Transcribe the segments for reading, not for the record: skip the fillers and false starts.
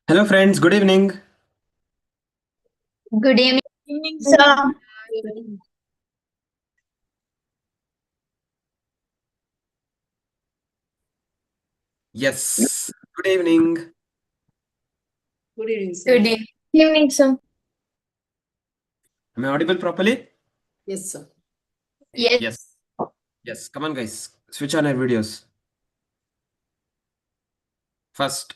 Hello, friends. Good evening. Good evening, Evening, sir. sir. Yes. Good evening. Good evening, sir. Good evening, sir. Am I audible properly? Yes, sir. Yes, Yes. Yes. Come on, guys. Switch on your videos. First,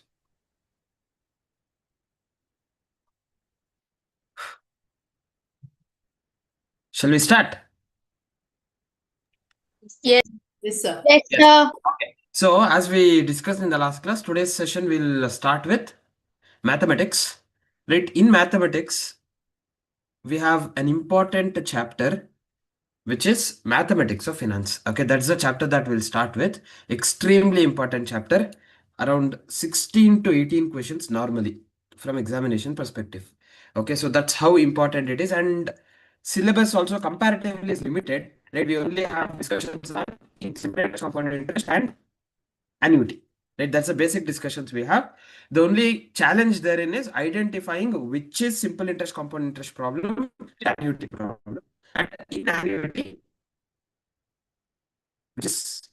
shall we start? yes, Yes, sir. yes, Yes. sir. Okay. So, as we discussed in the last class, today's session will start with mathematics. Right? In mathematics, we have an important chapter which is mathematics of finance. Okay, that's the chapter that we'll start with. Extremely important chapter, around 16 to 18 questions normally from examination perspective. Okay, so that's how important it is, and syllabus also comparatively is limited, right? We only have discussions on simple interest, compound interest, and annuity, right? That's the basic discussions we have. The only challenge therein is identifying which is simple interest, compound interest problem, annuity problem, and in annuity which is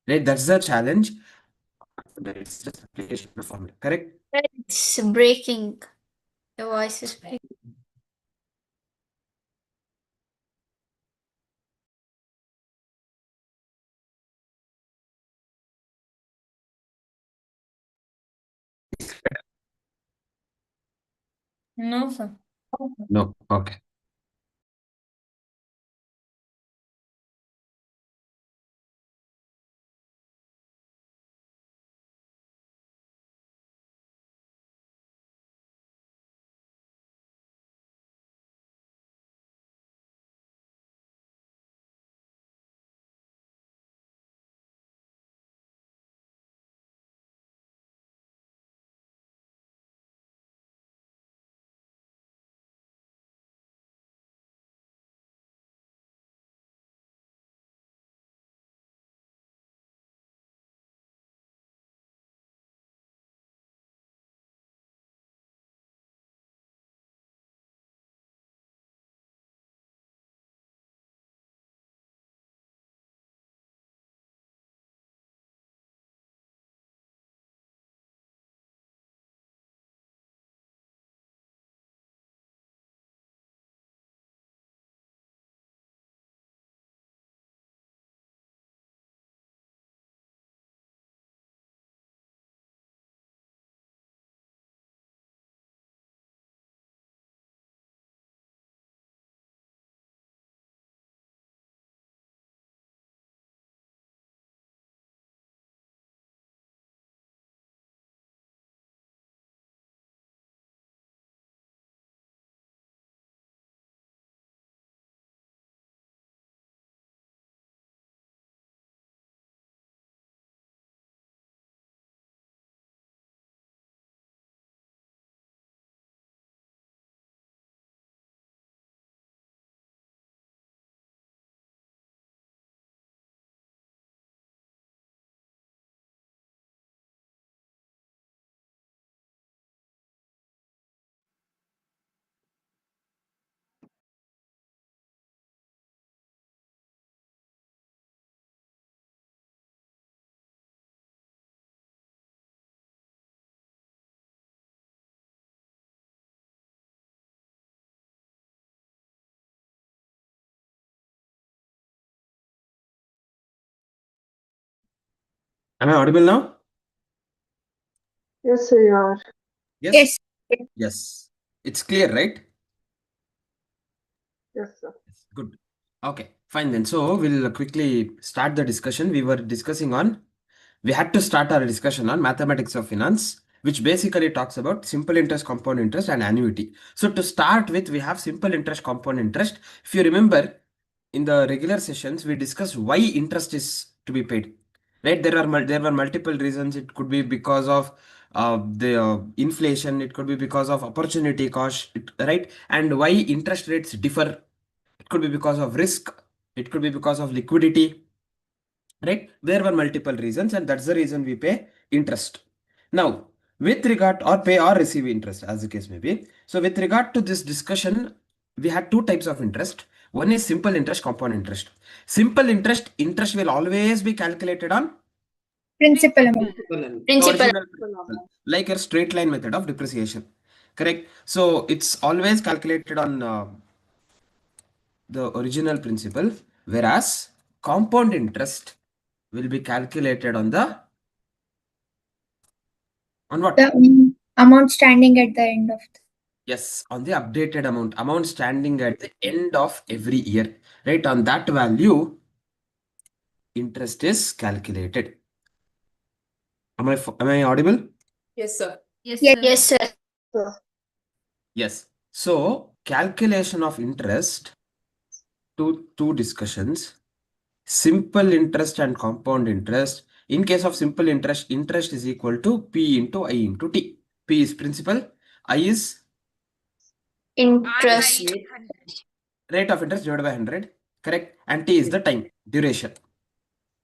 right? That's the challenge. It's just application of the formula. Correct? It's breaking. The voice is breaking. No, sir. No. Okay. Am I audible now? Yes, sir, you are. Yes. Yes. Yes. It's clear, right? Yes, sir. Yes. Good. Okay. Fine then. So we'll quickly start the discussion. We had to start our discussion on mathematics of finance, which basically talks about simple interest, compound interest, and annuity. So to start with, we have simple interest, compound interest. If you remember, in the regular sessions, we discussed why interest is to be paid. Right? There were multiple reasons. It could be because of the inflation. It could be because of opportunity cost. Right? And why interest rates differ. It could be because of risk. It could be because of liquidity, right? There were multiple reasons, and that's the reason we pay interest. Now, with regard or pay or receive interest, as the case may be. So, with regard to this discussion, we had two types of interest. One is simple interest, compound interest. Simple interest will always be calculated on Principal amount. Principal. original principal, like a straight line method of depreciation. Correct. So, it's always calculated on the original principal, whereas compound interest will be calculated on the on what? The amount standing at the end of the Yes, on the updated amount standing at the end of every year, right? On that value, interest is calculated. Am I audible? Yes, sir. Yes, sir. Yes. So calculation of interest, two discussions: simple interest and compound interest. In case of simple interest, interest is equal to P into I into T. P is principal, I is Interest. rate of interest divided by 100, correct? And T is the time, duration.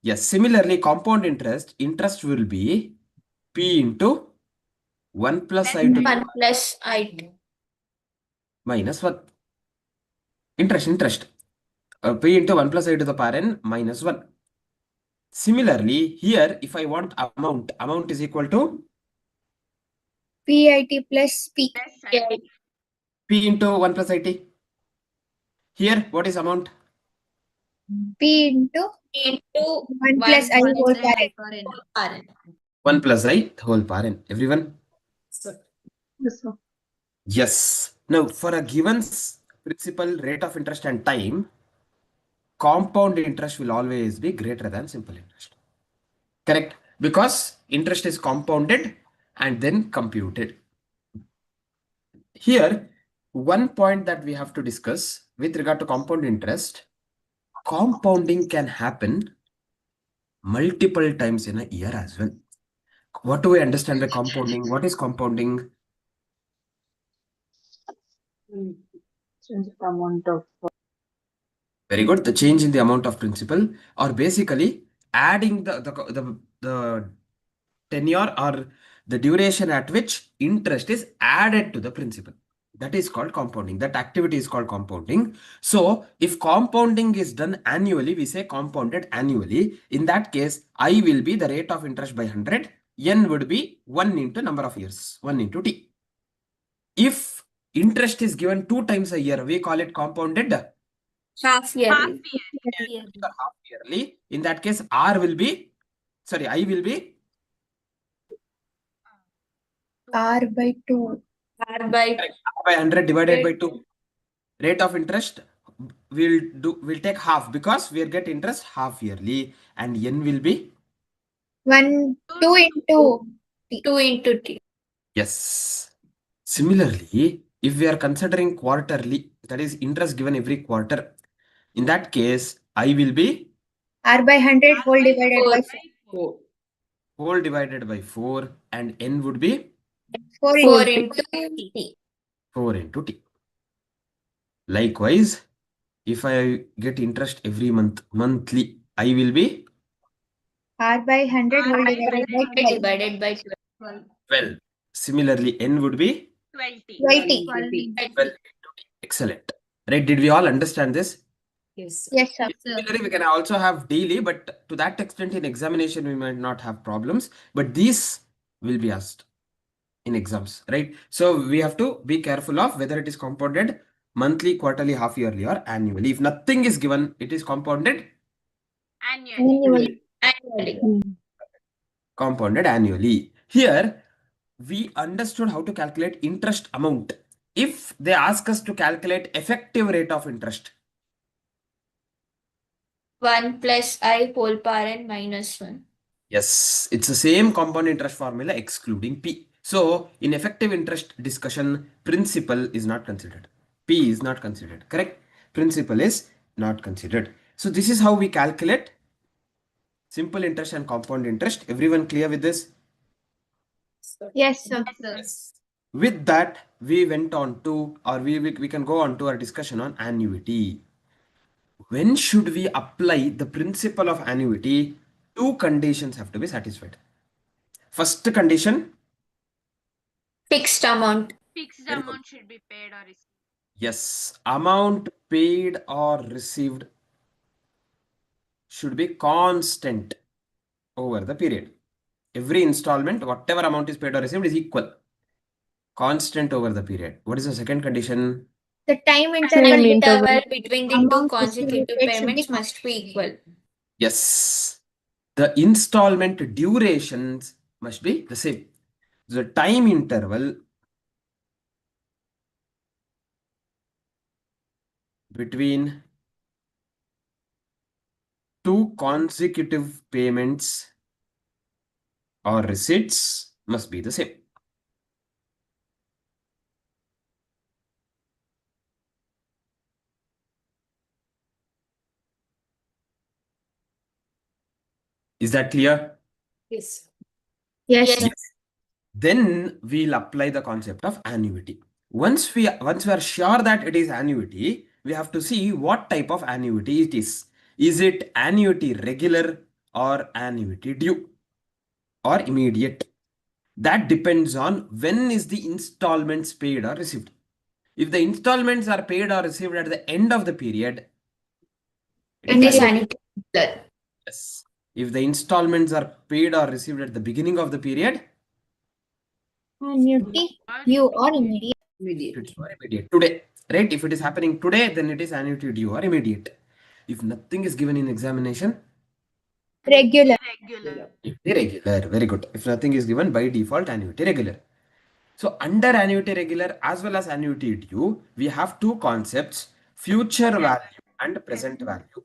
Yes, similarly, compound interest will be P into 1 plus I to 1 plus I. minus 1. Interest. P into 1 plus I to the power n minus 1. Similarly, here, if I want amount is equal to PIT plus P. P into 1 plus IT. Here, what is amount? P into 1 plus I whole power. 1 plus I whole power n. Everyone? Sir. Yes, sir. Yes. Now, for a given principal, rate of interest and time, compound interest will always be greater than simple interest. Correct? Because interest is compounded and then computed. Here, one point that we have to discuss with regard to compound interest, compounding can happen multiple times in a year as well. What do we understand by compounding? What is compounding? Amount of. Very good. The change in the amount of principal, or basically adding the tenure or the duration at which interest is added to the principal. That is called compounding. That activity is called compounding. So if compounding is done annually, we say compounded annually. In that case, I will be the rate of interest by 100. N would be 1 into number of years, 1 into T. If interest is given 2 times a year, we call it compounded Half yearly. half yearly. In that case, I will be R by 2. R by by 100 divided by 2. Rate of interest we'll take half because we'll get interest half yearly, and N will be 2 into T. 2 into T. yes. Similarly, if we are considering quarterly, that is interest given every quarter, in that case, I will be R by 100 whole divided by 4. whole divided by 4, and N would be 4 into T. 4 into T. Likewise, if I get interest every monthly, I will be R by 100 whole divided by 12. 12. Similarly, N would be 20. 12. Excellent. Right? Did we all understand this? Yes. Yes, sir. Similarly, we can also have daily, but to that extent in examination, we might not have problems. But these will be asked in exams, right? So we have to be careful of whether it is compounded monthly, quarterly, half yearly, or annually. If nothing is given, it is compounded Annually. compounded annually. Here, we understood how to calculate interest amount. If they ask us to calculate effective rate of interest, 1 plus I whole power n minus 1. yes, it's the same compound interest formula excluding P. So, in effective interest discussion, principal is not considered. P is not considered, correct? Principal is not considered. So, this is how we calculate simple interest and compound interest. Everyone clear with this? Yes, sir. Yes. With that, we went on to, or we can go on to our discussion on annuity. When should we apply the principle of annuity? Two conditions have to be satisfied. First condition, Fixed amount. Fixed Very good. amount should be paid or received. Yes, amount paid or received should be constant over the period. Every installment, whatever amount is paid or received, is equal. Constant over the period. What is the second condition? The time interval between the two consecutive payments must be equal. Yes. The installment durations must be the same. The time interval between two consecutive payments or receipts must be the same. Is that clear? Yes. Yes. Yes. Then we'll apply the concept of annuity. Once we are sure that it is annuity, we have to see what type of annuity it is. Is it annuity regular or annuity due or immediate? That depends on when is the installments paid or received. If the installments are paid or received at the end of the period, It is annuity. yes. If the installments are paid or received at the beginning of the period, Annuity due or immediate. Immediate. it's for immediate. Today, right? If it is happening today, then it is annuity due or immediate. If nothing is given in examination, Regular. Regular. irregular. Very good. If nothing is given, by default, annuity regular. So under annuity regular as well as annuity due, we have two concepts, future value and present value.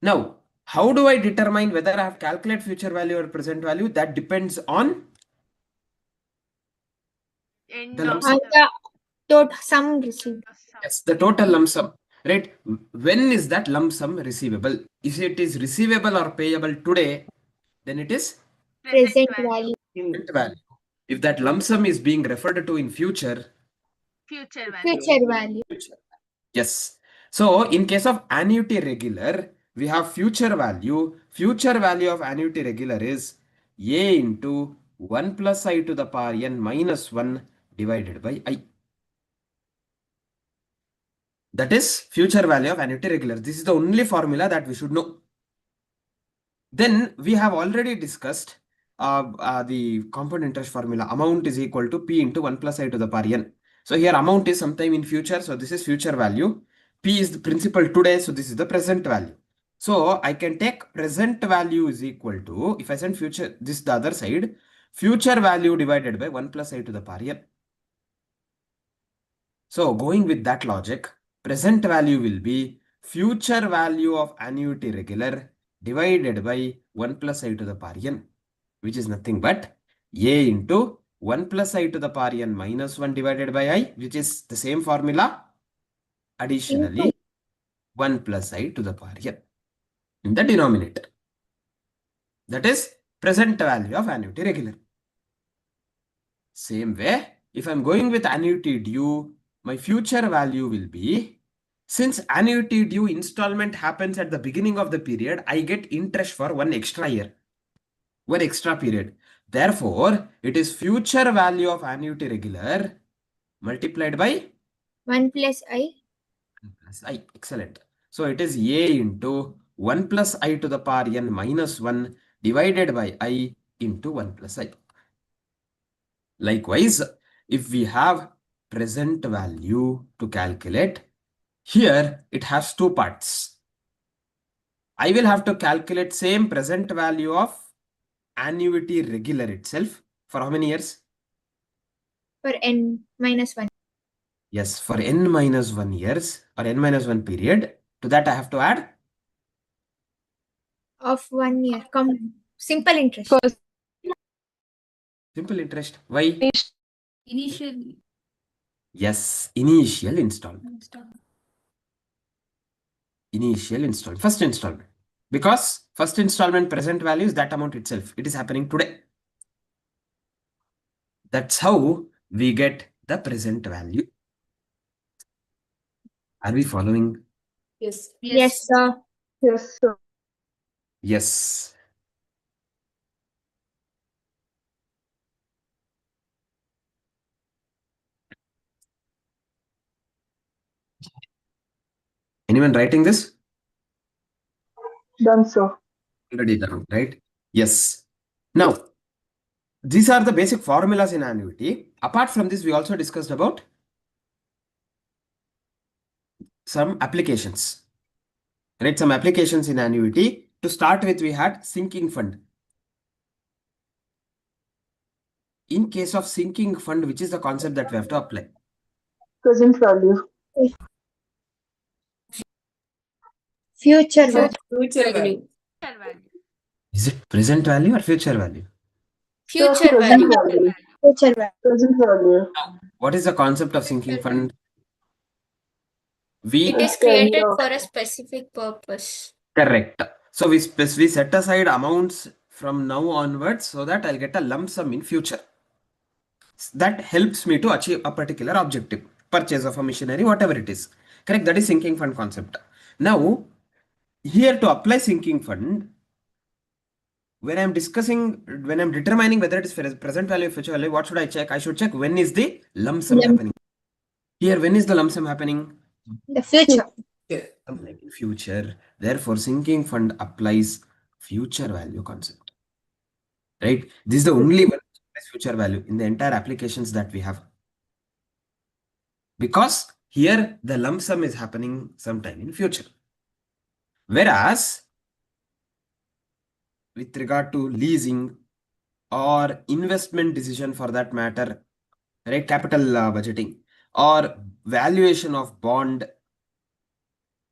Now, how do I determine whether I have calculated future value or present value? That depends on End the lump of sum. the Total sum received. sum. Yes, the total lump sum, right? When is that lump sum receivable? If it is receivable or payable today, then it is Present value. present value. If that lump sum is being referred to in future, Future value. Future value. yes. So in case of annuity regular, we have future value. Future value of annuity regular is A into 1 plus I to the power n minus 1 divided by I. That is future value of annuity regular. This is the only formula that we should know. Then we have already discussed the compound interest formula. Amount is equal to P into 1 plus I to the power n. So here amount is sometime in future. So this is future value. P is the principal today. So this is the present value. So I can take present value is equal to, if I send future, this is the other side, future value divided by 1 plus I to the power n. So going with that logic, present value will be future value of annuity regular divided by 1 plus I to the power n, which is nothing but A into 1 plus I to the power n minus 1 divided by I, which is the same formula. Additionally, 1 plus I to the power n in the denominator. That is present value of annuity regular. Same way, if I'm going with annuity due, my future value will be, since annuity due installment happens at the beginning of the period, I get interest for one extra year, one extra period. Therefore, it is future value of annuity regular multiplied by 1 plus I. 1 plus I. Excellent. So it is A into 1 plus I to the power n minus 1 divided by I into 1 plus I. Likewise, if we have present value to calculate, here it has two parts. I will have to calculate same present value of annuity regular itself for how many years? For n minus 1. Yes, for n minus 1 years or n minus 1 period. To that I have to add Of 1 year. Simple interest. simple interest. Why? Initial. Yes, initial installment. Initial installment, first installment. Because first installment present value is that amount itself. It is happening today. That's how we get the present value. Are we following? Yes. Yes, sir. Yes, sir. Yes. Anyone writing this? Done, sir. Already done, right? Yes. Now, these are the basic formulas in annuity. Apart from this, we also discussed about some applications, right? Some applications in annuity. To start with, we had sinking fund. In case of sinking fund, which is the concept that we have to apply? Present value. Future value. Future value. Future value. Is it present value or future value? Sir, Future present value. value. Future value. Present value. What is the concept of sinking fund? We It is created for a specific purpose. correct. So we set aside amounts from now onwards so that I'll get a lump sum in future. That helps me to achieve a particular objective, purchase of a machinery, whatever it is. Correct? That is sinking fund concept. Now, here to apply sinking fund, when I'm determining whether it is present value or future value, what should I check? I should check when is the lump sum happening. Here, when is the lump sum happening? The future. Like in future. Therefore, sinking fund applies future value concept. Right? This is the only one which applies future value in the entire applications that we have. Because here the lump sum is happening sometime in future. Whereas, with regard to leasing or investment decision for that matter, right? Capital budgeting or valuation of bond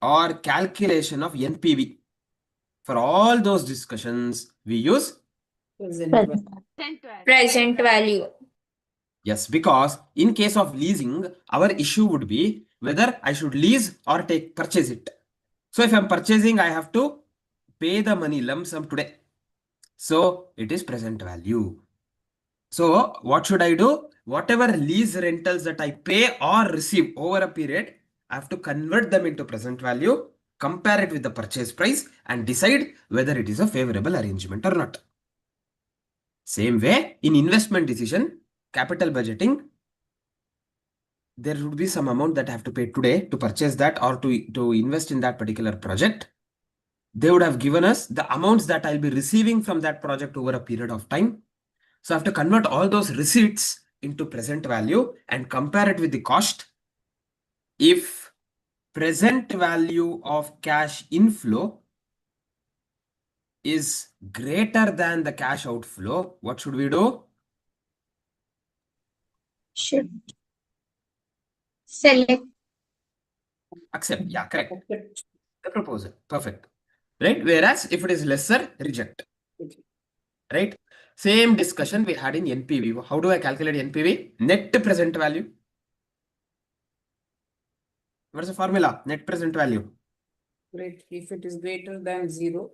or calculation of NPV. For all those discussions, we use Present value. Present value. yes, because in case of leasing, our issue would be whether I should lease or purchase it. So if I'm purchasing, I have to pay the money lump sum today. So it is present value. So what should I do? Whatever lease rentals that I pay or receive over a period, I have to convert them into present value, compare it with the purchase price and decide whether it is a favorable arrangement or not. Same way in investment decision, capital budgeting, there would be some amount that I have to pay today to purchase that or to invest in that particular project. They would have given us the amounts that I'll be receiving from that project over a period of time. So I have to convert all those receipts into present value and compare it with the cost. If present value of cash inflow is greater than the cash outflow, what should we do? Should select. Accept. Yeah, correct. The proposal. Perfect. Right? Whereas if it is lesser, reject. Right? Same discussion we had in NPV. How do I calculate NPV? Net present value. What is the formula? Net present value. Great. If it is greater than 0.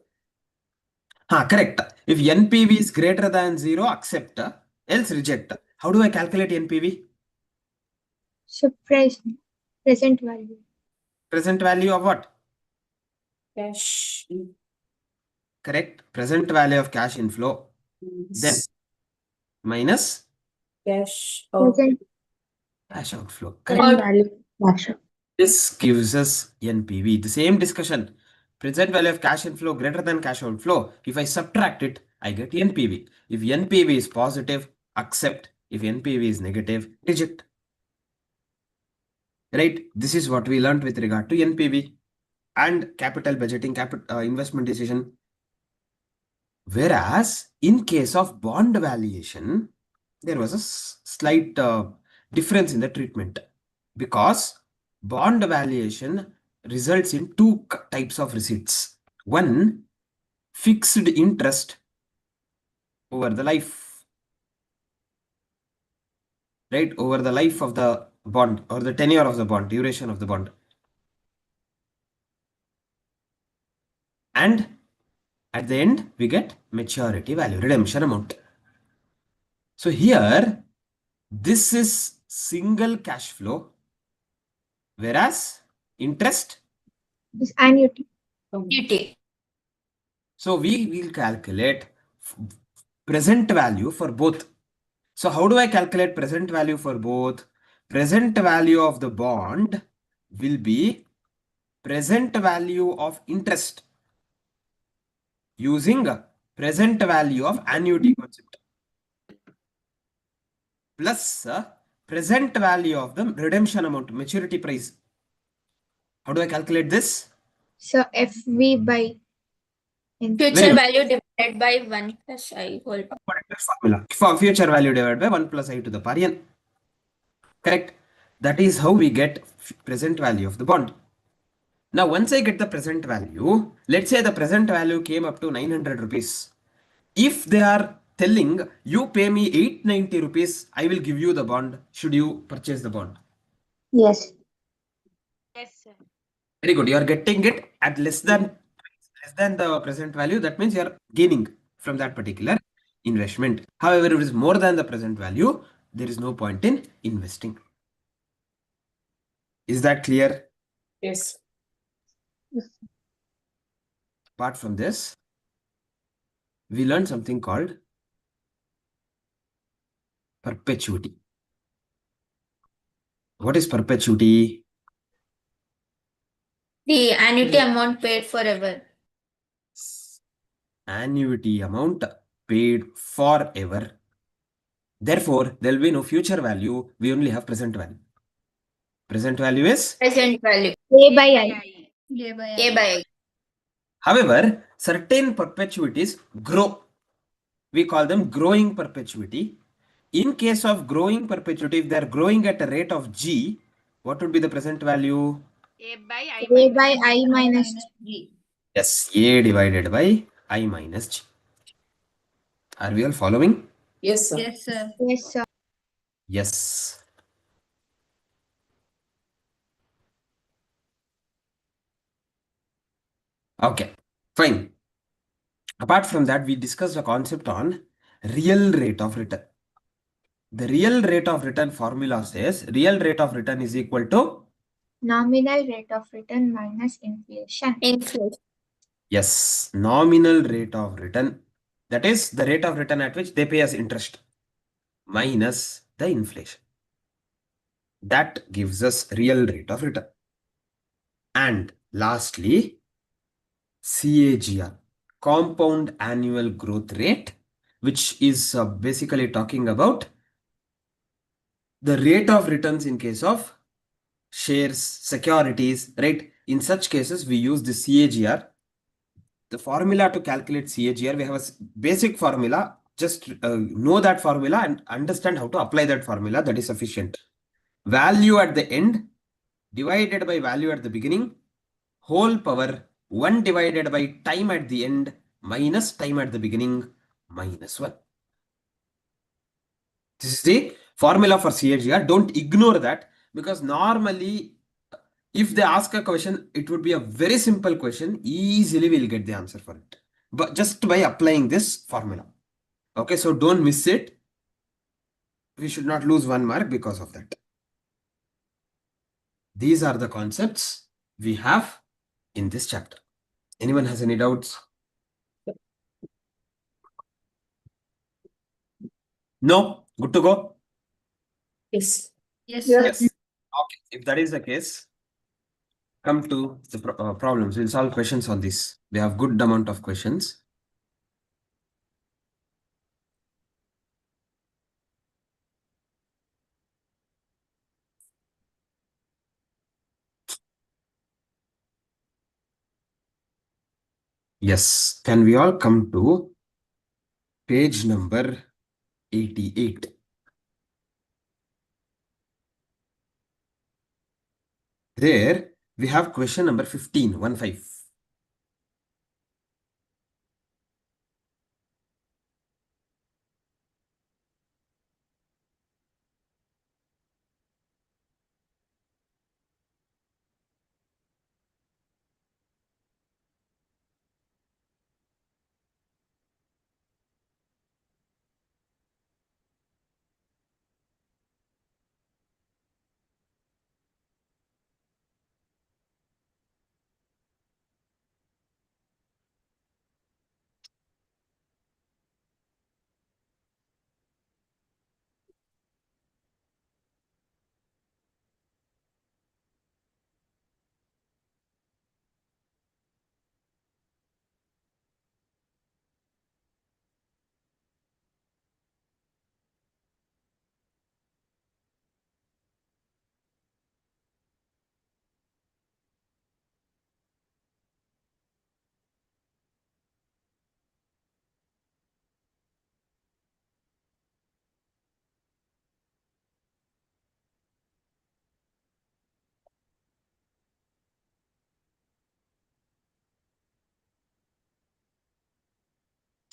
Correct. If NPV is greater than 0, accept. Else reject. How do I calculate NPV? So present value. Present value of what? Cash. Correct. Present value of cash inflow. Then minus Cash out. Present cash outflow. present Correct. value. This gives us NPV. The same discussion. Present value of cash inflow greater than cash outflow. If I subtract it, I get NPV. If NPV is positive, accept. If NPV is negative, reject. Right? This is what we learned with regard to NPV and capital budgeting, investment decision. Whereas in case of bond valuation, there was a slight difference in the treatment because bond valuation results in two types of receipts. One, fixed interest over the life, right? Over the life of the bond or the tenure of the bond, duration of the bond. And at the end, we get maturity value, redemption amount. So here, this is single cash flow, whereas interest Is annuity. Annuity. So we will calculate present value for both. So how do I calculate present value for both? Present value of the bond will be present value of interest using present value of annuity concept plus present value of the redemption amount, maturity price. How do I calculate this? So FV by Future value divided by 1 plus I whole. Formula for future value divided by 1 plus I to the power n. Correct. That is how we get present value of the bond. Now, once I get the present value, let's say the present value came up to 900 rupees. If they are telling you pay me 890 rupees, I will give you the bond. Should you purchase the bond? Yes. Yes, sir. Very good. You are getting it at less than the present value. That means you are gaining from that particular investment. However, if it is more than the present value, there is no point in investing. Is that clear? Yes. Apart from this, we learned something called perpetuity. What is perpetuity? The annuity amount paid forever. Annuity amount paid forever. Therefore, there will be no future value. We only have present value. Present value is? Present value. A by I. A by I. However, certain perpetuities grow. We call them growing perpetuity. In case of growing perpetuity, if they are growing at a rate of G, what would be the present value? A by I A minus by I minus G. Yes, A divided by I minus G. Are we all following? Yes, sir. Yes, sir. Yes, sir. Yes. Okay, fine. Apart from that, we discussed a concept on real rate of return. The real rate of return formula says real rate of return is equal to Nominal rate of return minus inflation. Inflation. yes, nominal rate of return. That is the rate of return at which they pay us interest minus the inflation. That gives us real rate of return. And lastly, CAGR, compound annual growth rate, which is basically talking about the rate of returns in case of shares, securities, right? In such cases, we use the CAGR. The formula to calculate CAGR, we have a basic formula. Just know that formula and understand how to apply that formula. That is sufficient. Value at the end divided by value at the beginning, whole power 1 divided by time at the end minus time at the beginning minus 1. This is the formula for CAGR. Don't ignore that, because normally if they ask a question, it would be a very simple question. Easily we'll get the answer for it. But just by applying this formula. Okay, so don't miss it. We should not lose 1 mark because of that. These are the concepts we have in this chapter. Anyone has any doubts? No? Good to go? Yes. Yes, Yes. sir. Yes. Okay, if that is the case, come to the problems. We'll solve questions on this. We have good amount of questions. Yes. Can we all come to page number 88? There we have question number 15, 1-5.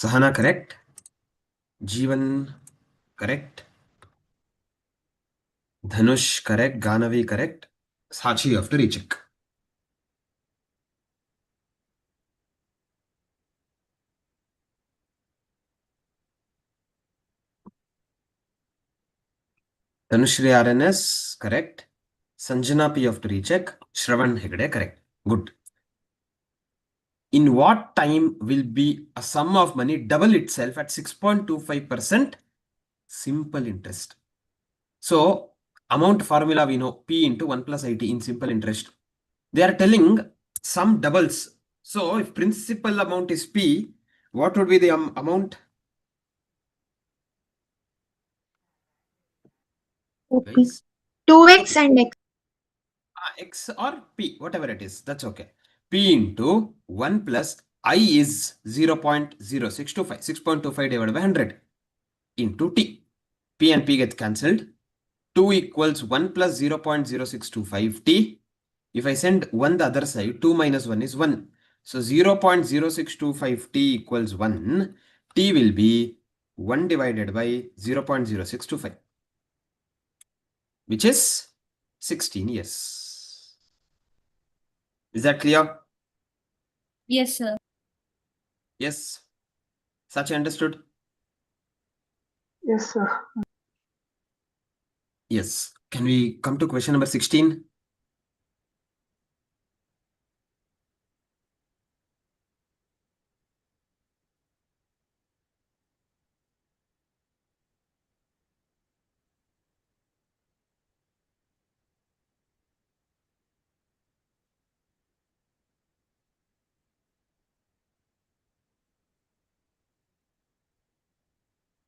Sahana, correct. Jeevan, correct. Dhanush, correct. Ganavi, correct. Sachi, you have to recheck. Dhanushri RNS, correct. Sanjana P, you have to recheck. Shravan Hegde, correct. Good. In what time will be a sum of money double itself at 6.25% simple interest? So, amount formula we know, P into 1 plus IT in simple interest. They are telling some doubles. So, if principal amount is P, what would be the amount? Guys? 2x and x. X or P, whatever it is, that's okay. P into 1 plus I is 0.0625, 6.25 divided by 100 into T. P and P get cancelled. 2 equals 1 plus 0.0625 T. If I send 1 the other side, 2 minus 1 is 1. So 0.0625 T equals 1. T will be 1 divided by 0.0625, which is 16 years. Is that clear? Yes, sir. Yes. Sachi, understood? Yes, sir. Yes. Can we come to question number 16?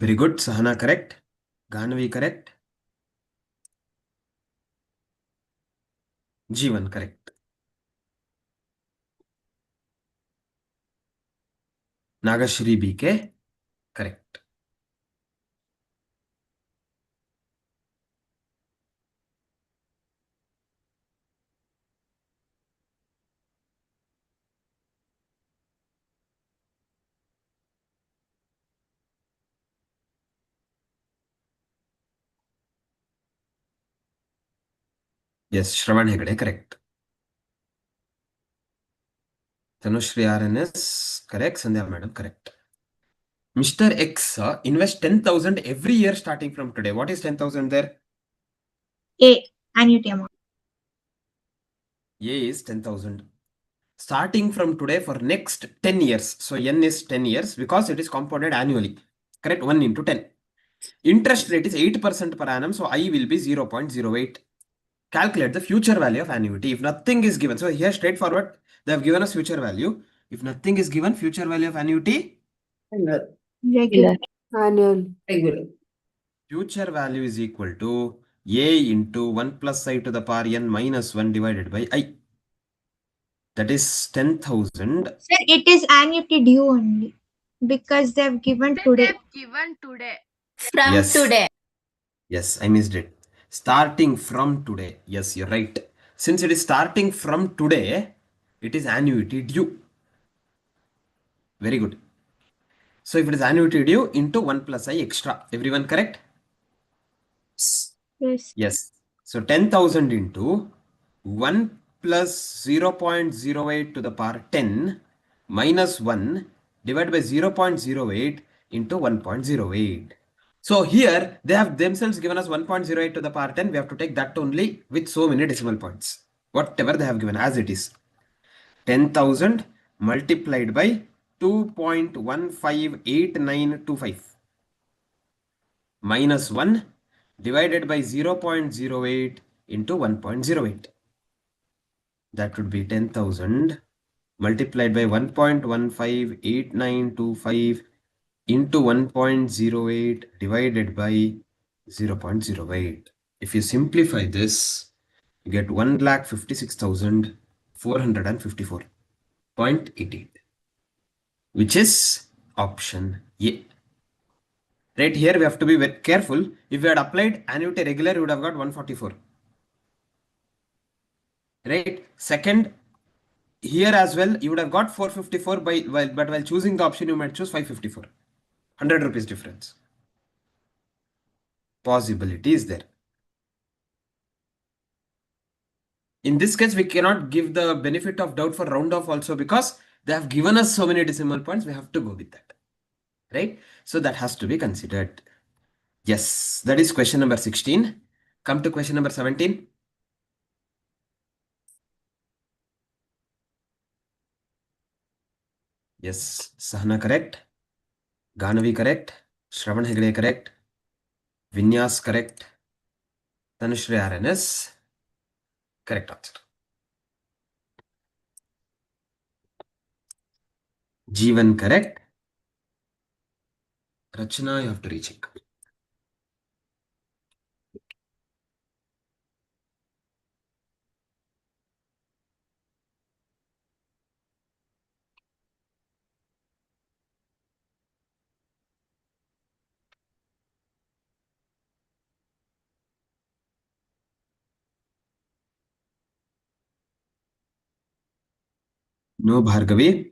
Very good. Sahana, correct. Ganavi, correct. Jeevan, correct. Nagashri BK, correct. Yes, Shravan Hegde, correct. Tanushri RNS, correct. Sandhya Madam, correct. Mr. X invest 10,000 every year starting from today. What is 10,000 there? A. Annuity amount. A is 10,000. Starting from today for next 10 years. So N is 10 years because it is compounded annually. Correct? 1 into 10. Interest rate is 8% per annum. So I will be 0.08. Calculate the future value of annuity. If nothing is given. So here straightforward. They have given us future value. If nothing is given, future value of annuity. Regular. Annual. Regular. Future value is equal to A into 1 plus I to the power N minus 1 divided by I. That is 10,000. Sir, it is annuity due only because they have given today. They've given today. From Yes. today. Yes, I missed it. Starting from today. Yes, you're right. Since it is starting from today, it is annuity due. Very good. So if it is annuity due into 1 plus I extra. Everyone correct? Yes. Yes. So 10,000 into 1 plus 0.08 to the power 10 minus 1 divided by 0.08 into 1.08. So here they have themselves given us 1.08 to the power 10. We have to take that only with so many decimal points. Whatever they have given as it is. 10,000 multiplied by 2.158925 minus 1 divided by 0.08 into 1.08. That would be 10,000 multiplied by 1.158925 into 1.08 divided by 0.08. If you simplify this, you get 1,56,454.88, which is option A. Right here, we have to be very careful. If we had applied annuity regular, we would have got 144. Right? Second, here as well, you would have got 454 but while choosing the option, you might choose 554. 100 rupees difference. Possibility is there. In this case, we cannot give the benefit of doubt for round off also because they have given us so many decimal points. We have to go with that. Right? So that has to be considered. Yes, that is question number 16. Come to question number 17. Yes, Sahana correct. Ganavi correct. Shravan Hegde correct. Vinyas correct. Tanushree RNS correct answer. Jeevan correct. Rachna, you have to recheck. No Bhargavi.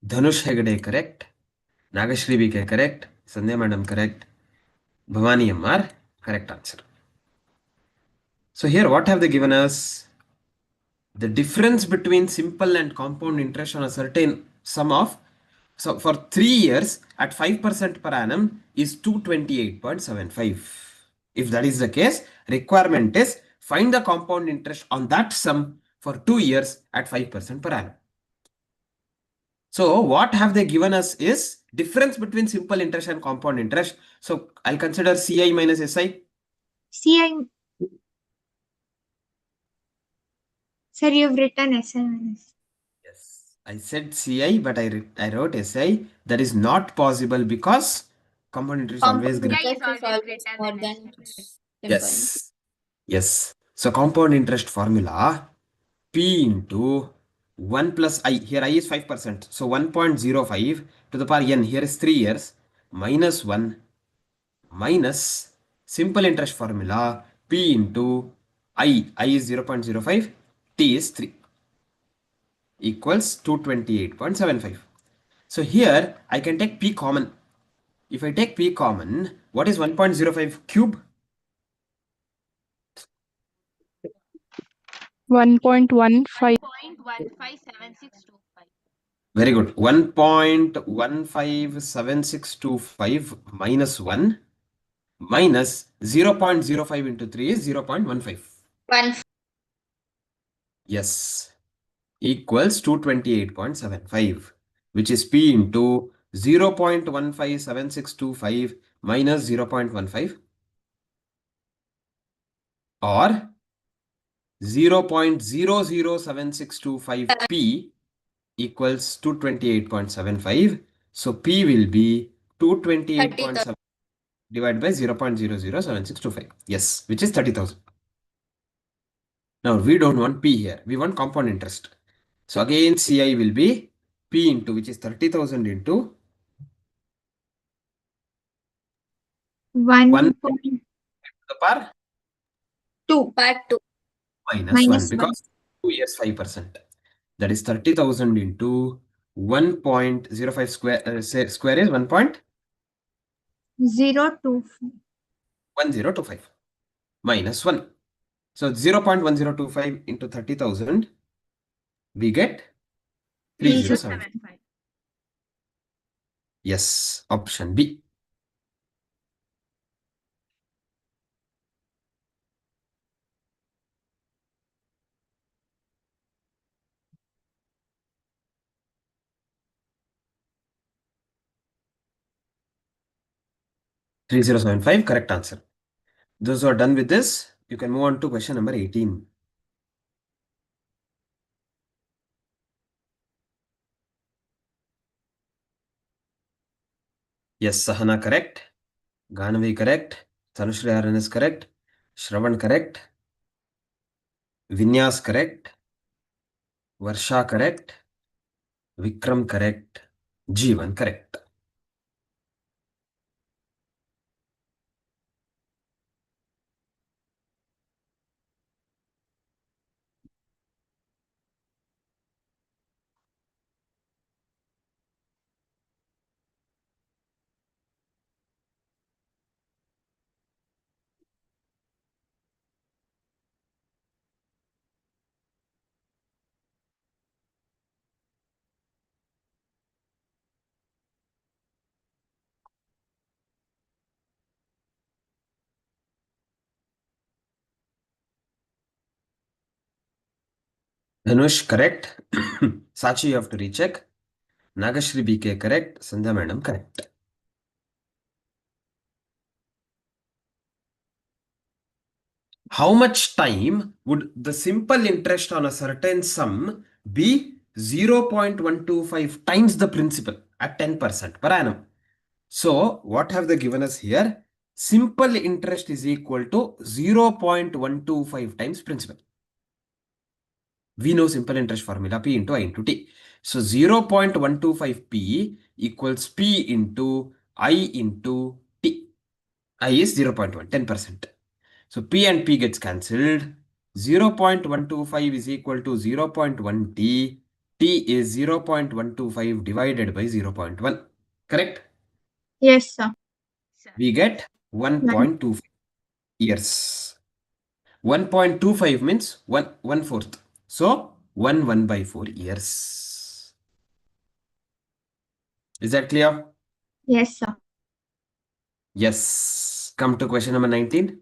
Dhanush Hegde correct. Nagashri BK correct. Sandhya Madam correct. Bhavani MR correct answer. So here what have they given us? The difference between simple and compound interest on a certain sum of, so for 3 years at 5% per annum is 228.75. If that is the case, requirement is find the compound interest on that sum for 2 years at 5% per annum. So what have they given us is difference between simple interest and compound interest. So I'll consider CI minus SI. CI. Sir, you've written SMS. Yes, I said CI, but I wrote SI. That is not possible because compound interest is always Compound greater. Yeah, interest is is always always greater more than than SMS. simple. Yes. So compound interest formula P into 1 plus I. Here I is 5%. So 1.05 to the power n. Here is 3 years minus 1 minus simple interest formula P into I. I is 0.05. T is 3 equals 228.75. So here I can take P common. If I take P common, what is 1.05 cube? 1.15. 1.157625. Very good. 1.157625 minus 1 minus 0.05 into 3 is 0.15. 1. Yes. Equals 228.75, which is P into 0.157625 minus 0.15 or 0.007625 equals 228.75. So P will be 228.7 divided by 0.007625. Yes, which is 30,000. Now we don't want P here. We want compound interest. So again CI will be P into, which is 30,000 into 1 1.2 to the power Part 2. minus 1 minus 1. because 2 years 5%. That is 30,000 into 1.05 square, square is 0.25. 1.1025 minus 1. So 0.1025 into 30,000, we get 3075. 3075. Yes, option B. Three zero seven five, correct answer. Those who are done with this, you can move on to question number 18. Yes, Sahana correct. Ganavi correct. Tanushree Aran is correct. Shravan correct. Vinyas correct. Varsha correct. Vikram correct. Jeevan correct. Dhanush, correct. Sachi, you have to recheck. Nagashri BK, correct. Sandhya madam, correct. How much time would the simple interest on a certain sum be 0.125 times the principal at 10% per annum? So, what have they given us here? Simple interest is equal to 0.125 times principal. We know simple interest formula P into I into T. So 0.125P equals P into I into T. I is 0.1, 10%. So P and P gets cancelled. 0.125 is equal to 0.1T. T is 0.125 divided by 0.1. Correct? Yes, sir. Sir. We get 1.25 years. 1.25 means 1/4. So 1/4 years. Is that clear? Yes, sir. Yes. Come to question number 19.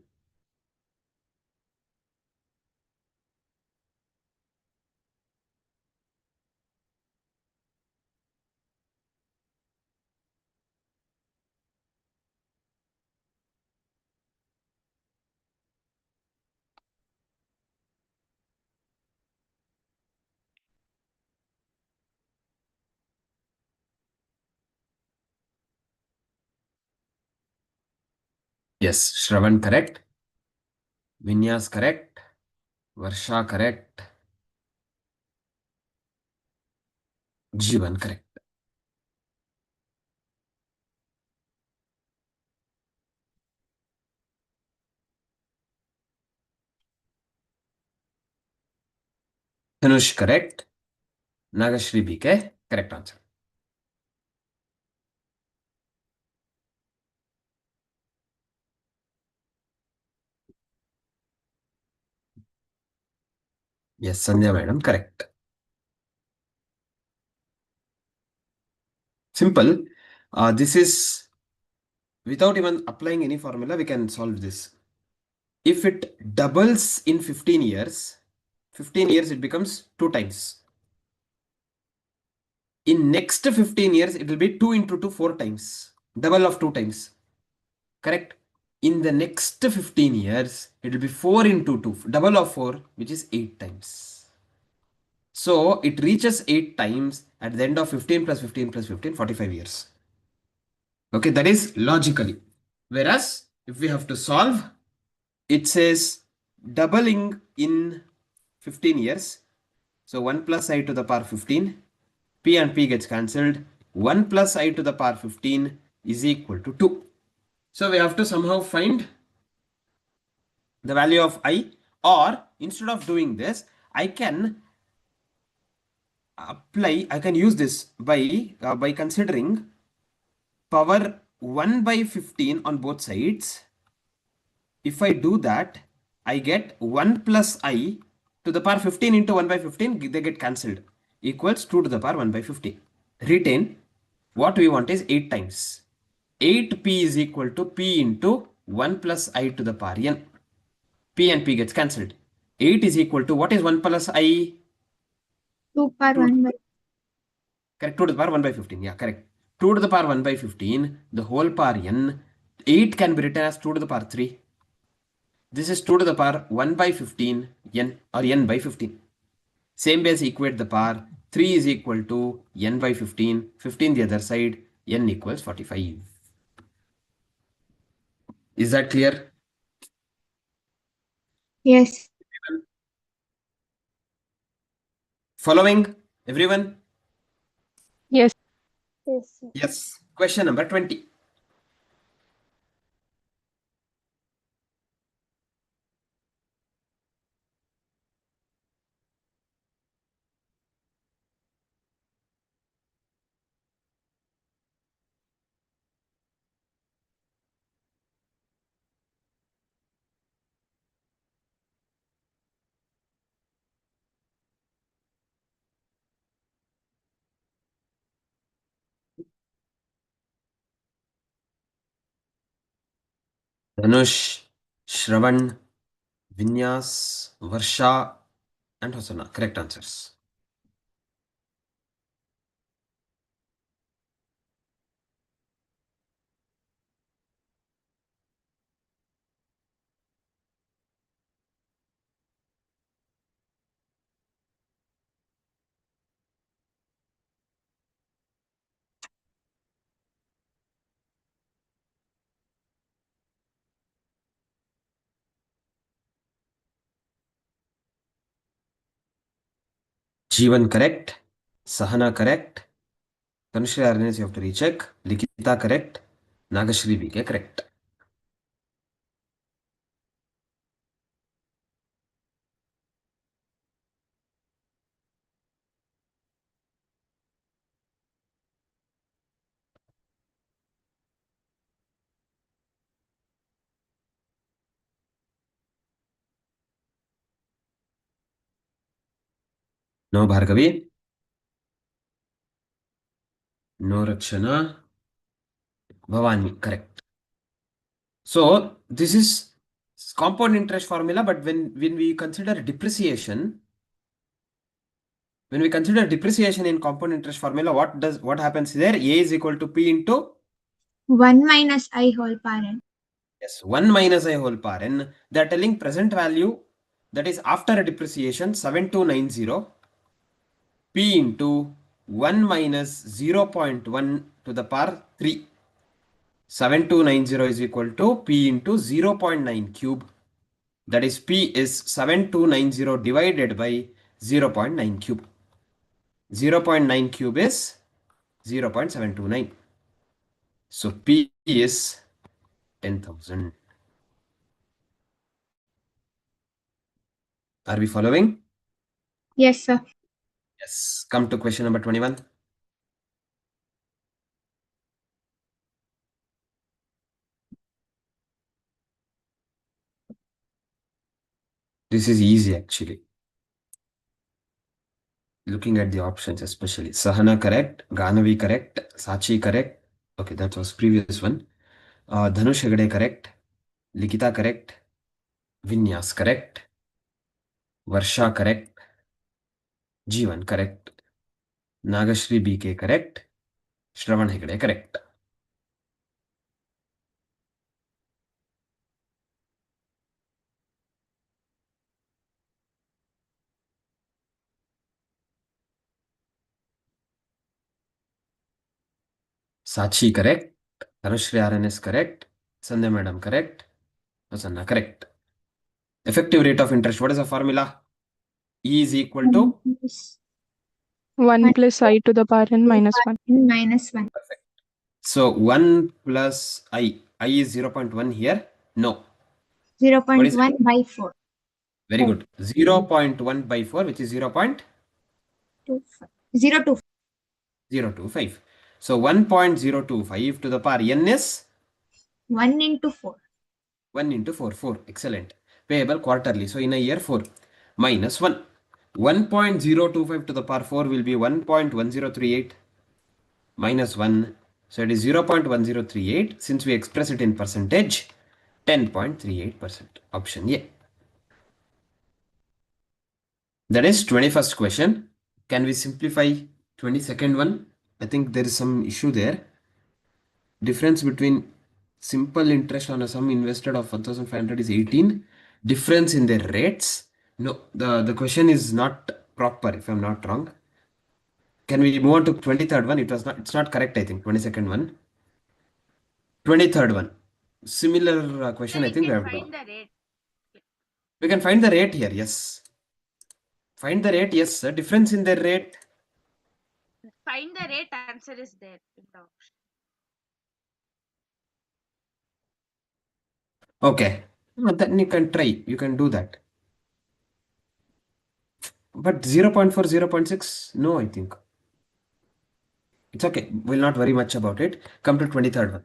Yes, Shravan correct. Vinyas correct. Varsha correct. Jivan correct. Dhanush correct. Nagashri BK correct answer. Yes, Sandhya madam correct. Simple. This is without even applying any formula, we can solve this. If it doubles in 15 years, 15 years it becomes 2 times. In next 15 years, it will be 2 into 2, 4 times. Double of 2 times. Correct? In the next 15 years, it will be 4 into 2, double of 4, which is 8 times. So it reaches 8 times at the end of 15 plus 15 plus 15, 45 years. Okay, that is logically. Whereas if we have to solve, it says doubling in 15 years. So 1 plus I to the power 15, P and P gets cancelled. 1 plus I to the power 15 is equal to 2. So we have to somehow find the value of I, or instead of doing this, I can use this by considering power 1 by 15 on both sides. If I do that, I get 1 plus I to the power 15 into 1 by 15, they get cancelled, equals 2 to the power 1 by 15. Retain, what we want is 8 times. 8p is equal to p into 1 plus I to the power n. P and p gets cancelled. 8 is equal to, what is 1 plus I? 2 per 2, 1 by. correct, 2 to the power 1 by 15. Yeah, correct. 2 to the power 1 by 15, the whole power n. 8 can be written as 2 to the power 3. This is 2 to the power 1 by 15 n, or n by 15. Same way as equate the power, 3 is equal to n by 15, 15 the other side, n equals 45. Is that clear? Yes. Following, everyone? Yes. Yes, sir. Yes. Question number 20. Dhanush, Shravan, Vinyas, Varsha, and Hosanna. Correct answers. Jeevan correct. Sahana correct. Tanushree Arnes, you have to recheck. Likita correct. Nagashri VK correct. No Bhargavi. No Rakshana. Bhavani correct. So this is compound interest formula, but when we consider depreciation, in compound interest formula, what happens there? A is equal to P into 1 minus I whole power n. yes, 1 minus I whole power n. They are telling present value, that is after depreciation 7290 P into 1 minus 0.1 to the power 3. 7290 is equal to P into 0.9 cube. That is P is 7290 divided by 0.9 cube. 0.9 cube is 0.729. So P is 10,000. Are we following? Yes, sir. Yes. Come to question number 21. This is easy actually. Looking at the options especially. Sahana correct, Ganavi correct, Sachi correct. Okay, that was previous one. Dhanush Hegde correct, Likita correct, Vinyas correct, Varsha correct, Jeevan correct, Nagashri BK correct, Shravan Hegde correct. Sachi correct, Dhanushri RNS correct, Sandhya Madam correct, Hosanna correct. Effective rate of interest, what is the formula? E is equal to 1 plus I to the power n minus 1. minus 1. perfect. So 1 plus I is 0.1 here. No. What is it? 0.1 by 4. Very good. 0.1 by 4, which is 0.025. 0.025. So 1.025 to the power n is 1 into 4. 1 into 4. 4. Excellent. Payable quarterly. So in a year, 4 minus 1. 1.025 to the power 4 will be 1.1038 minus 1. So it is 0.1038. Since we express it in percentage, 10.38%. Option A. That is 21st question. Can we simplify 22nd one? I think there is some issue there. Difference between simple interest on a sum invested of 1,500 is 18. Difference in their rates. No, the question is not proper if I'm not wrong. Can we move on to 23rd one? It's not correct, I think. 22nd one. 23rd one. Similar question, I We think we can have to. find the rate. We can find the rate here, yes. Find the rate, yes, sir. Difference in their rate. Find the rate answer is there in the option. Okay. Then you can try. You can do that. But 0.4, 0.6, no, I think. It's okay. We'll not worry much about it. Come to 23rd one.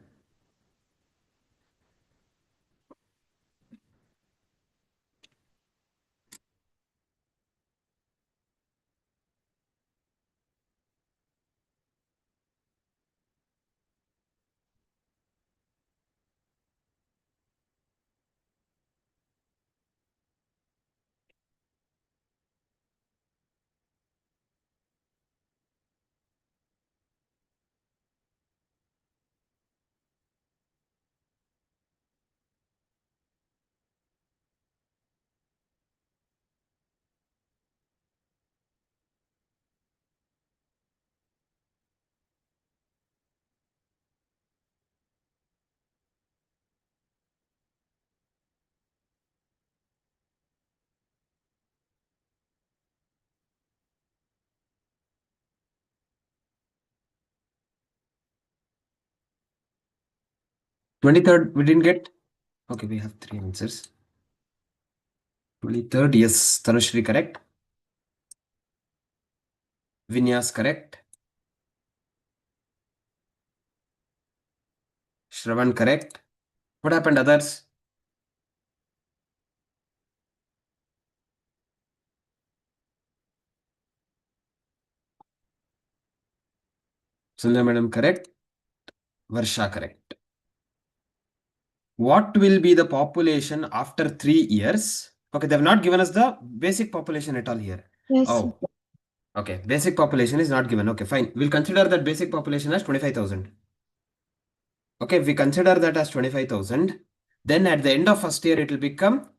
23rd, we didn't get. Okay, we have 3 answers. 23rd, yes. Tanushri, correct. Vinyas, correct. Shravan, correct. What happened, others? Sundar madam, correct. Varsha, correct. What will be the population after 3 years? Okay, they have not given us the basic population at all here. Yes. Oh, okay. Basic population is not given. Okay, fine. We'll consider that basic population as 25,000. Okay, if we consider that as 25,000, then at the end of first year, it will become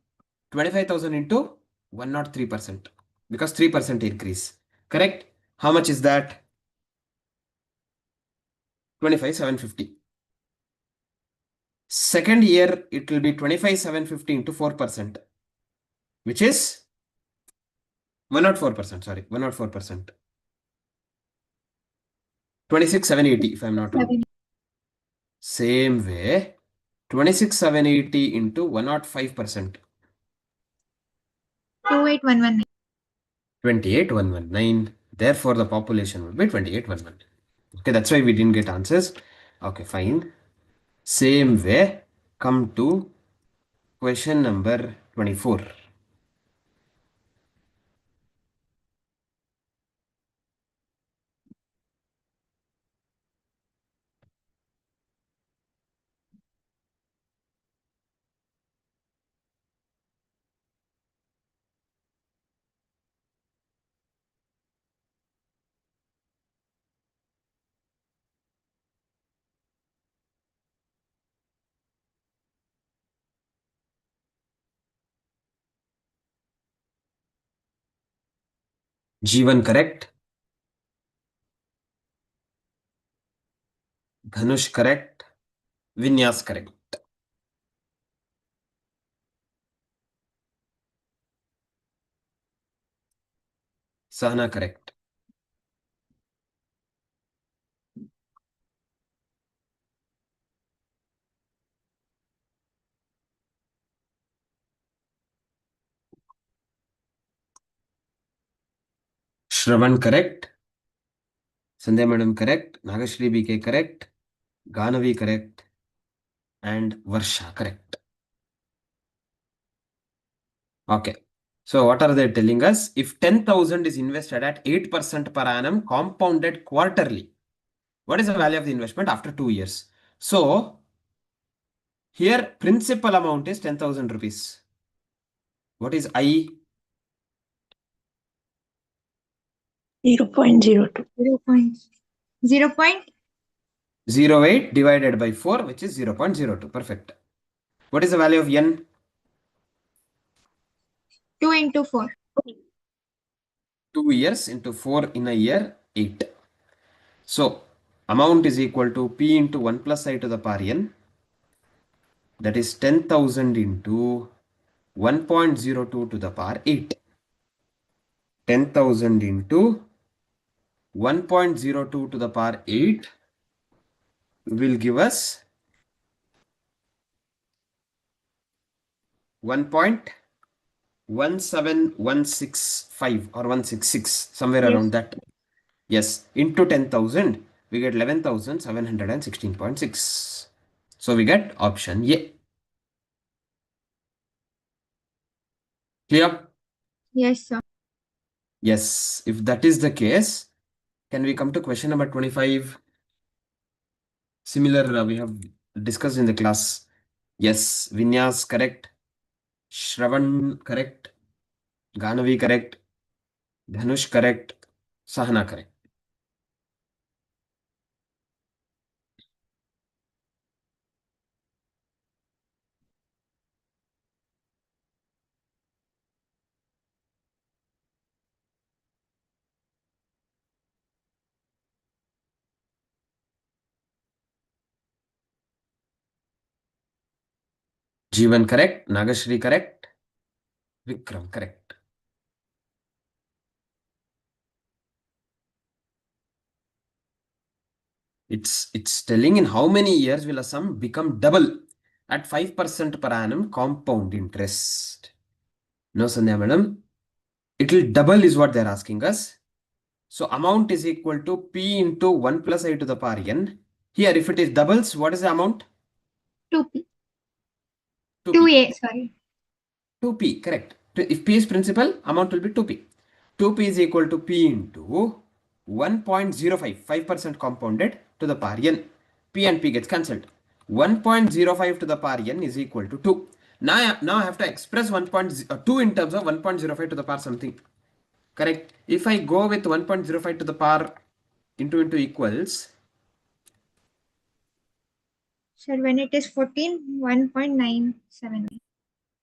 25,000 into 103% because 3% increase. Correct? How much is that? 25,750. Second year, it will be 25,750 into 4%, which is 104%. Sorry, 104%. 26,780, if I'm not wrong. Same way, 26,780 into 105%. 28,119. 28,119. Therefore, the population will be 28,119. Okay, that's why we didn't get answers. Okay, fine. Same way, come to question number 24. Jeevan, correct. Dhanush, correct. Vinyas, correct. Sahana, correct. Shravan, correct. Sandhya madam, correct. Nagashri BK, correct. Ganavi, correct. And Varsha, correct. Okay. So what are they telling us? If 10,000 is invested at 8% per annum compounded quarterly, what is the value of the investment after 2 years? So here principal amount is 10,000 rupees. What is I? 0.02. 0.08 divided by 4, which is 0.02. Perfect. What is the value of N? 2 into 4. 2 years into 4 in a year, 8. So amount is equal to P into 1 plus I to the power N. That is 10,000 into 1.02 to the power 8. 10,000 into 1.02 to the power 8 will give us 1.17165 or 166, somewhere around that. Yes, into 10,000, we get 11,716.6. So we get option A. Clear? Yes, sir. Yes, if that is the case, can we come to question number 25? Similar, we have discussed in the class. Yes, Vinyas correct. Shravan correct. Ganavi correct. Dhanush correct. Sahana correct. Jeevan correct. Nagashri correct. Vikram correct. It's telling in how many years will a sum become double at 5% per annum compound interest. No, Sandhya madam. It will double is what they're asking us. So amount is equal to P into 1 plus I to the power n. Here, if it is doubles, what is the amount? 2P. 2P. 2A, sorry. 2P, correct. If P is principal, amount will be 2P. 2P is equal to P into 1.05, 5% compounded to the power n. P and P gets cancelled. 1.05 to the power n is equal to 2. Now I have to express 1.2 in terms of 1.05 to the power something. Correct. If I go with 1.05 to the power into equals. Sir, when it is 14, 1.979.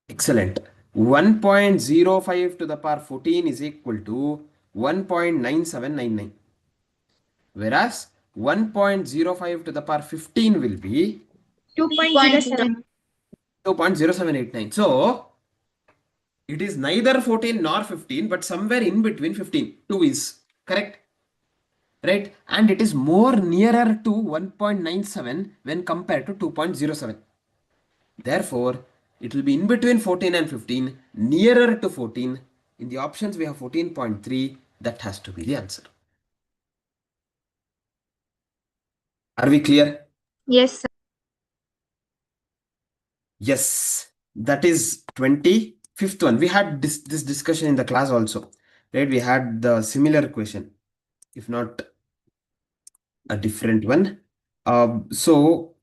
Excellent. 1.05 to the power 14 is equal to 1.9799. Whereas 1.05 to the power 15 will be 2.07. 2.0789. So it is neither 14 nor 15, but somewhere in between 15. 2 is correct. Right? And it is more nearer to 1.97 when compared to 2.07. Therefore, it will be in between 14 and 15, nearer to 14. In the options, we have 14.3. That has to be the answer. Are we clear? Yes, sir. Yes. That is 25th one. We had this discussion in the class also. Right? We had the similar question, if not a different one. So,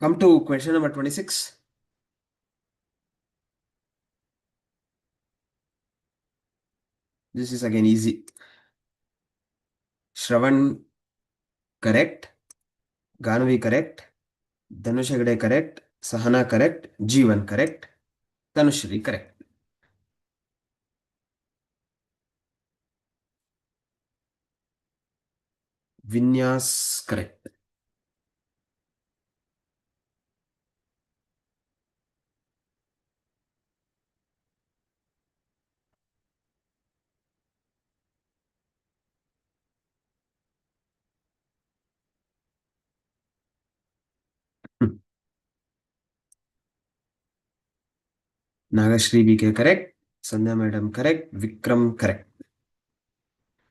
come to question number 26. This is again easy. Shravan correct. Ganvi correct. Dhanush Hegde correct. Sahana correct. Jeevan correct. Tanushri correct. Vinyas correct. Nagashri BK correct. Sandhya Madam correct. Vikram correct.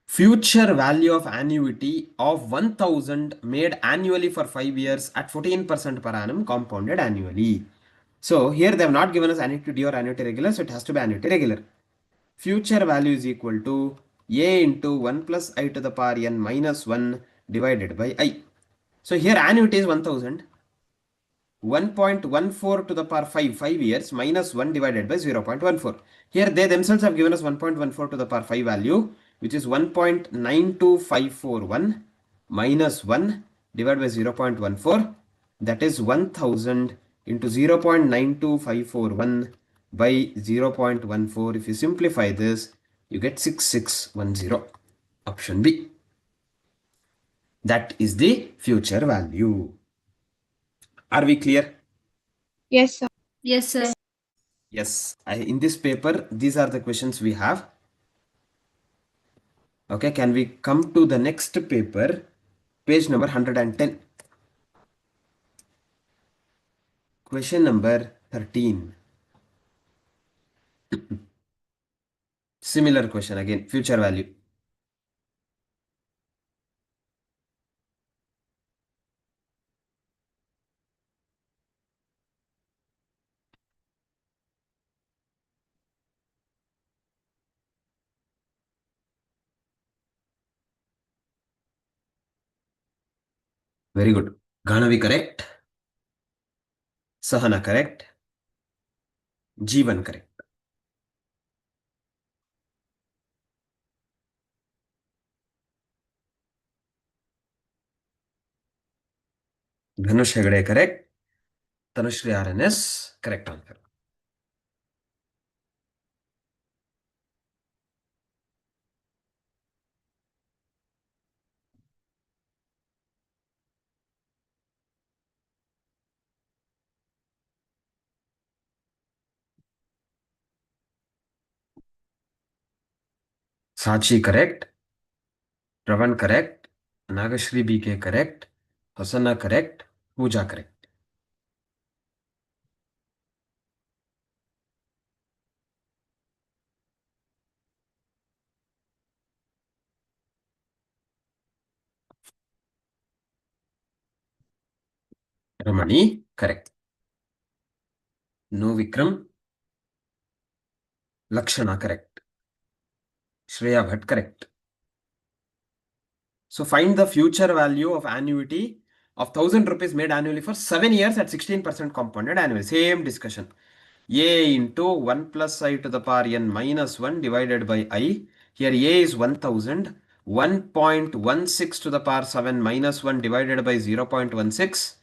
Future value of annuity of 1000 made annually for 5 years at 14% per annum compounded annually. So here they have not given us annuity or annuity regular, so it has to be annuity regular. Future value is equal to a into 1 plus I to the power n minus 1 divided by I. So here annuity is 1000. 1.14 to the power 5 years minus 1 divided by 0.14. Here they themselves have given us 1.14 to the power 5 value, which is 1.92541 minus 1 divided by 0.14. That is 1000 into 0.92541 by 0.14. If you simplify this, you get 6610. Option B. That is the future value. Are we clear? Yes, sir. Yes, sir. Yes, in this paper, these are the questions we have. Okay, can we come to the next paper, page number 110. Question number 13. Similar question again, future value. Very good. Ganavi correct. Sahana correct. Jeevan correct. Dhanush Hegde correct. Tanushri RNS correct answer. Sachi correct. Ravan correct. Nagashri BK correct. Hosanna correct. Pooja correct. Ramani correct. No Vikram. Lakshana correct. Shreya Bhatt correct. So find the future value of annuity of 1000 rupees made annually for 7 years at 16% compounded annually. Same discussion. A into 1 plus I to the power n minus 1 divided by I. Here A is 1000. 1.16 to the power 7 minus 1 divided by 0.16.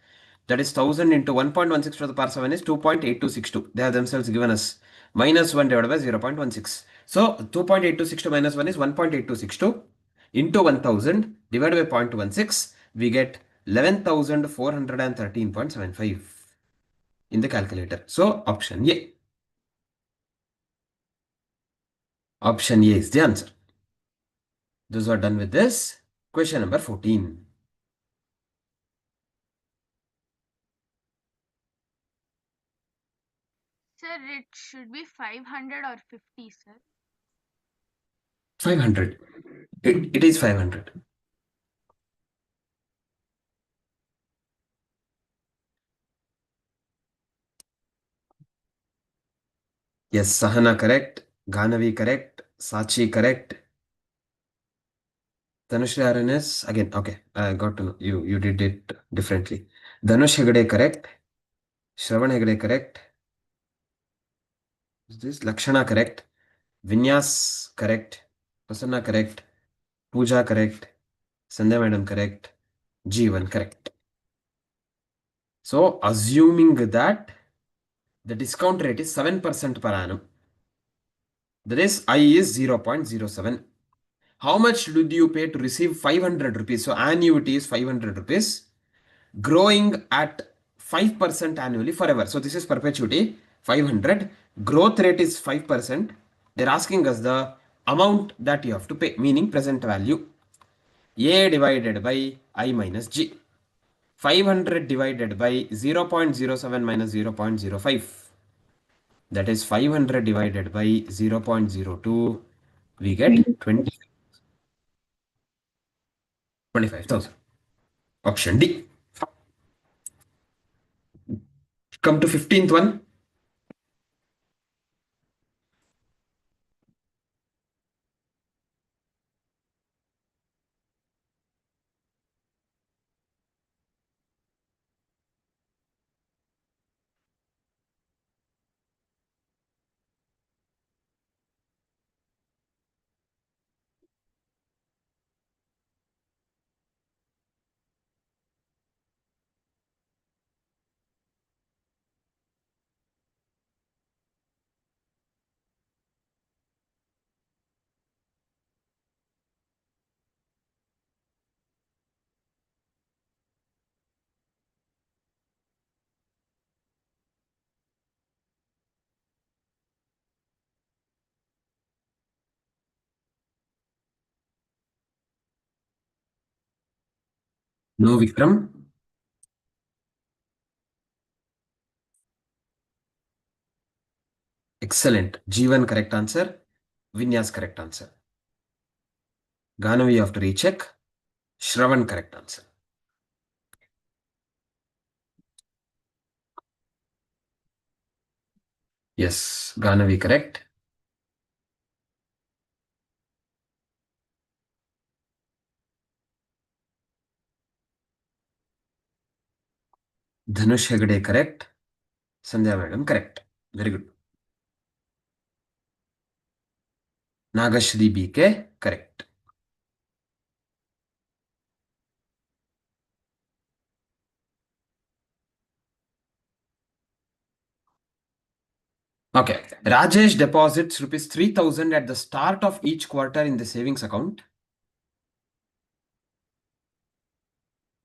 That is 1000 into 1.16 to the power 7 is 2.8262. They have themselves given us minus 1 divided by 0.16. So 2.8262 minus 1 is 1.8262 into 1000 divided by 0.16. We get 11,413.75 in the calculator. So option A. Option A is the answer. Those who are done with this. Question number 14. Sir, it should be 500 or 50, sir. 500. It is 500. Yes, Sahana correct. Ganavi correct. Sachi correct. Dhanush RNS again. Okay, I got to know. You did it differently. Dhanush Hegde correct. Shravan Hegde correct. Is this Lakshana correct? Vinyas correct. Prasanna correct. Pooja correct. Sandhya Madam correct. Jeevan correct. So assuming that the discount rate is 7% per annum, that is I is 0.07. How much did you pay to receive 500 rupees? So annuity is 500 rupees, growing at 5% annually forever. So this is perpetuity, 500. Growth rate is 5%. They're asking us the amount that you have to pay, meaning present value. A divided by I minus G. 500 divided by 0.07 minus 0.05. That is 500 divided by 0.02. We get 25,000. Option D. Come to 15th one. No Vikram. Excellent. Jeevan correct answer. Vinyas correct answer. Ganavi you have to recheck. Shravan correct answer. Yes, Ganavi correct. Dhanush Hegde correct. Sandhya Madam correct. Very good. Nagashri BK correct. Okay. Rajesh deposits rupees 3,000 at the start of each quarter in the savings account.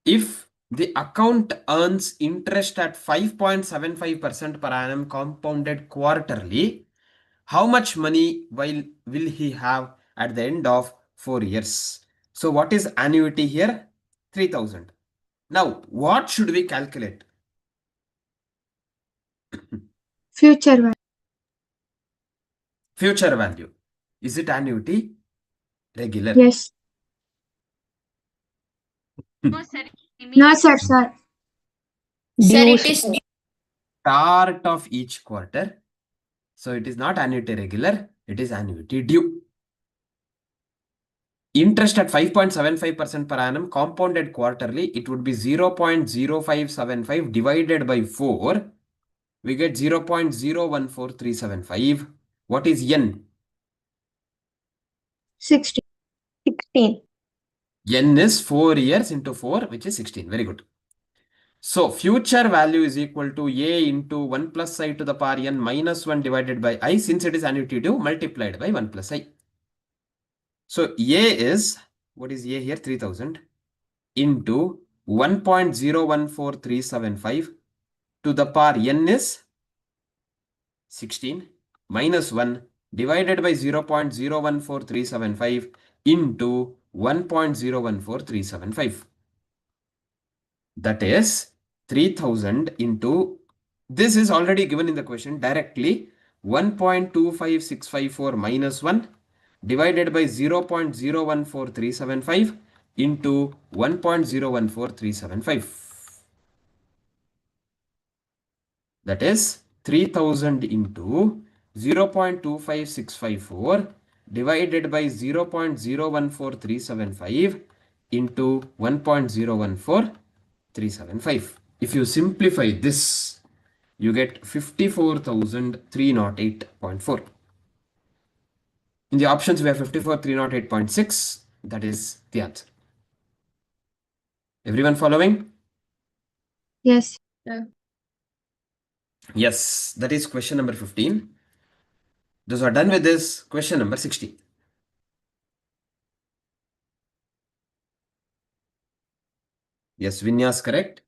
If the account earns interest at 5.75% per annum compounded quarterly, how much money will he have at the end of 4 years? So what is annuity here? 3,000. Now, what should we calculate? Future value. Future value. Is it annuity? Regular? Yes. No, sir. No, sir, sir. Sir, Due. it is due. Start of each quarter. So it is not annuity regular, it is annuity due. Interest at 5.75% per annum compounded quarterly, it would be 0.0575 divided by 4. We get 0.014375. What is N? 16. 16. N is 4 years into 4, which is 16. Very good. So future value is equal to A into 1 plus I to the power N minus 1 divided by I. Since it is annuity due, multiplied by 1 plus I. So A is, what is A here? 3000 into 1.014375 to the power N is 16 minus 1 divided by 0.014375 into 1.014375. That is 3000 into, this is already given in the question directly, 1.25654 minus 1 divided by 0.014375 into 1.014375. That is 3000 into 0.25654 divided by 0.014375 into 1.014375. If you simplify this, you get 54,308.4. In the options, we have 54,308.6. That is the answer. Everyone following? Yes. Yes, that is question number 15. Those who are done with this, question number 16. Yes, Vinyas correct.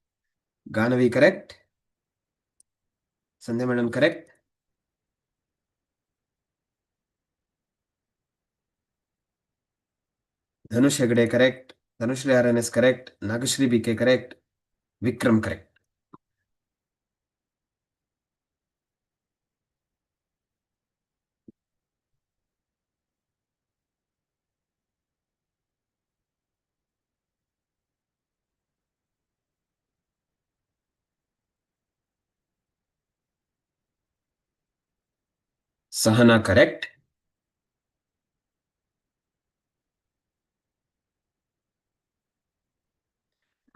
Ganavi correct. Sandhya madam correct. Dhanush Hegde correct. Dhanushri RN is correct. Nagashri BK correct. Vikram correct. Sahana correct.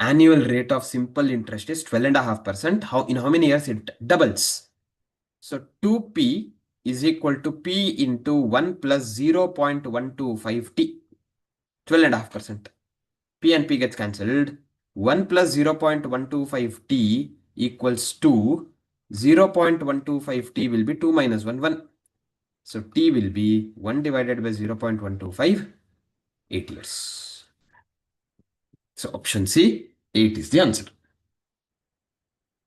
Annual rate of simple interest is 12.5%. In how many years it doubles? So 2p is equal to p into 1 plus 0.125t. 12.5%. P and P gets cancelled. 1 plus 0.125t equals 2. 0.125t will be 2 minus 1, 1. So t will be 1 divided by 0.125, 8 years. So option C, 8 is the answer.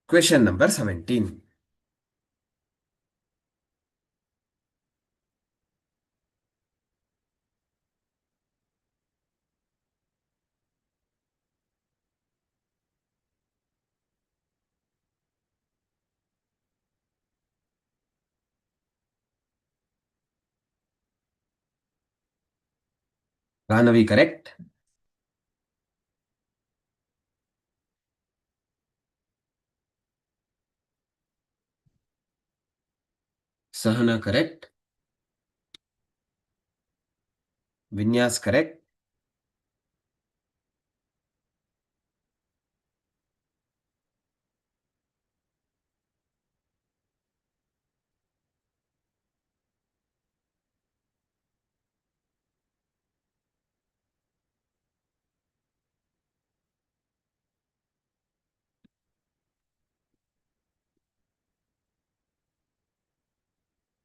Question number 17. Ganavi correct. Sahana correct. Vinyas correct.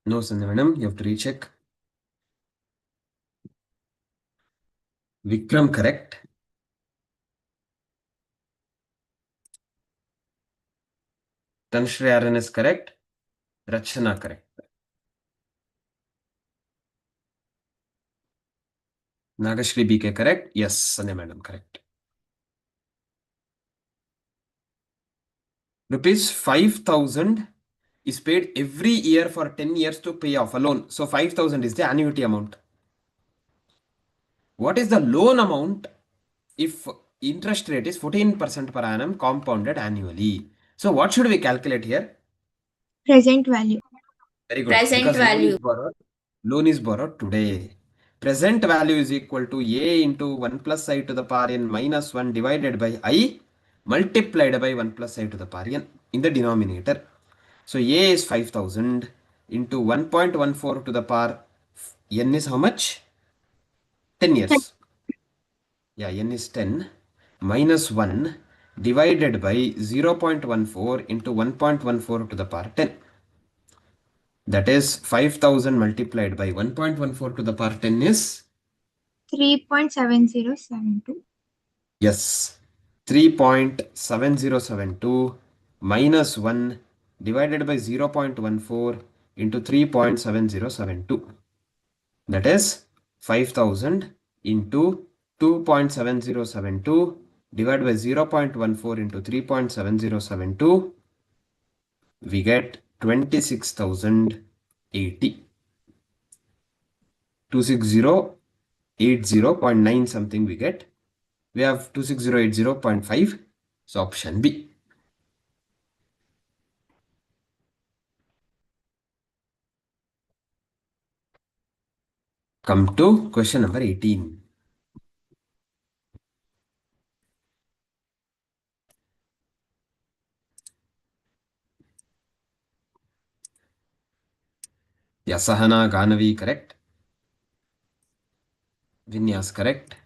No, Sandhya madam, you have to recheck. Vikram correct. Tanshri RN is correct. Rachana correct. Nagashri BK correct. Yes, Sandhya madam correct. Rupees 5,000 is paid every year for 10 years to pay off a loan. So 5,000 is the annuity amount. What is the loan amount if interest rate is 14% per annum compounded annually? So what should we calculate here? Present value. Very good. Present Because value. loan is borrowed today. Present value is equal to A into 1 plus I to the power n minus 1 divided by I multiplied by 1 plus I to the power n in the denominator. So A is 5,000 into 1.14 to the power n is how much? 10 years. Yeah, n is 10 minus 1 divided by 0.14 into 1.14 to the power 10. That is 5,000 multiplied by 1.14 to the power 10 is 3.7072. yes, 3.7072 minus 1 divided by 0.14 into 3.7072. That is 5,000 into 2.7072 divided by 0.14 into 3.7072. We get 26,080. 26080.9 something we get. We have 26080.5. So option B. Come to question number 18. Yasahana Ganavi correct. Vinyas correct.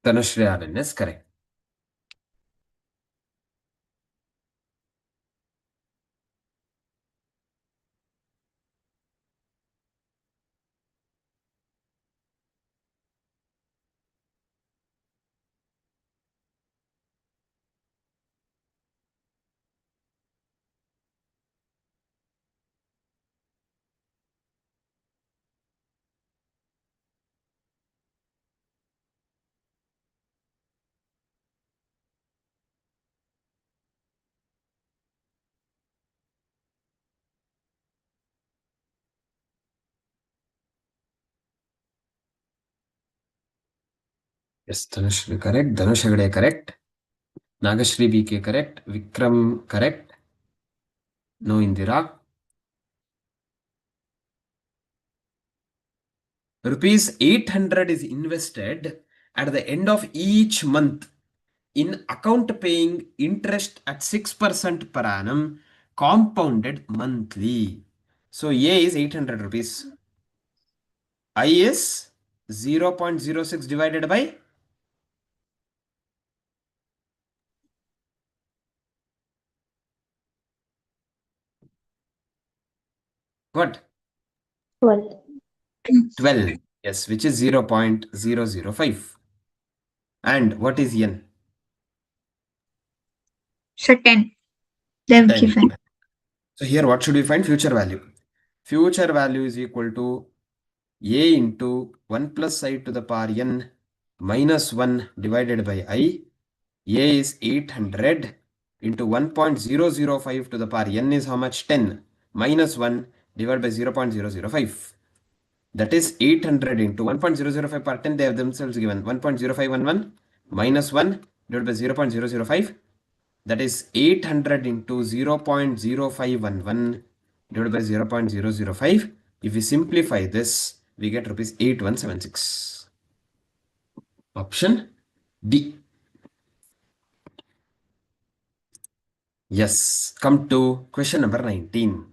Tanushree Avennes correct. Yes, Tanushree correct. Dhanush Hegde correct. Nagashri BK correct. Vikram correct. No Indira. Rupees 800 is invested at the end of each month in account paying interest at 6% per annum compounded monthly. So A is 800 rupees. I is 0.06 divided by what? 12. 12. Yes, which is 0.005. And what is N? So 10. They've 10. given. So here what should we find? Future value. Future value is equal to A into 1 plus I to the power n minus 1 divided by I. A is 800 into 1.005 to the power n is how much? 10 minus 1 divided by 0.005. That is 800 into 1.005 per 10. They have themselves given 1.0511 minus 1 divided by 0.005. That is 800 into 0.0511 divided by 0.005. If we simplify this, we get rupees 8176. Option D. Yes. Come to question number 19.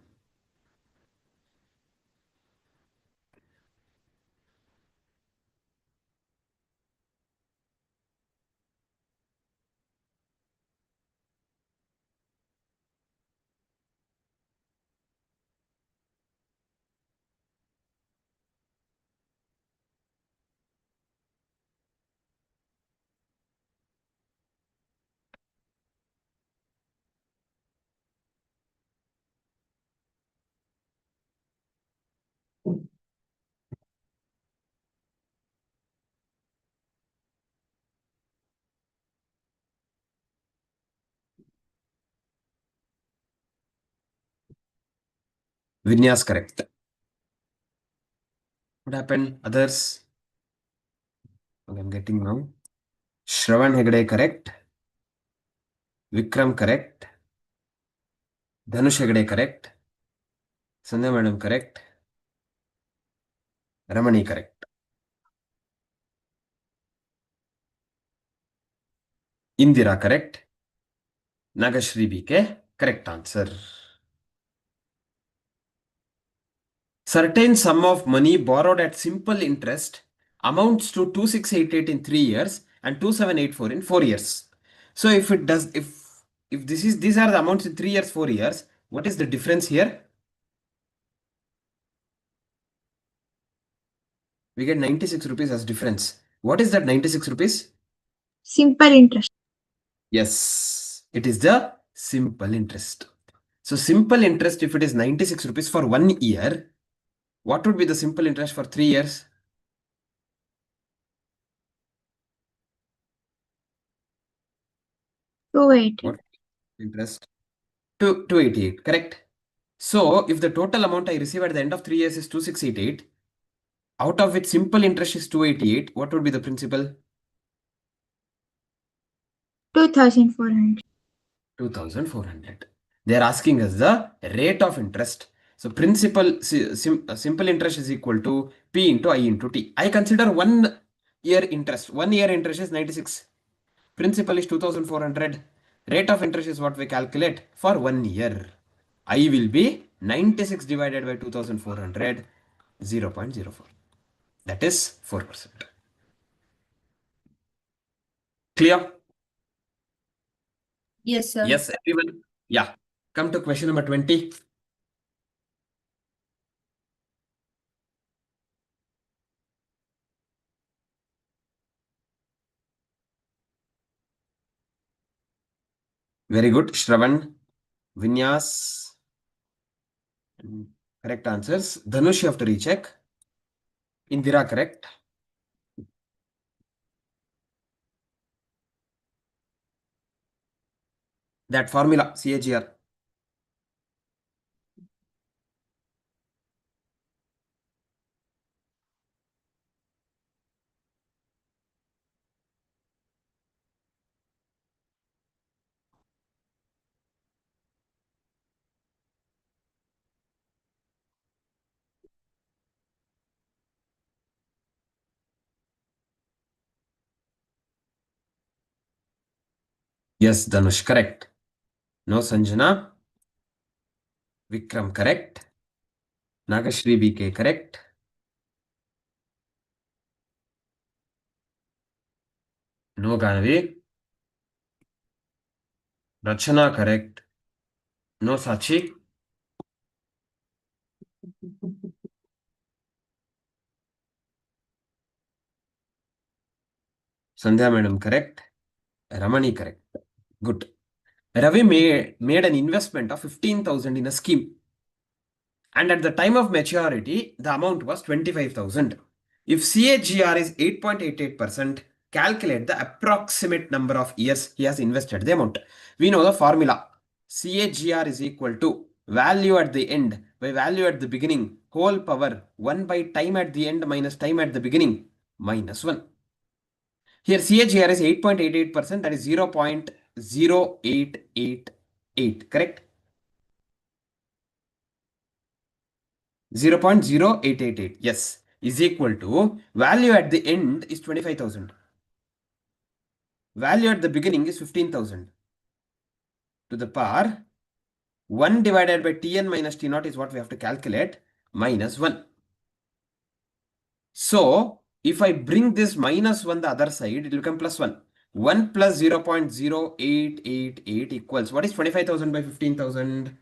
Vinyas correct. What happened? Others? Okay, I'm getting now. Shravan Hegde correct. Vikram correct. Dhanush Hegde correct. Sandhya Madam correct. Ramani correct. Indira correct. Nagashri BK correct answer. Certain sum of money borrowed at simple interest amounts to 2688 in 3 years and 2784 in 4 years. So if it does, if these are the amounts in 3 years, 4 years, what is the difference here? We get 96 rupees as difference. What is that 96 rupees? Simple interest. Yes, it is the simple interest. So simple interest, if it is 96 rupees for 1 year, what would be the simple interest for 3 years? 280. What interest? 288, correct? So if the total amount I receive at the end of 3 years is 2688, out of which simple interest is 288, what would be the principal? 2,400. 2400. They are asking us the rate of interest. So principal simple interest is equal to P into I into T. I consider 1 year interest. 1 year interest is 96. Principal is 2400. Rate of interest is what we calculate for 1 year. I will be 96 divided by 2400, 0.04. That is 4%. Clear? Yes, sir. Yes, everyone. Yeah. Come to question number 20. Very good. Shravan, Vinyas. Correct answers. Dhanush, you have to recheck. Indira, correct. That formula, CAGR. Yes, Dhanush, correct. No, Sanjana. Vikram, correct. Nagashri BK, correct. No, Ganavi. Rachana, correct. No, Sachi. Sandhya Madam, correct. Ramani, correct. Good. Ravi made an investment of 15,000 in a scheme. And at the time of maturity, the amount was 25,000. If CAGR is 8.88%, calculate the approximate number of years he has invested the amount. We know the formula. CAGR is equal to value at the end by value at the beginning whole power 1 by time at the end minus time at the beginning minus 1. Here CAGR is 8.88%, that is 0.0888, correct? 0.0888, yes, is equal to value at the end is 25,000. Value at the beginning is 15,000 to the power 1 divided by Tn minus T naught is what we have to calculate, minus 1. So if I bring this minus 1 the other side, it will become plus 1. 1 plus 0.0888 equals, what is 25,000 by 15,000?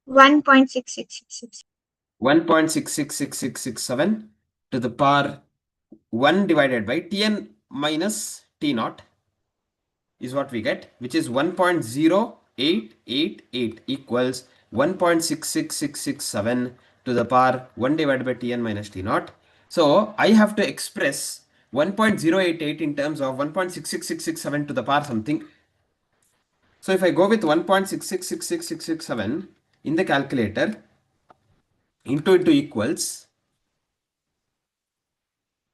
1.6666. 1.666667 to the power 1 divided by Tn minus T naught is what we get, which is 1.0888 equals 1.66667 to the power 1 divided by Tn minus T naught. So I have to express 1.088 in terms of 1.66667 to the power something. So if I go with 1.6666667 in the calculator, into equals.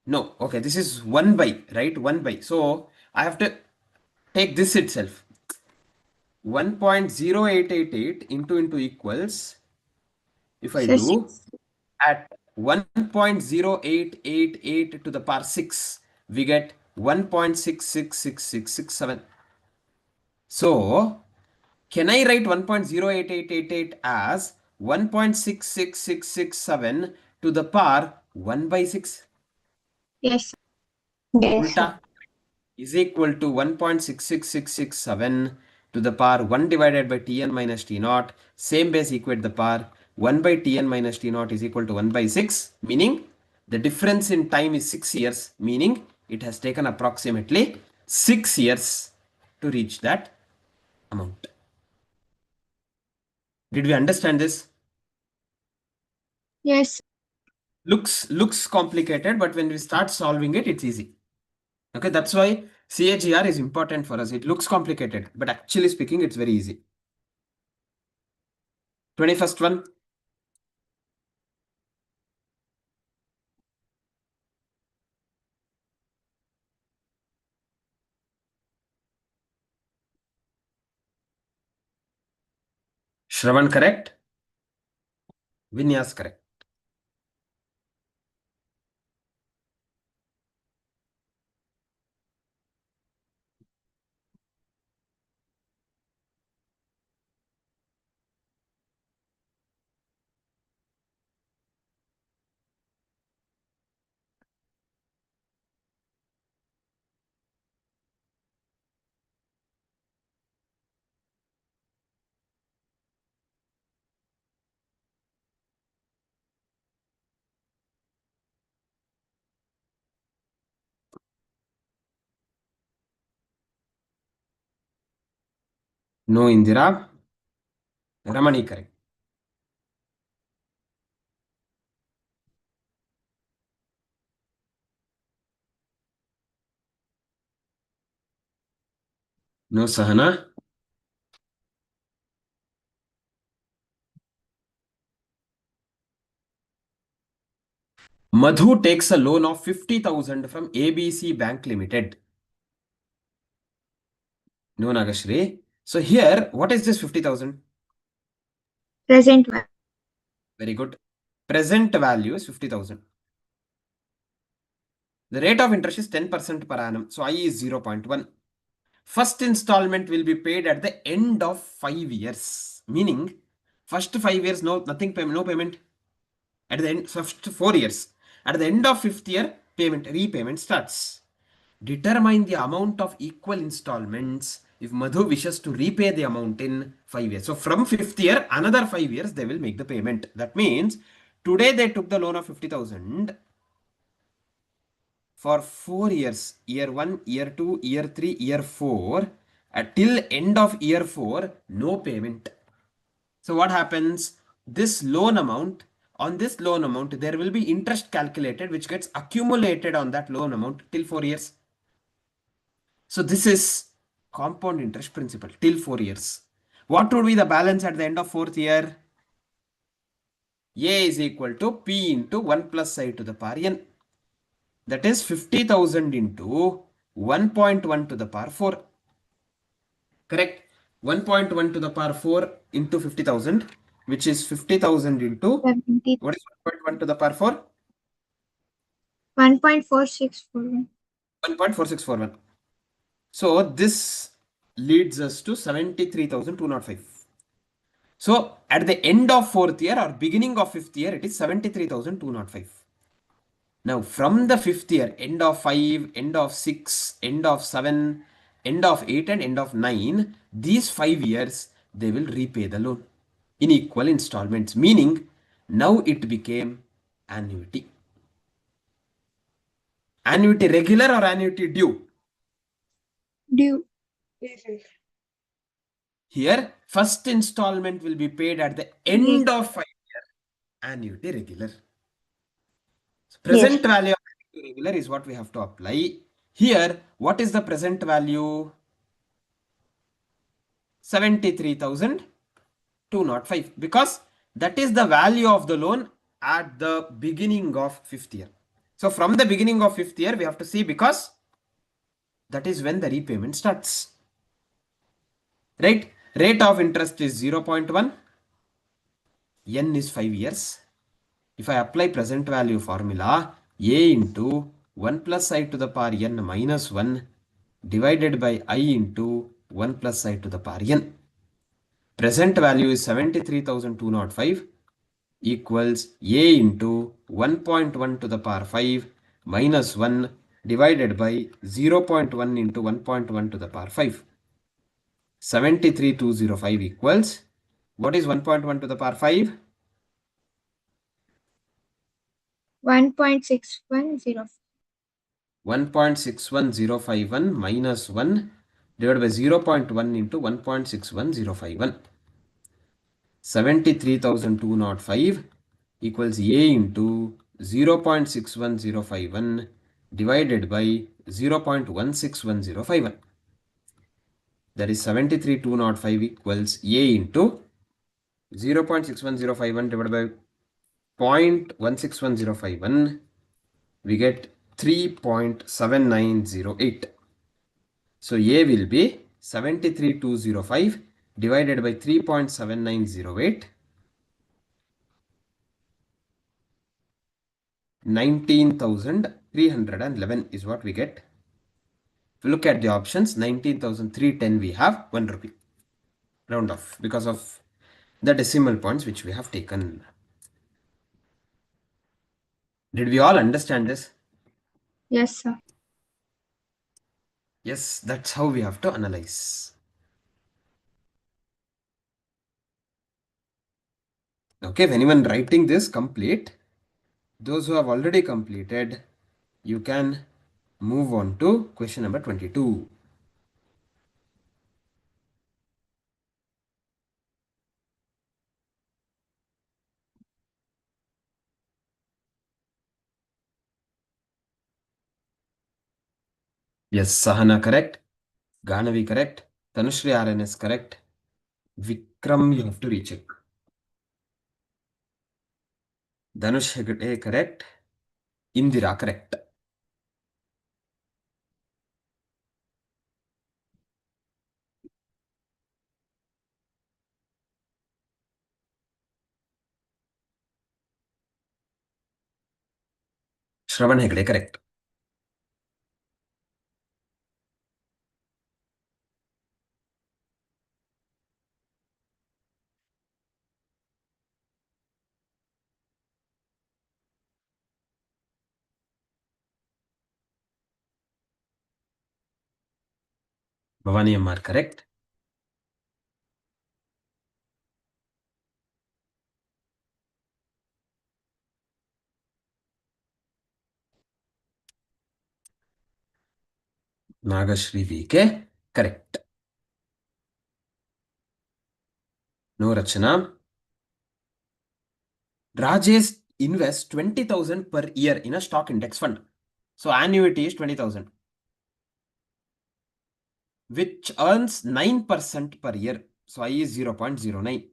No, okay, this is 1 by, right? 1 by. So I have to take this itself. 1.0888 into equals, if I do, at 1.0888 to the power 6, we get 1.666667. So, can I write 1.08888 as 1.66667 to the power 1 by 6? Yes. Yes, sir. Ulta is equal to 1.66667 to the power 1 divided by Tn minus T naught. Same base equate the power 1 by Tn minus T naught is equal to 1 by 6, meaning the difference in time is 6 years, meaning it has taken approximately 6 years to reach that amount. Did we understand this? Yes. Looks complicated, but when we start solving it, it's easy. Okay, that's why CAGR is important for us. It looks complicated, but actually speaking, it's very easy. 21st one. Shravan correct? Vinyas correct. No Indira. Ramani correct. No Sahana. Madhu takes a loan of 50,000 from ABC Bank Limited. No Nagashri. So here, what is this 50,000? Present value. Very good. Present value is 50,000. The rate of interest is 10% per annum. So I is 0.1. First installment will be paid at the end of 5 years. Meaning, first 5 years, nothing payment, no payment. At the end, first 4 years. At the end of 5th year, repayment starts. Determine the amount of equal installments if Madhu wishes to repay the amount in 5 years. So from 5th year, another 5 years, they will make the payment. That means, today they took the loan of 50,000 for 4 years. Year 1, year 2, year 3, year 4. Till end of year 4, no payment. So what happens? This loan amount, on this loan amount, there will be interest calculated which gets accumulated on that loan amount till 4 years. So this is compound interest principal till 4 years. What would be the balance at the end of 4th year? A is equal to P into 1 plus I to the power n. That is 50,000 into 1.1 to the power 4. Correct? 1.1 to the power 4 into 50,000, which is 50,000 into, 70. what is 1.1 to the power 4? 1.4641. 1.4641. So this leads us to 73,205. So at the end of 4th year or beginning of 5th year, it is 73,205. Now from the 5th year, end of 5, end of 6, end of 7, end of 8 and end of 9, these 5 years, they will repay the loan in equal installments, meaning now it became annuity. Annuity regular or annuity due? Due. Here, first installment will be paid at the end of 5 years, annuity regular. So present value of annuity regular is what we have to apply. Here, what is the present value? 73,205, because that is the value of the loan at the beginning of fifth year. So from the beginning of fifth year, we have to see because that is when the repayment starts. Right? Rate of interest is 0.1. N is 5 years. If I apply present value formula, A into 1 plus I to the power n minus 1 divided by I into 1 plus I to the power n. Present value is 73,205 equals A into 1.1 to the power 5 minus 1 divided by 0.1 into 1.1 to the power 5. 73,205 equals, what is 1.1 to the power 5? 1.6105. 1.61051 minus 1 divided by 0.1 into 1.61051. 73,205 equals A into 0.61051 divided by 0.16105. That is 73,205 equals A into 0.61051 divided by 0.16105. We get 3.7908. So A will be 73,205 divided by 3.7908. 19,311 is what we get. If you look at the options, 19,310 we have 1 rupee. Round off because of the decimal points which we have taken. Did we all understand this? Yes, sir. Yes, that's how we have to analyze. Okay, if anyone writing this complete, those who have already completed, you can move on to question number 22. Yes, Sahana correct. Ganavi correct. Tanushri RN is correct. Vikram, you have to recheck. Dhanush Hegde correct. Indira correct. Shravan Hegde correct. Bhavani Ammar correct. Nagashri VK correct. No Rachana. Rajesh invests 20,000 per year in a stock index fund. So annuity is 20,000, which earns 9% per year. So I is 0.09.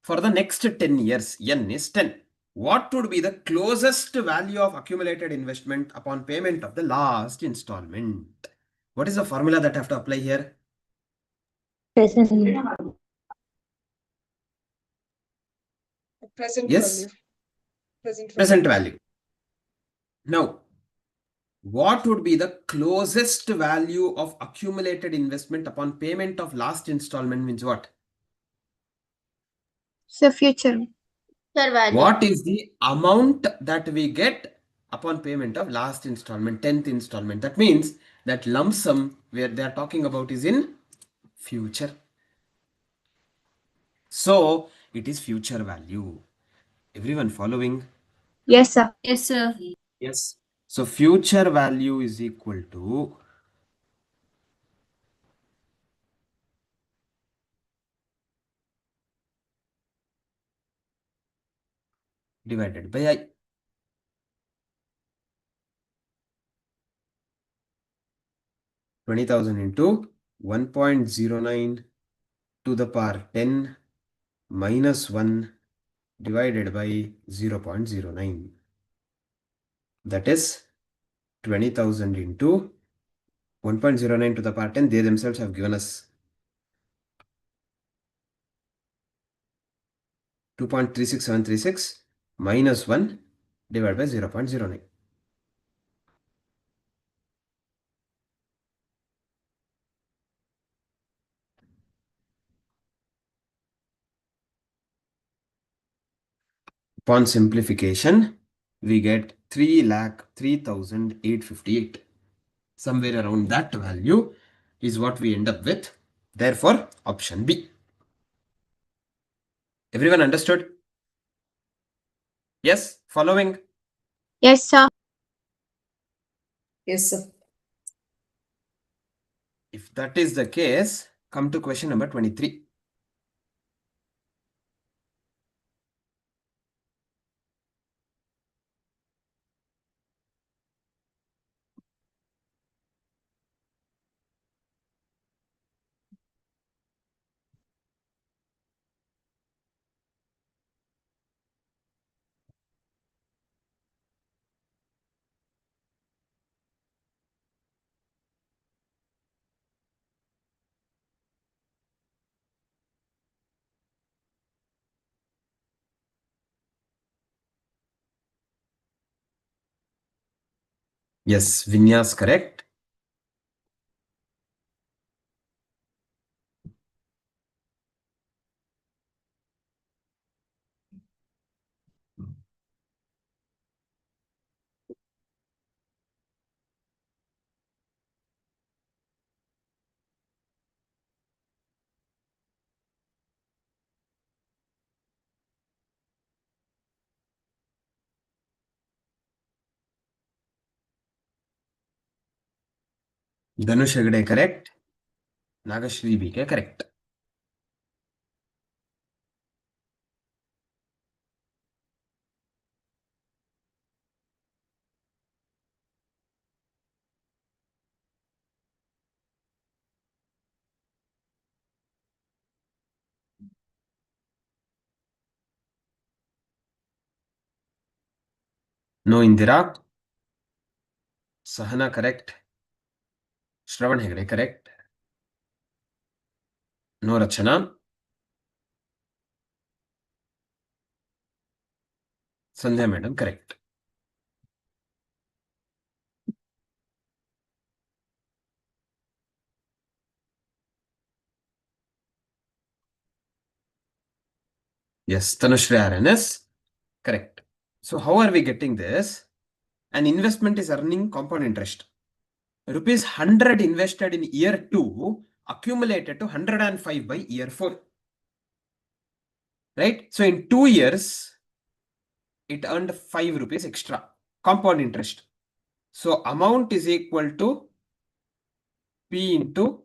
For the next 10 years, N is 10. What would be the closest value of accumulated investment upon payment of the last installment? What is the formula that I have to apply here? Present. Yes, present value. Now, what would be the closest value of accumulated investment upon payment of last installment means what? So future. What is the amount that we get upon payment of last installment, 10th installment? That means that lump sum where they are talking about is in future. So it is future value. Everyone following? Yes, sir. Yes, sir. Yes. So future value is equal to divided by I. $20,000 into 1.09 to the power 10 minus 1 divided by 0.09. That is 20,000 into 1.09 to the power 10. They themselves have given us 2.36736 minus 1 divided by 0.09. Upon simplification, we get 3,03,858. Somewhere around that value is what we end up with. Therefore, option B. Everyone understood? Yes? Following? Yes, sir. Yes, sir. If that is the case, come to question number 23. Yes, Vinyas correct. Dhanush Hegde correct. Nagashri BK correct. No Indira. Sahana correct. Shravan Hegde correct. No Rachana. Sandhya Madam correct. Yes, Tanushri RNS correct. So how are we getting this? An investment is earning compound interest. Rupees 100 invested in year 2 accumulated to 105 by year 4. Right? So in 2 years, it earned 5 rupees extra. Compound interest. So amount is equal to P into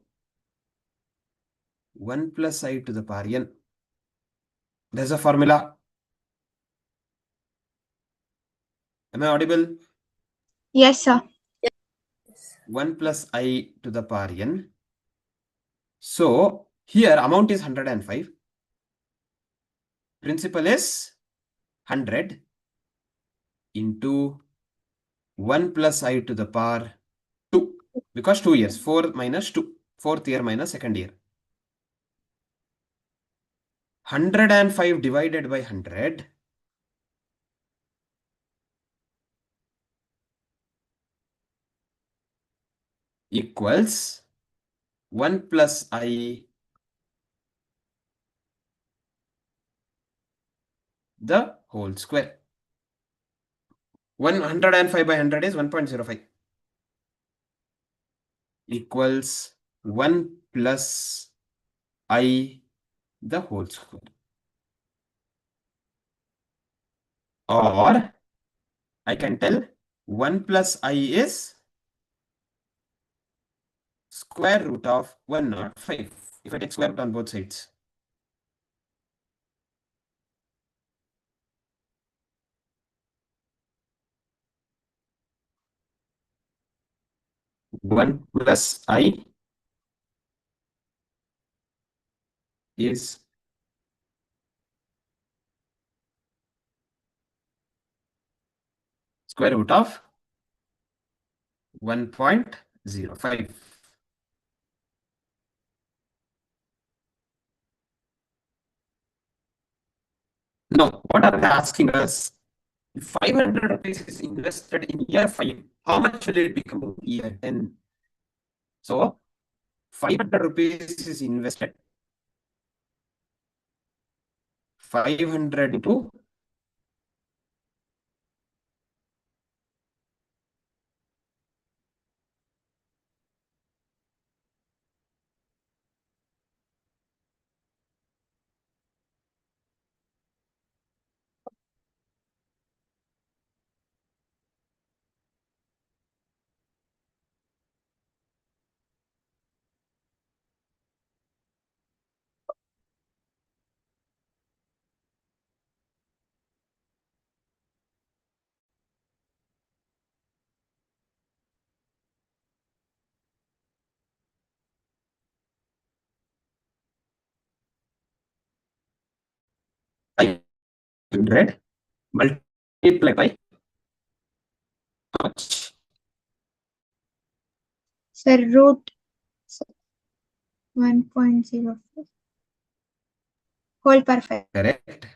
1 plus I to the power n. There's a formula. Am I audible? Yes, sir. 1 plus I to the power n. So here amount is 105. Principal is 100 into 1 plus I to the power 2. Because 2 years. 4 minus 2. 4th year minus 2nd year. 105 divided by 100 equals 1 plus I the whole square. 105 by 100 is 1.05 equals 1 plus I the whole square. Or I can tell 1 plus I is square root of 105 if I take square root on both sides. One plus I is square root of 1.05. Now, what are they asking us? If 500 rupees is invested in year 5, how much will it become in year 10? So, 500 rupees is invested. 500 into 500 multiply by how much? Sir, root 1.04 whole per 5. Correct.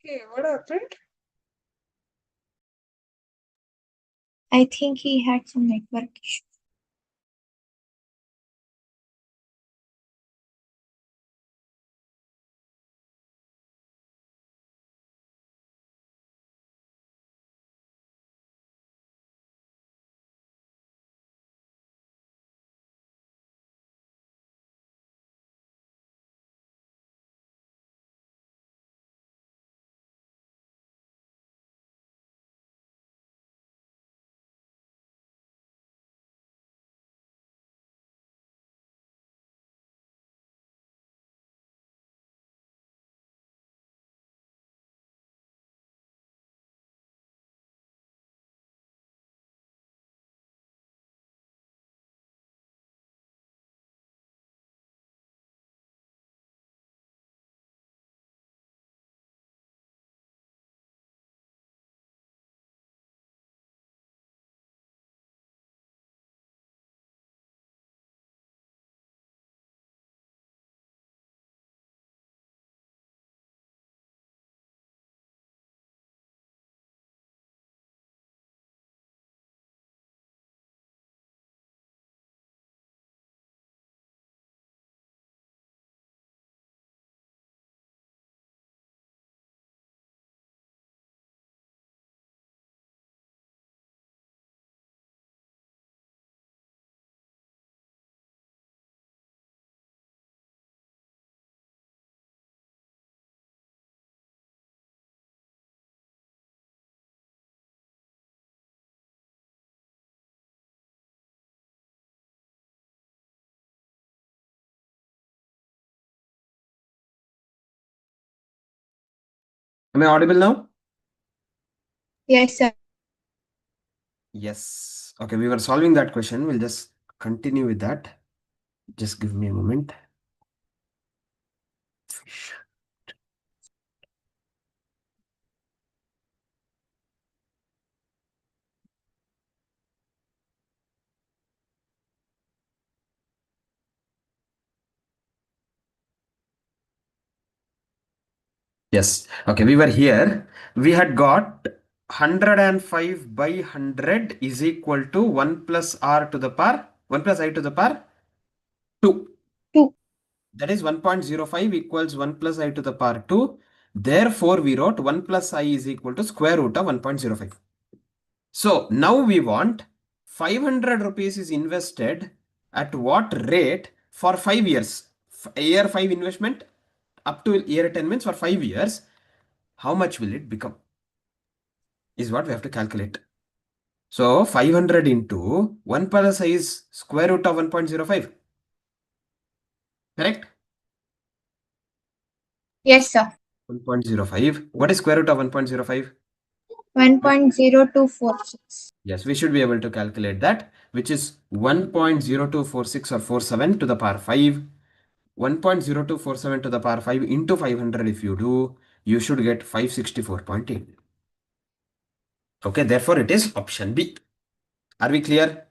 Okay, what happened? I think he had some network issue. Am I audible now? Yes, sir. Yes. Okay, we were solving that question. We'll just continue with that. Just give me a moment. Yes. Okay, we were here. We had got 105 by 100 is equal to 1 plus r to the power 1 plus I to the power 2. 2. That is 1.05 equals 1 plus I to the power 2. Therefore, we wrote 1 plus I is equal to square root of 1.05. So now we want 500 rupees is invested at what rate for 5 years? Year 5 investment up to year 10 means for 5 years. How much will it become? Is what we have to calculate. So 500 into 1 plus I is square root of 1.05. Correct? Yes, sir. 1.05. What is square root of 1.05? 1.0246. Yes, we should be able to calculate that, which is 1.0246 or 47 to the power 5. 1.0247 to the power 5 into 500 if you do, you should get 564.8. Okay, therefore it is option B. Are we clear?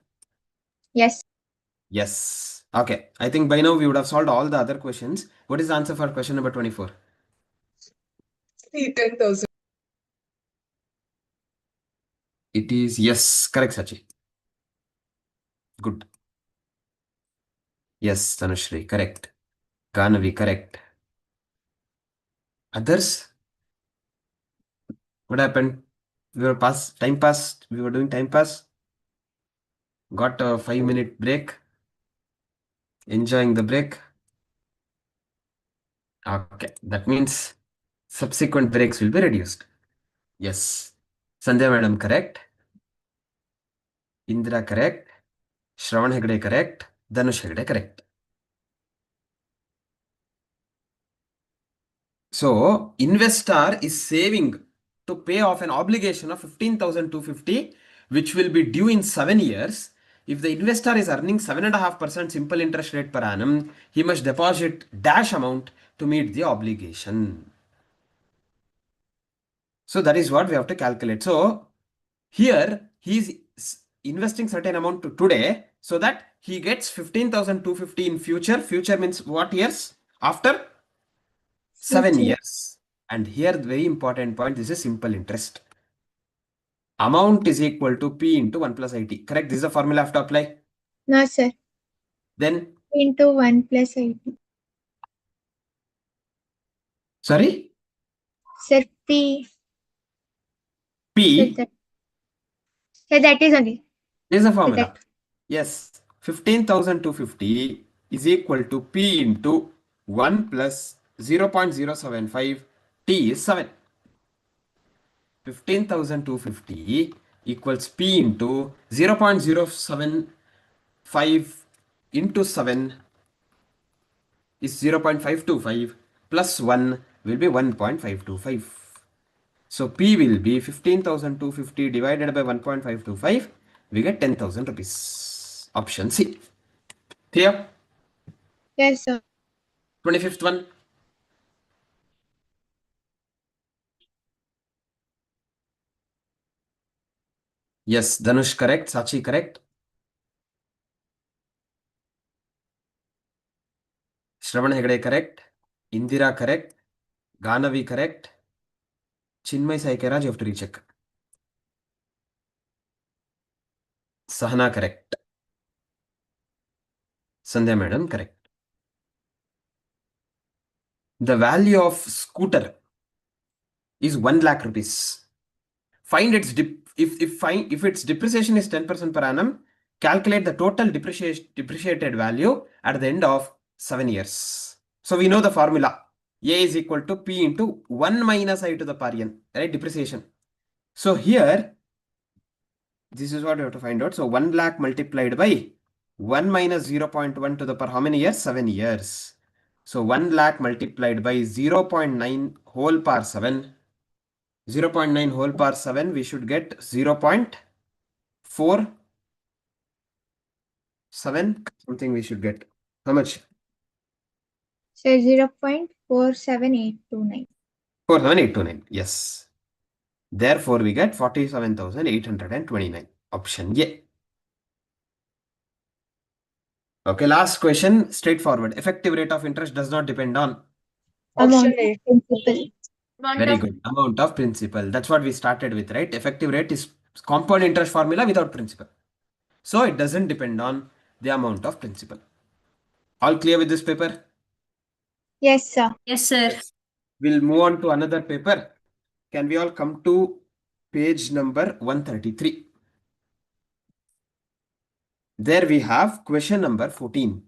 Yes. Yes. Okay, I think by now we would have solved all the other questions. What is the answer for question number 24? 10,000. It is yes, correct, Sachi. Good. Yes, Tanushri, correct. Ganavi, correct. Others? What happened? We were time pass. We were doing time pass. Got a 5-minute break. Enjoying the break. Okay, that means subsequent breaks will be reduced. Yes. Sandhya madam, correct. Indra, correct. Shravan Hegde, correct. Dhanush Hegde, correct. So, investor is saving to pay off an obligation of 15,250, which will be due in 7 years. If the investor is earning 7.5% simple interest rate per annum, he must deposit dash amount to meet the obligation. So that is what we have to calculate. So here he is investing certain amount to today so that he gets 15,250 in future. Future means what years? After 7 Future. years. And here the very important point, this is simple interest. Amount is equal to P into 1 plus IT. Correct? This is the formula I have to apply. No, sir. Then, Into 1 plus IT. sorry? Sir, P. Sir, P that, sir, that is only. is the Sir, formula. that. Yes, 15,250 is equal to P into 1 plus 0.075. T is 7. 15,250 equals P into 0.075 into 7 is 0.525 plus 1 will be 1.525. So P will be 15,250 divided by 1.525. We get 10,000 rupees. Option C. Clear? Yes, sir. 25th one. Yes, Dhanush correct. Sachi correct. Shravan Hegde correct. Indira correct. Ganavi correct. Chinmay Saikaraj, you have to recheck. Sahana correct. Sandhya madam correct. The value of scooter is 1 lakh rupees. Find its if its depreciation is 10% per annum, calculate the total depreciated value at the end of 7 years. So we know the formula. A is equal to P into 1 minus I to the power n, right? Depreciation. So here, this is what we have to find out. So 1 lakh multiplied by 1 minus 0.1 to the power how many years? 7 years. So 1 lakh multiplied by 0.9 whole power 7 0.9 whole power 7, we should get 0.47 something we should get. How much? So 0.47829. 47829. Yes. Therefore, we get 47,829. Option A. Okay, last question, straightforward. Effective rate of interest does not depend on. Amount of principal. Very good. Amount of principal. That's what we started with, right? Effective rate is compound interest formula without principal. So it doesn't depend on the amount of principal. All clear with this paper? Yes, sir. Yes, sir. Yes. We'll move on to another paper. Can we all come to page number 133? There we have question number 14.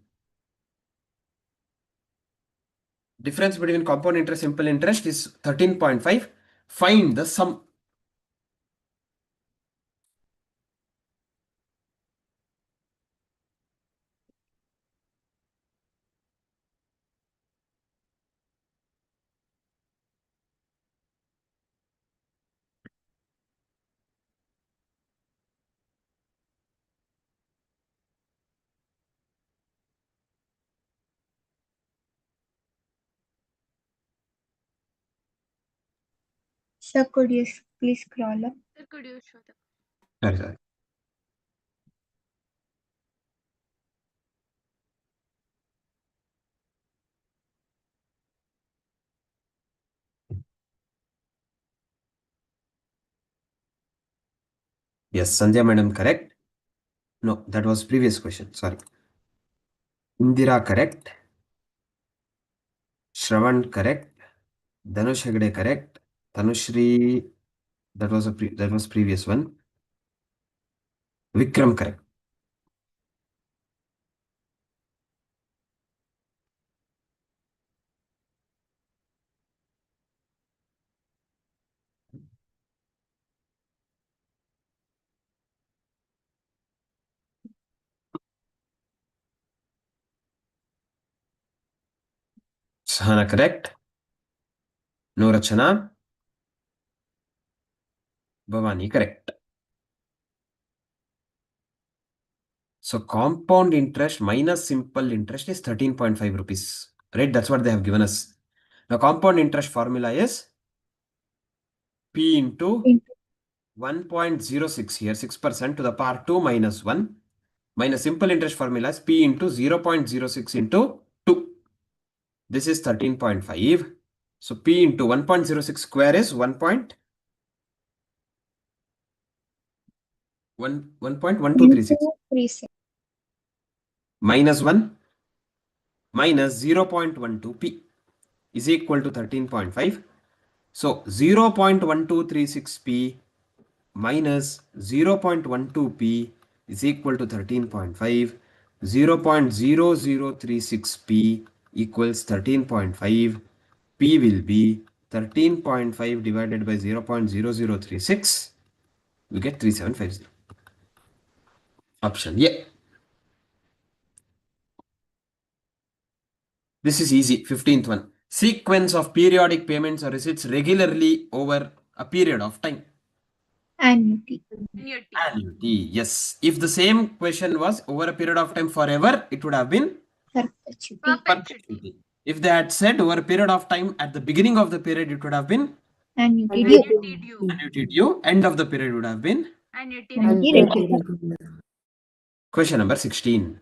Difference between compound interest, simple interest is 13.5. Find the sum. Sir, could you please scroll up? Sir, could you show the Sorry. Yes, Sandhya madam, correct. No, that was previous question. Sorry. Indira, correct. Shravan, correct. Dhanush Hegde, correct. Tanushri, that was previous one. Vikram, correct. Sahana, correct. No Rachana. Bhavani, correct. So compound interest minus simple interest is 13.5 rupees. Right? That's what they have given us. The compound interest formula is P into 1.06 here, 6% to the power 2 minus 1. Minus simple interest formula is P into 0.06 into 2. This is 13.5. So P into 1.06 square is 1.1236 minus 1 minus 0.12 P is equal to 13.5. So 0.1236 P minus 0.12 P is equal to 13.5. 0.0036 P equals 13.5. P will be 13.5 divided by 0.0036. We get 3750. Option A. This is easy. 15th one. Sequence of periodic payments or receipts regularly over a period of time. Annuity. annuity? Annuity. Yes. If the same question was over a period of time forever, it would have been Perpetuity. Perpetuity. perpetuity. If they had said over a period of time at the beginning of the period, it would have been Annuity due. Annuity due. annuity due. End of the period would have been Annuity Annuity regular. regular. question number 16.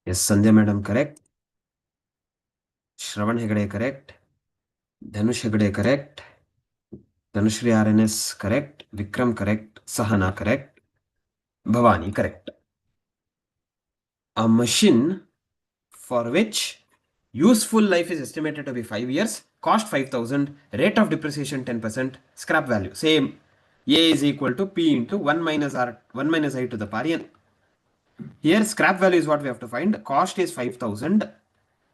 Yes, Sandhya madam correct. Shravan Hegde correct. Dhanush Hegde correct. Dhanushri RNS correct. Vikram correct. Sahana correct. Bhavani correct. A machine for which useful life is estimated to be 5 years, cost 5,000, rate of depreciation 10%, scrap value. Same. A is equal to P into 1 minus R, 1 minus I to the power n. Here scrap value is what we have to find. Cost is 5,000.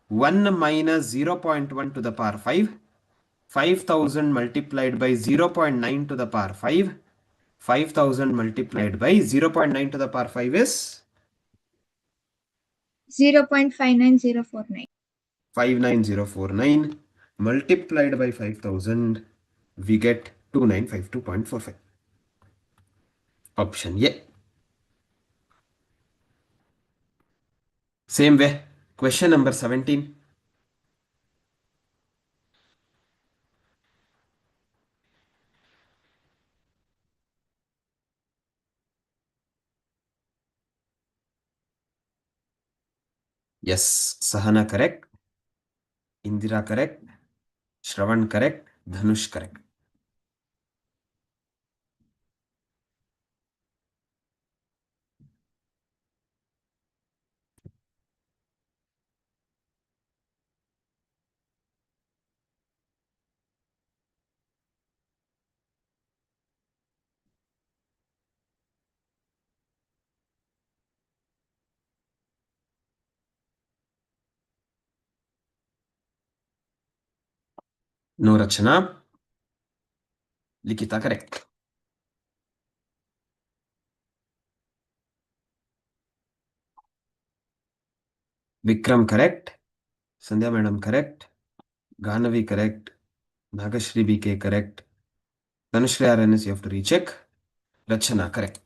1 minus 0.1 to the power 5. 5,000 multiplied by 0.9 to the power 5. 5,000 multiplied by 0.9 to the power 5 is 0.59049. 59049 multiplied by 5,000, we get 2952.45. Option A. Same way, question number 17. Yes, Sahana correct. Indira correct. Shravan correct. Dhanush correct. No Rachana. Likita correct. Vikram correct. Sandhya madam correct. Ganavi correct. Nagashri BK correct. Dhanushri RNS you have to recheck. Rachana correct.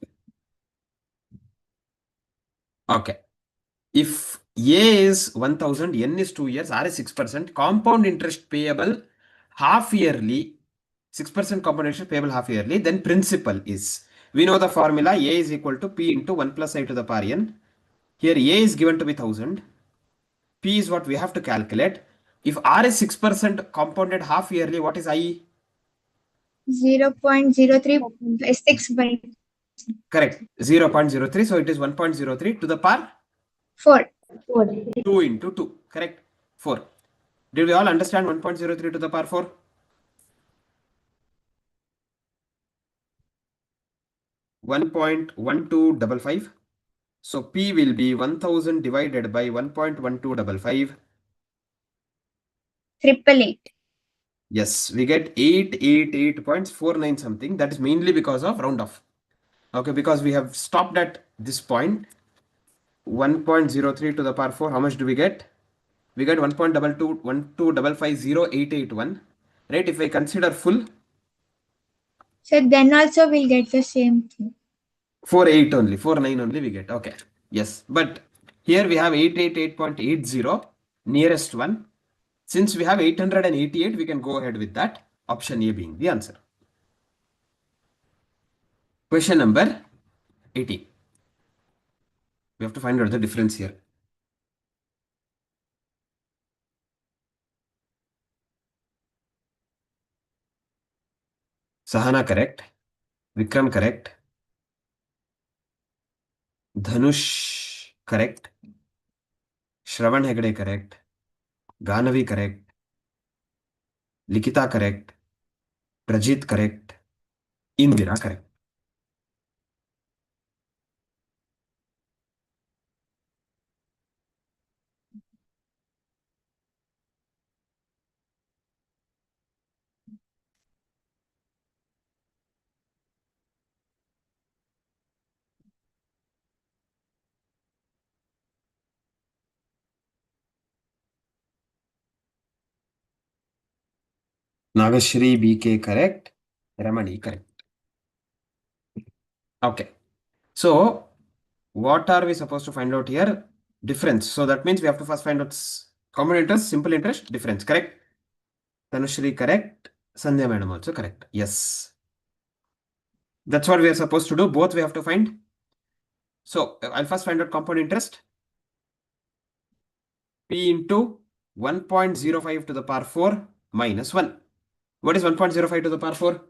Okay. If A is 1000, N is 2 years, R is 6%, compound interest payable half yearly, 6% compound interest payable half yearly, then principal is, we know the formula A is equal to P into 1 plus I to the power n. Here A is given to be 1000, P is what we have to calculate. If R is 6% compounded half yearly, what is I? 0.036 by Correct, 0.03, so it is 1.03 to the power 4. 2 into 2, correct, 4. Did we all understand 1.03 to the power 4? 1.1255. So P will be 1000 divided by 1.1255. 888. Yes, we get 888.49 something. That is mainly because of round off. Okay, because we have stopped at this point. 1.03 to the power 4. How much do we get? We get 1.2212550881. Right? If I consider full, So then also we'll get the same thing. 48 only, 49 only we get. Okay. Yes. But here we have 888.80, nearest one. Since we have 888, we can go ahead with that. Option A being the answer. Question number 18. We have to find out the difference here. Sahana correct. Vikram correct. Dhanush correct. Shravan Hegde correct. Ganavi correct. Likita correct. Prajit correct. Indira correct. Nagashri BK correct. Ramani correct. Okay. So, what are we supposed to find out here? Difference. So that means we have to first find out common interest, simple interest, difference. Correct? Tanushri correct. Sandhya madam also correct. Yes. That's what we are supposed to do. Both we have to find. So I'll first find out compound interest. P into 1.05 to the power 4 minus 1. What is 1.05 to the power 4?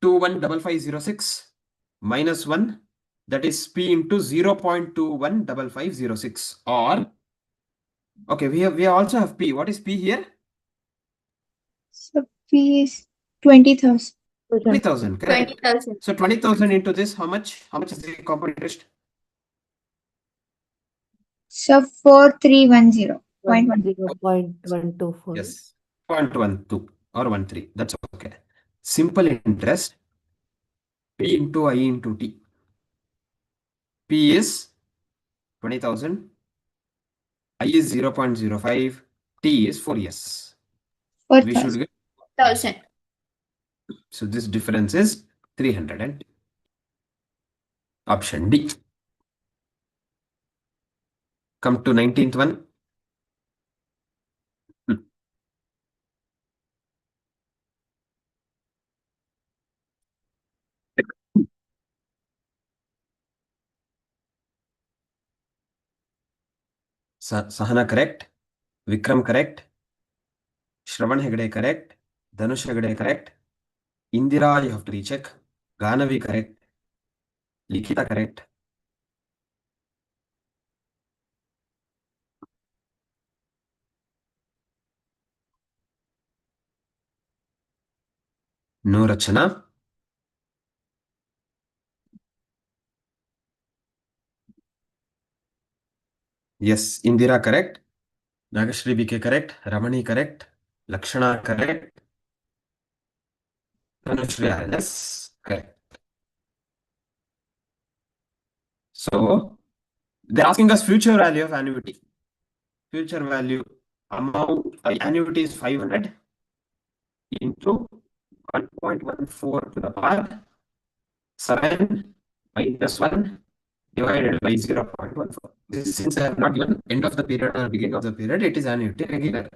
215506 minus 1, that is P into 0.215506. Or, okay, we also have P. What is P here? So P is 20,000. 20,000, correct. 20,000. So 20,000 into this, how much? How much is the compound interest? So 4310.1. 0.124. Yes, 0.12 or 13. That's okay. Simple interest, P into I into T. P is 20,000, I is 0.05, T is 4 years. We should 4,000. get 1,000. So this difference is 300. Option D. Come to 19th one. Hmm. Sahana correct. Vikram correct. Shravan Hegde correct. Dhanush Hegde correct. Indira, you have to recheck. Ganavi correct. Likita correct. No Rachana. Yes, Indira correct. Nagashri BK correct. Ramani correct. Lakshana correct. Dhanushri yes, correct. So they're asking us future value of annuity. Future value amount annuity is 500 into 1.14 to the power 7 minus 1 divided by 0.14. Since I have not given end of the period or beginning of the period, it is annuity regular.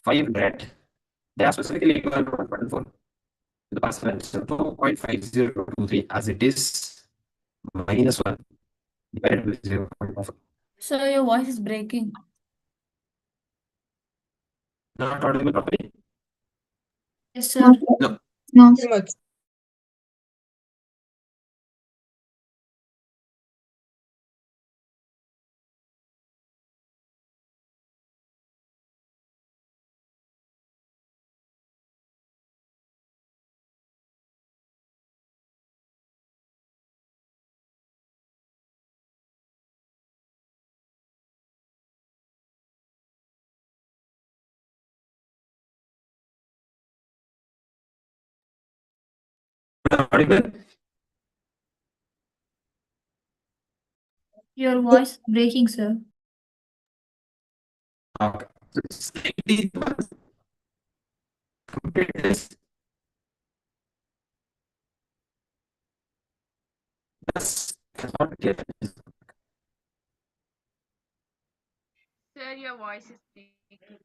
500. They are specifically given 1.14 to the power 7. So 2.5023 as it is minus 1 divided by 0.14. So your voice is breaking. Not audible properly? Yes, sir. No. No. Audible? Your voice is breaking, sir. Okay. So slightly complete this. That's not get Sir, your voice is breaking.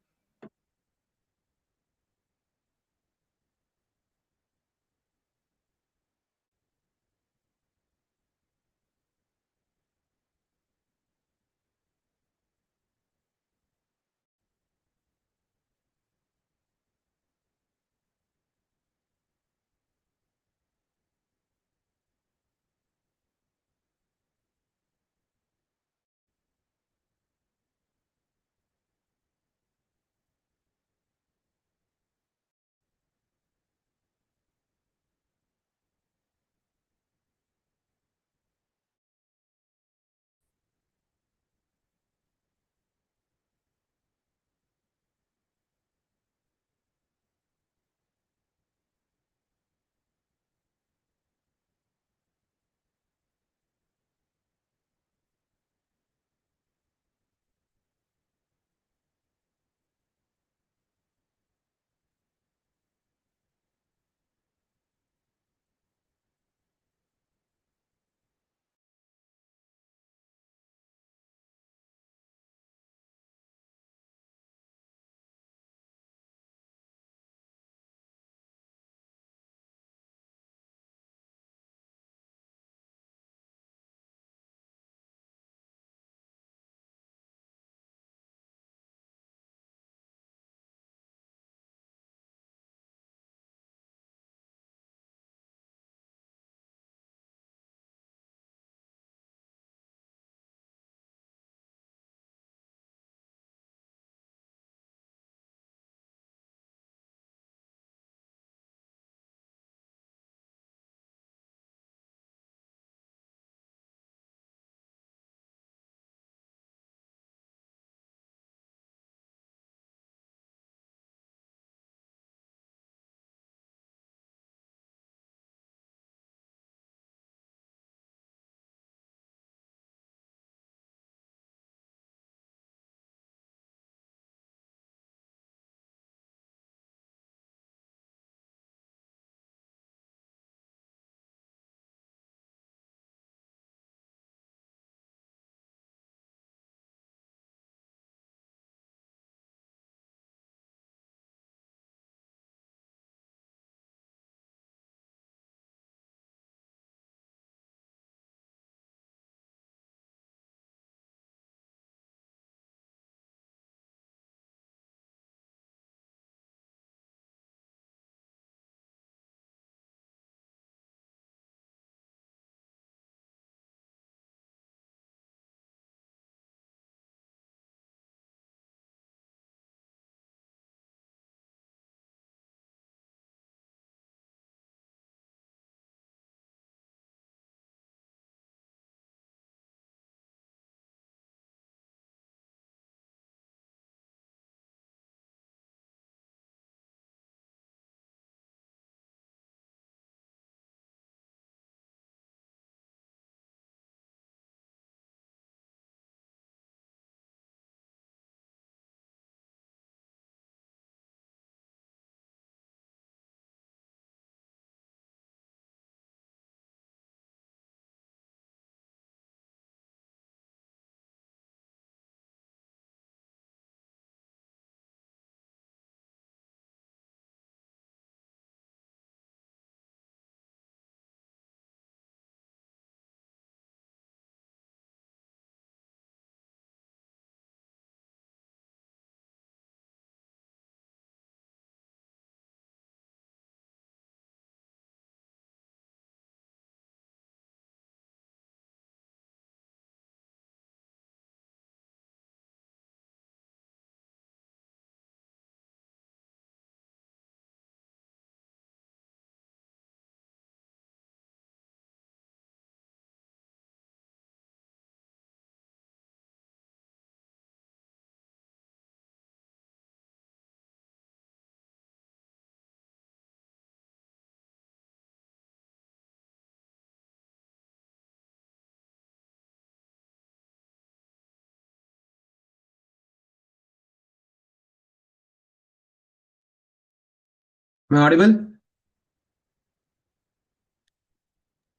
Am I audible?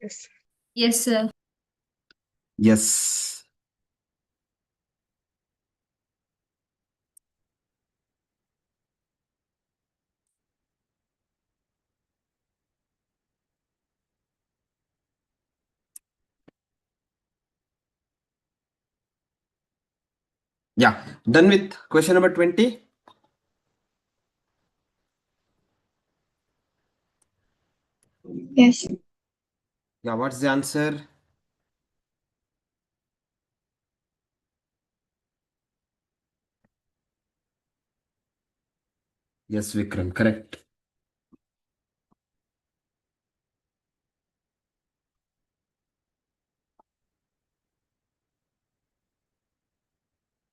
Yes. Yes, sir. Yes. Yeah. Done with question number 20? Yes. Yeah, what's the answer? Yes, Vikram, correct.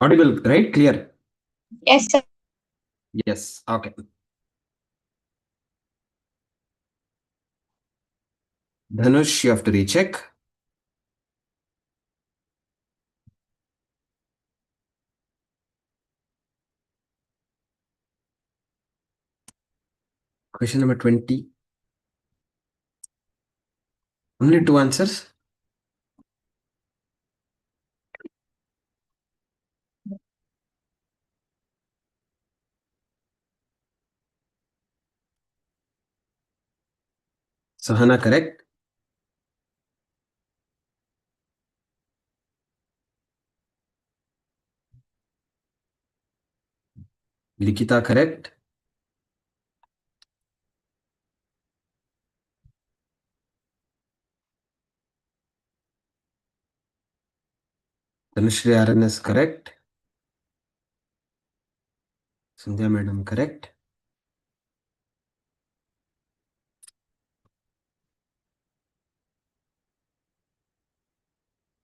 Audible, right? Clear? Yes, sir. Yes. Okay. Dhanush, you have to recheck. Question number 20. Only two answers. Sahana, correct. Likita, correct. Dhanushri RNS, correct. Sandhya Madam, correct.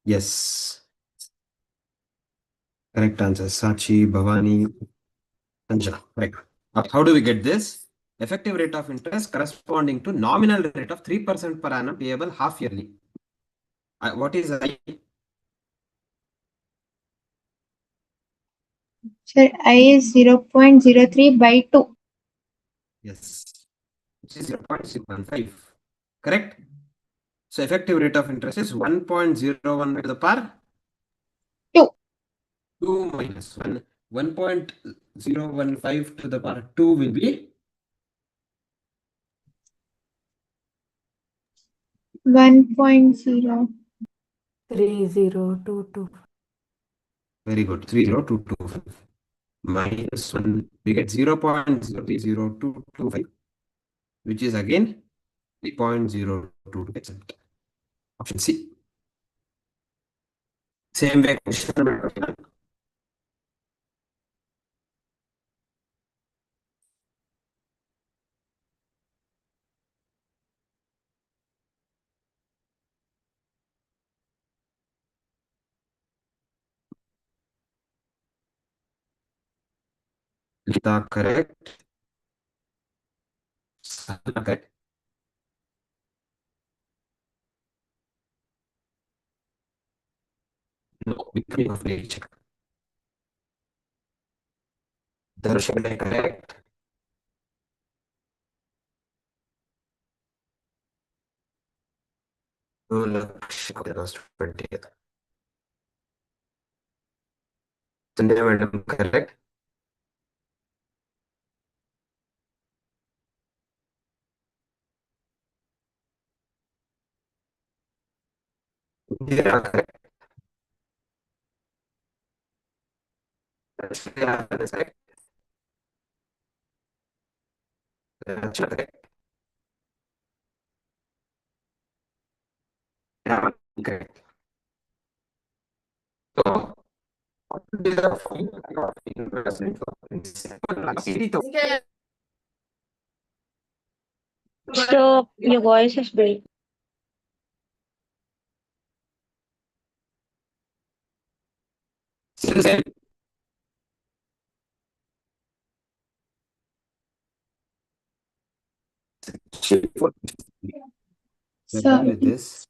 Yes. Correct answer. Sachi, Bhavani, Sanjana. Right. How do we get this? Effective rate of interest corresponding to nominal rate of 3% per annum payable half yearly. What is I? Sir, I is 0.03 by 2. Yes. Which is 0.615. Correct? So effective rate of interest is 1.01 to the power 2. 2 minus 1. 1.015 to the power 2 will be 1.0. 3022. very good. 30225 minus 1. We get 0.03025, which is again 3.022%. Option C. Same way, question number 29. Lita, correct. Sana, correct. No, becoming of late check. Darshan, correct. Lakshya, last 20. Sandhya Madam, correct. Indira, correct. Rachna, correct. Rachna, correct. Raman, correct. So, what will be the final of investment for So your voice is breaking. Still same. We're done So, with this.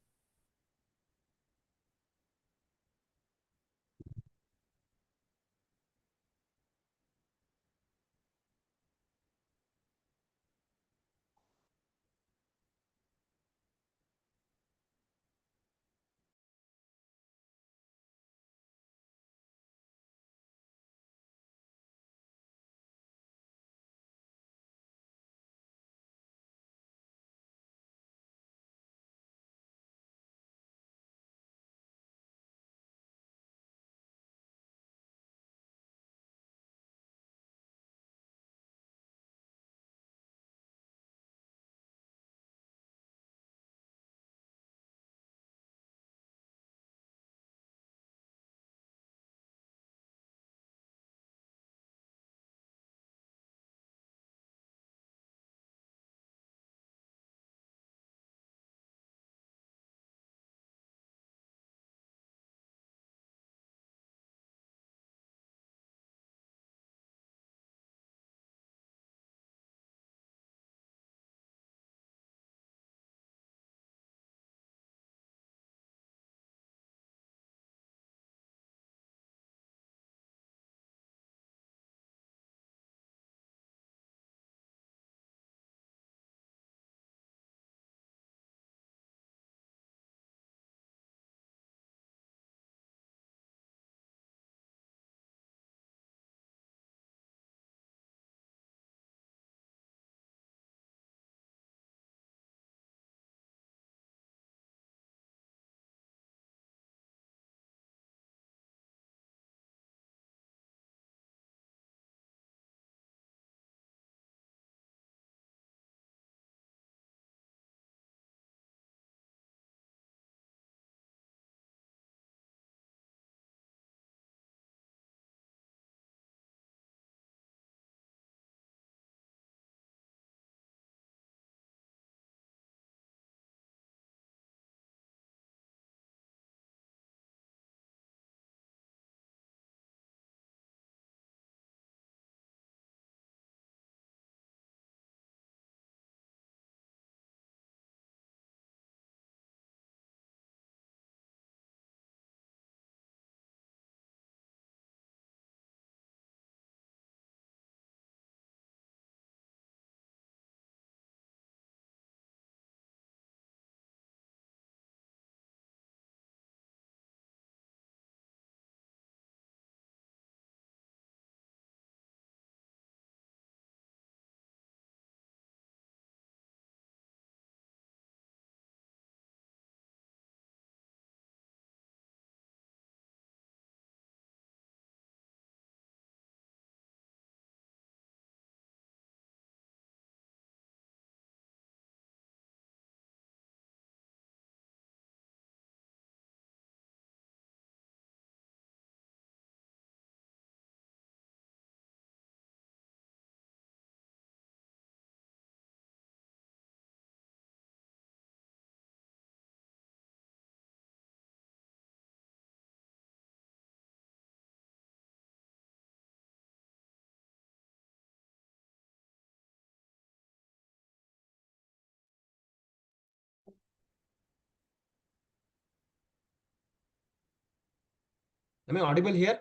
Am I audible here?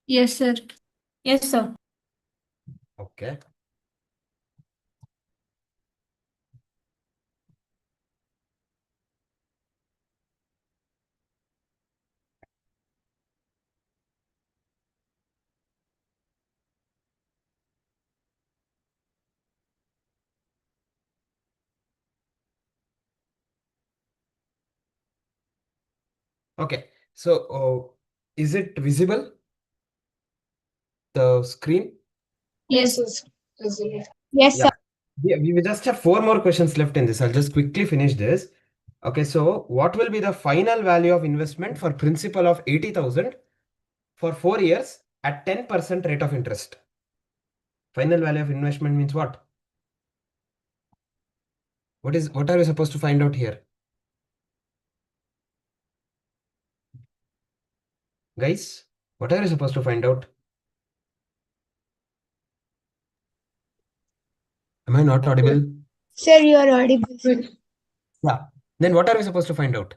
Yes, sir. Yes, sir. Okay. Okay. So, is it visible? The screen? Yes. Yes, Yeah. sir. We just have 4 more questions left in this. I'll just quickly finish this. Okay. So, what will be the final value of investment for principal of 80,000 for 4 years at 10% rate of interest? Final value of investment means what? What are we supposed to find out here? Guys, what are we supposed to find out? Am I not audible? Sir, you are audible. Sir. Yeah. Then what are we supposed to find out?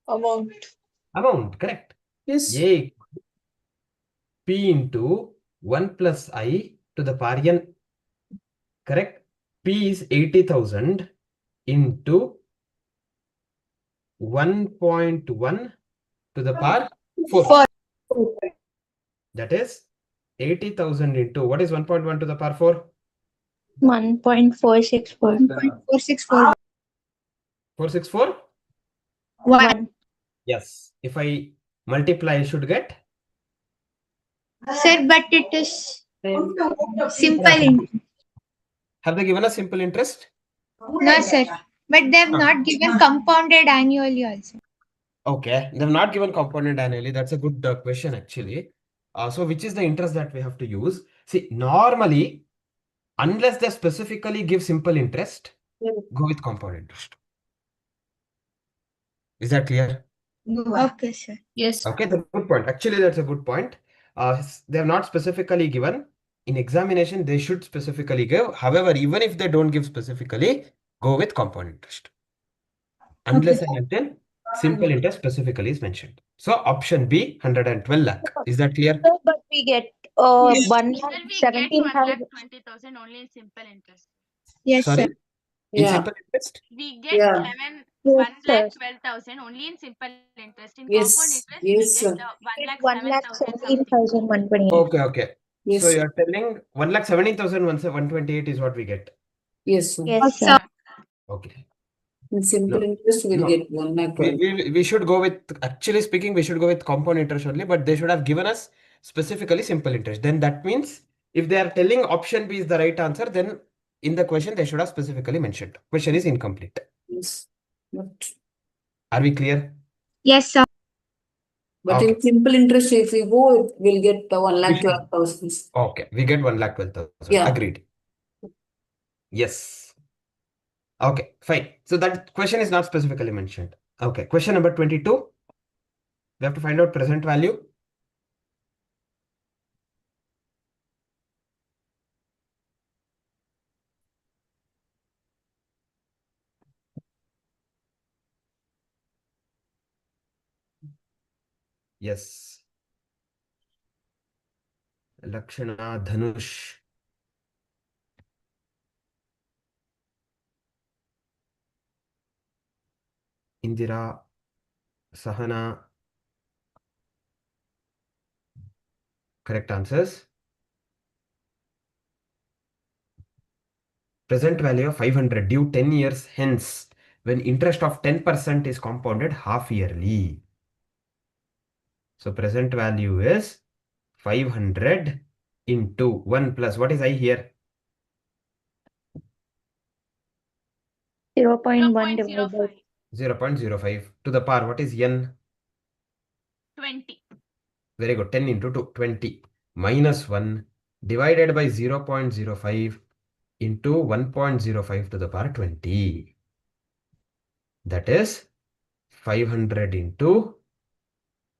Amount. Amount, correct. Yes. A P into 1 plus I to the power n, correct? P is 80,000 into 1.1 to the power 4. That is 80,000 into what is 1.1 to the power 4? 1.464. 464. 464? 1. Yes. If I multiply, I should get? Sir, but it is simple. Have they given us simple interest? No, sir. But they have not given compounded annually also. Okay, they've not given component annually. That's a good question actually. So which is the interest that we have to use? See, normally, unless they specifically give simple interest, go with compound interest. Is that clear? Okay, sir. Yes. Okay, that's a good point. Actually, that's a good point. They have not specifically given. In examination, they should specifically give. However, even if they don't give specifically, go with compound interest. Unless and until simple interest specifically is mentioned. So option B, 112 lakh. Is that clear? So, but we get Yes. one Sir, we get 17,000. 1,20,000 only in simple interest. Yes, Sorry? sir. In Yeah. simple interest? We get Yeah. 1 Yes, sir. lakh 12,000 only in simple interest. In Yes. compound interest, Yes, we sir. get 1 lakh 7,000 something. 1,17,128. Okay, okay. Yes. So you're telling 1,17,128 is what we get. Yes, sir. Yes, sir. Sir. Okay. In simple No, interest, we'll no. get 1 lakh 12. We should go with, actually speaking, we should go with compound interest only, but they should have given us specifically simple interest. Then that means if they are telling option B is the right answer, then in the question they should have specifically mentioned. Question is incomplete. Yes. But Are we clear? Yes, sir. Okay. in simple interest, if we go, we'll get 1 We lakh should. 12,000. Okay, we get 1,12,000. Yeah. Agreed. Yes. Okay, fine. So that question is not specifically mentioned. Okay, question number 22. We have to find out present value. Yes. Lakshana, Dhanush. Indira, Sahana. Correct answers. Present value of 500 due 10 years hence when interest of 10% is compounded half yearly. So present value is 500 into 1 plus what is I here? 0.1 divided by 0.05. 0.05 to the power. What is n? 20. Very good. 10 into 2, 20 minus 1 divided by 0.05 into 1.05 to the power 20. That is 500 into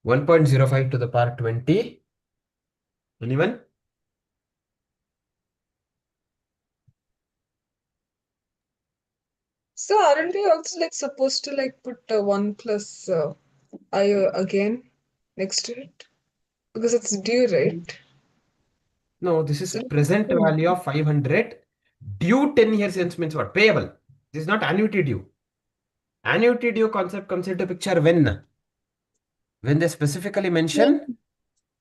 1.05 to the power 20. Anyone? So aren't we also like supposed to like put 1 plus Are you again next to it? Because it's due, right? No, this is present value of 500. Due 10 years hence means what? Payable. This is not annuity due. Annuity due concept comes into picture when? When they specifically mention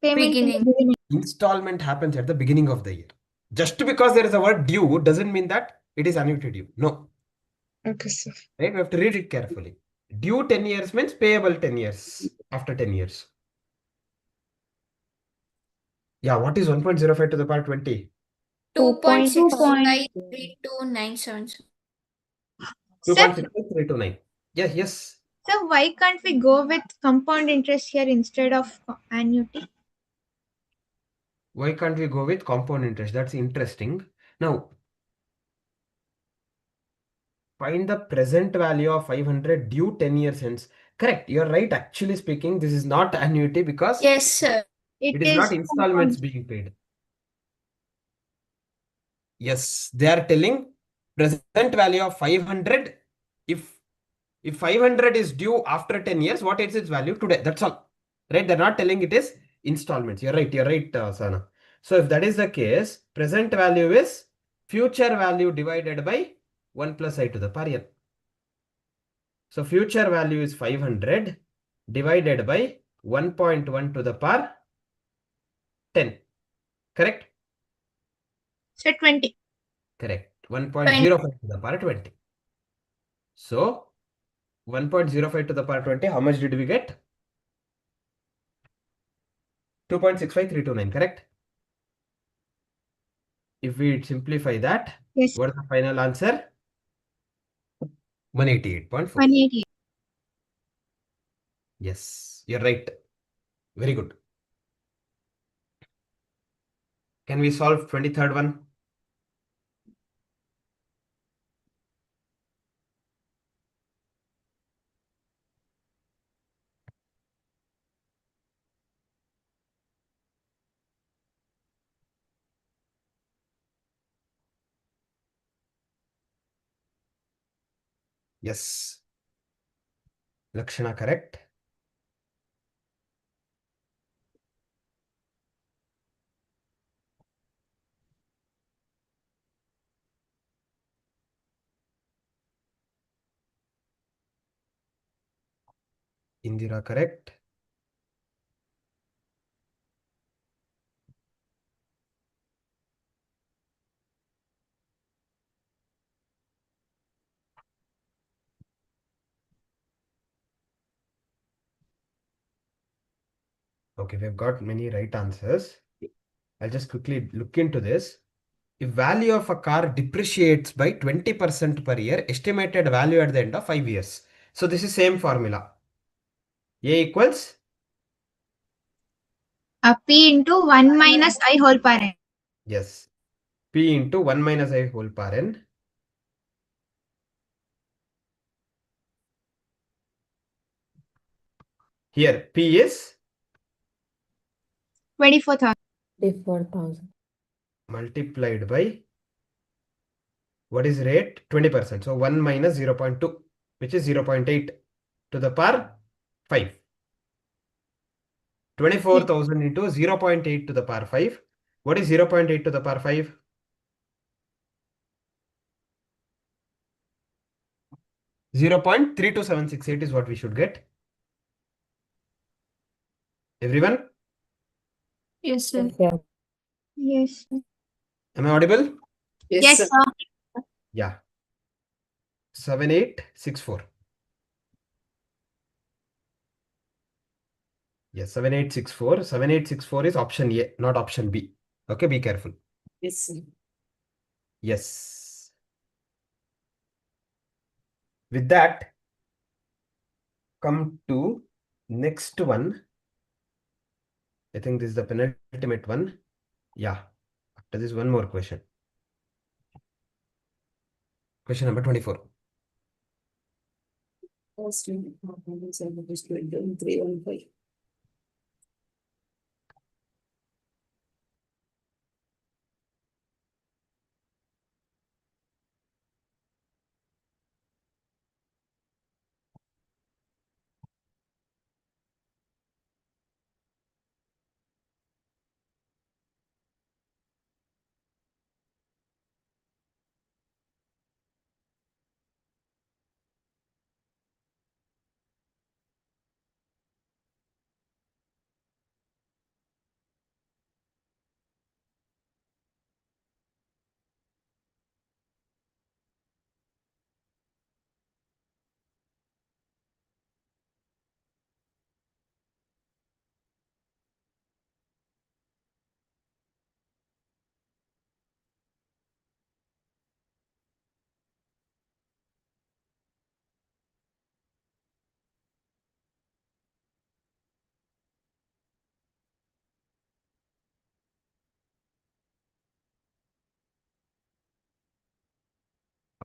Payment in the Beginning. beginning. installment happens at the beginning of the year. Just because there is a word due doesn't mean that it is annuity due. No. Okay, sir. Right? We have to read it carefully. Due 10 years means payable 10 years after 10 years. Yeah, what is 1.05 to the power 20? 2.653297. 2.6329. Yes, yes. So why can't we go with compound interest here instead of annuity? Why can't we go with compound interest? That's interesting. Now, find the present value of 500 due 10 years hence. Correct. You're right. Actually speaking, this is not annuity because Yes, sir. it is not installments being paid. Yes, they are telling present value of 500. If 500 is due after 10 years, what is its value today? That's all. Right? They're not telling it is installments. You're right, Sana. So if that is the case, present value is future value divided by 1 plus I to the power n. So future value is 500 divided by 1.1 to the power 10. Correct? So 20. Correct. 1.05 to the power 20. So 1.05 to the power 20, how much did we get? 2.65329, correct? If we simplify that, Yes. what is the final answer? 188.4. 180. Yes, you're right. Very good. Can we solve 23rd one? Yes. Lakshana, correct. Indira, correct. Okay, we've got many right answers. I'll just quickly look into this. If value of a car depreciates by 20% per year, estimated value at the end of 5 years. So this is same formula. A equals P into 1 minus I whole power n. yes. P into 1 minus I whole power n. Here P is 24,000. 24,000. multiplied by what is rate? 20%. So 1 minus 0.2, which is 0.8 to the power 5. 24,000 into 0.8 to the power 5. What is 0.8 to the power 5? 0.32768 is what we should get. Everyone? Yes, sir. Yeah. Yes. Am I audible? Yes, sir. sir. Yeah. 7864. Yes, 7864. 7864 is option A, not option B. Okay, be careful. Yes, sir. Yes. With that, come to next one. I think this is the penultimate one. Yeah. After this, one more question. Question number 24. First, 315.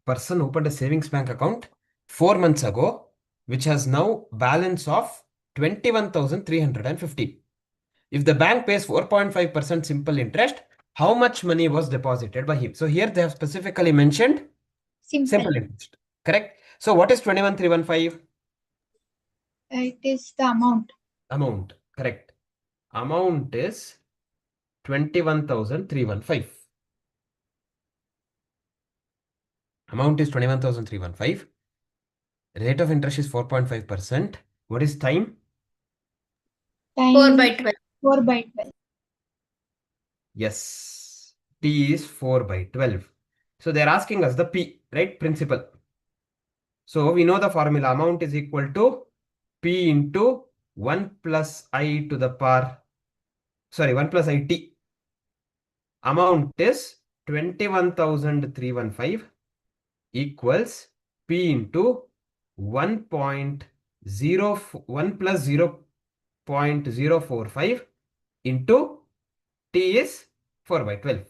person opened a savings bank account 4 months ago, which has now balance of 21,350. If the bank pays 4.5% simple interest, how much money was deposited by him? So here they have specifically mentioned simple interest. Correct? So what is 21,315? It is the amount. Amount. Correct. Amount is 21,315. Amount is 21,315. Rate of interest is 4.5%. What is time? 4 by 12. 4 by 12. Yes. T is 4 by 12. So they're asking us the P, right? Principal. So we know the formula. Amount is equal to P into 1 plus I to the power, 1 plus IT. Amount is 21,315 equals P into 1 plus 0.045 into T is 4 by 12.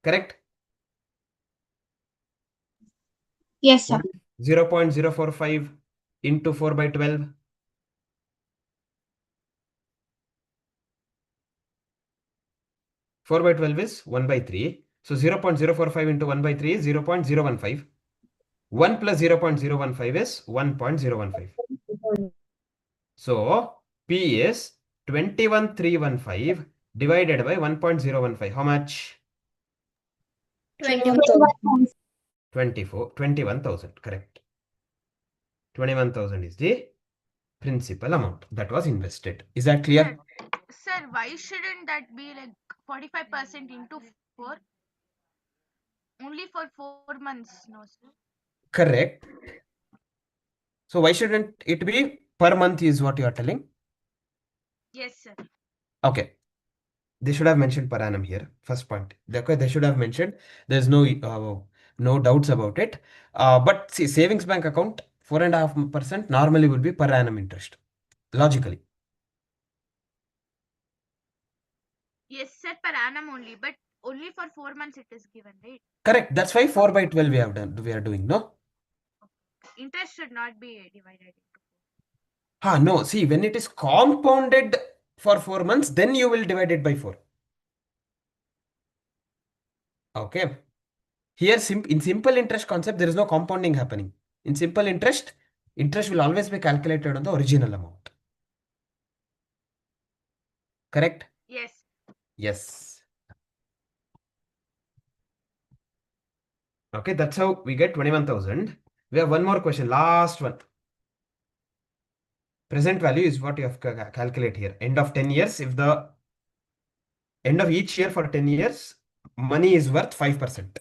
Correct? Yes, sir. 0.045 into 4 by 12. 4 by 12 is 1 by 3. So 0.045 into 1 by 3 is 0.015. 1 plus 0.015 is 1.015. So P is 21,315 divided by 1.015. How much? 21,000. 21,000. Correct. 21,000 is the principal amount that was invested. Is that clear? Sir, why shouldn't that be like 45% into 4? Only for 4 months, no, sir. Correct. So why shouldn't it be per month is what you are telling? Yes, sir. Okay. They should have mentioned per annum here. First point. They should have mentioned. There's no doubts about it. But see, savings bank account 4.5% normally would be per annum interest. Logically. Yes, sir, per annum only, but only for 4 months it is given, right? Correct. That's why 4 by 12 we are doing, no? Interest should not be divided into Ah, no. See, when it is compounded for 4 months, then you will divide it by 4. Okay. Here, in simple interest concept, there is no compounding happening. In simple interest will always be calculated on the original amount. Correct? Yes. Yes. Okay, that's how we get 21,000. We have one more question, last one. Present value is what you have to calculate here. End of 10 years, if the end of each year for 10 years, money is worth 5%.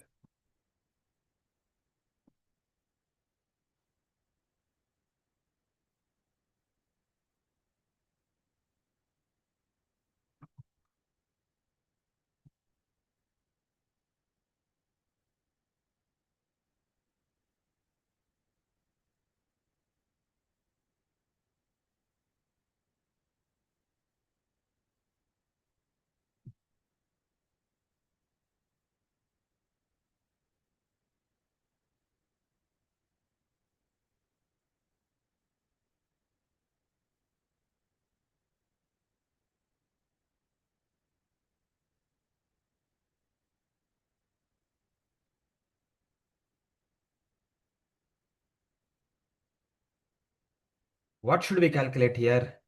What should we calculate here?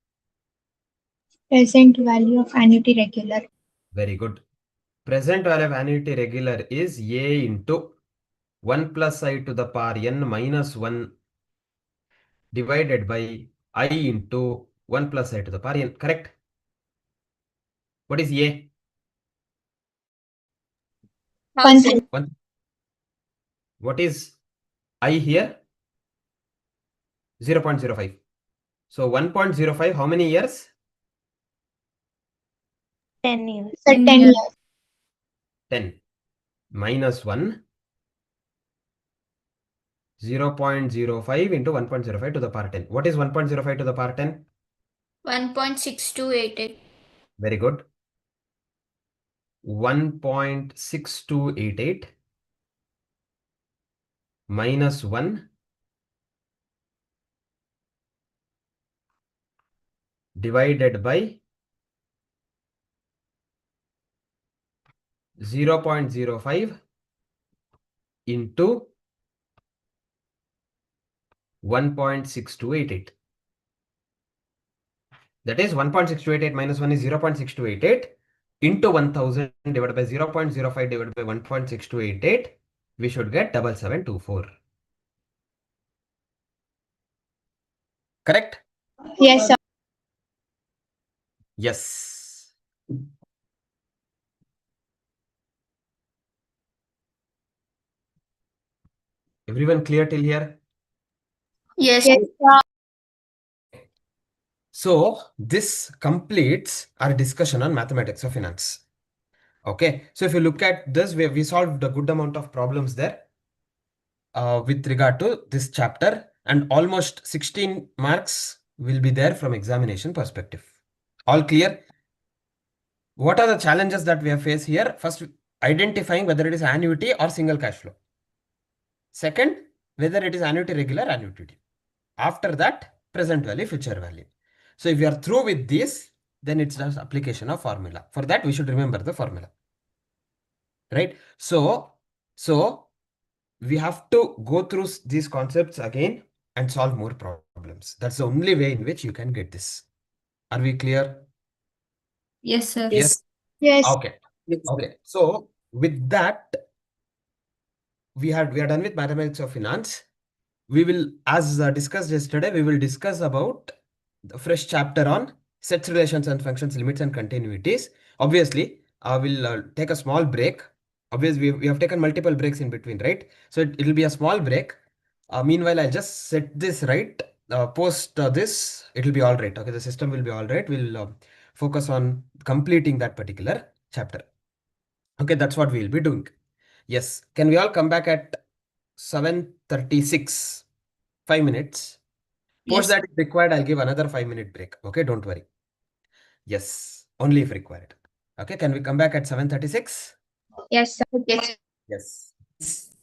Present value of annuity regular. Very good. Present value of annuity regular is A into 1 plus I to the power n minus 1 divided by I into 1 plus I to the power n. Correct? What is A? 1,000. What is I here? 0.05. So 1.05, how many years? 10 years. 10 10 years. 10 minus 1, 0.05 into 1.05 to the power 10. What is 1.05 to the power 10? 1.6288. Very good. 1.6288 minus 1 divided by 0.05 into 1.6288. That is 1.6288 minus 1 is 0.6288 into 1000 divided by 0.05 divided by 1.6288. We should get 7724. Correct? Yes, sir. Yes. Everyone clear till here? Yes. Yes, sir. So this completes our discussion on mathematics of finance. Okay. So if you look at this, we solved a good amount of problems there with regard to this chapter, and almost 16 marks will be there from examination perspective. All clear? What are the challenges that we have faced here? First, identifying whether it is annuity or single cash flow. Second, whether it is annuity regular, annuity due. After that, present value, future value. So if you are through with this, then it's just application of formula. For that, we should remember the formula. Right? So we have to go through these concepts again and solve more problems. That's the only way in which you can get this. Are we clear? Yes, sir. Yes. Yes. Okay. Okay. So with that, we are done with mathematics of finance. We will, as discussed yesterday, we will discuss about the fresh chapter on sets, relations, and functions, limits, and continuities. Obviously, I will take a small break. Obviously, we have taken multiple breaks in between, right? So it will be a small break. Meanwhile, I'll just set this right. Post this, it will be all right. Okay, the system will be all right. We'll focus on completing that particular chapter. Okay, that's what we'll be doing. Yes. Can we all come back at 7:36? 5 minutes. Post Yes. that if required, I'll give another 5-minute break. Okay, don't worry. Yes, only if required. Okay, can we come back at 7:36? Yes, sir. Yes. Yes.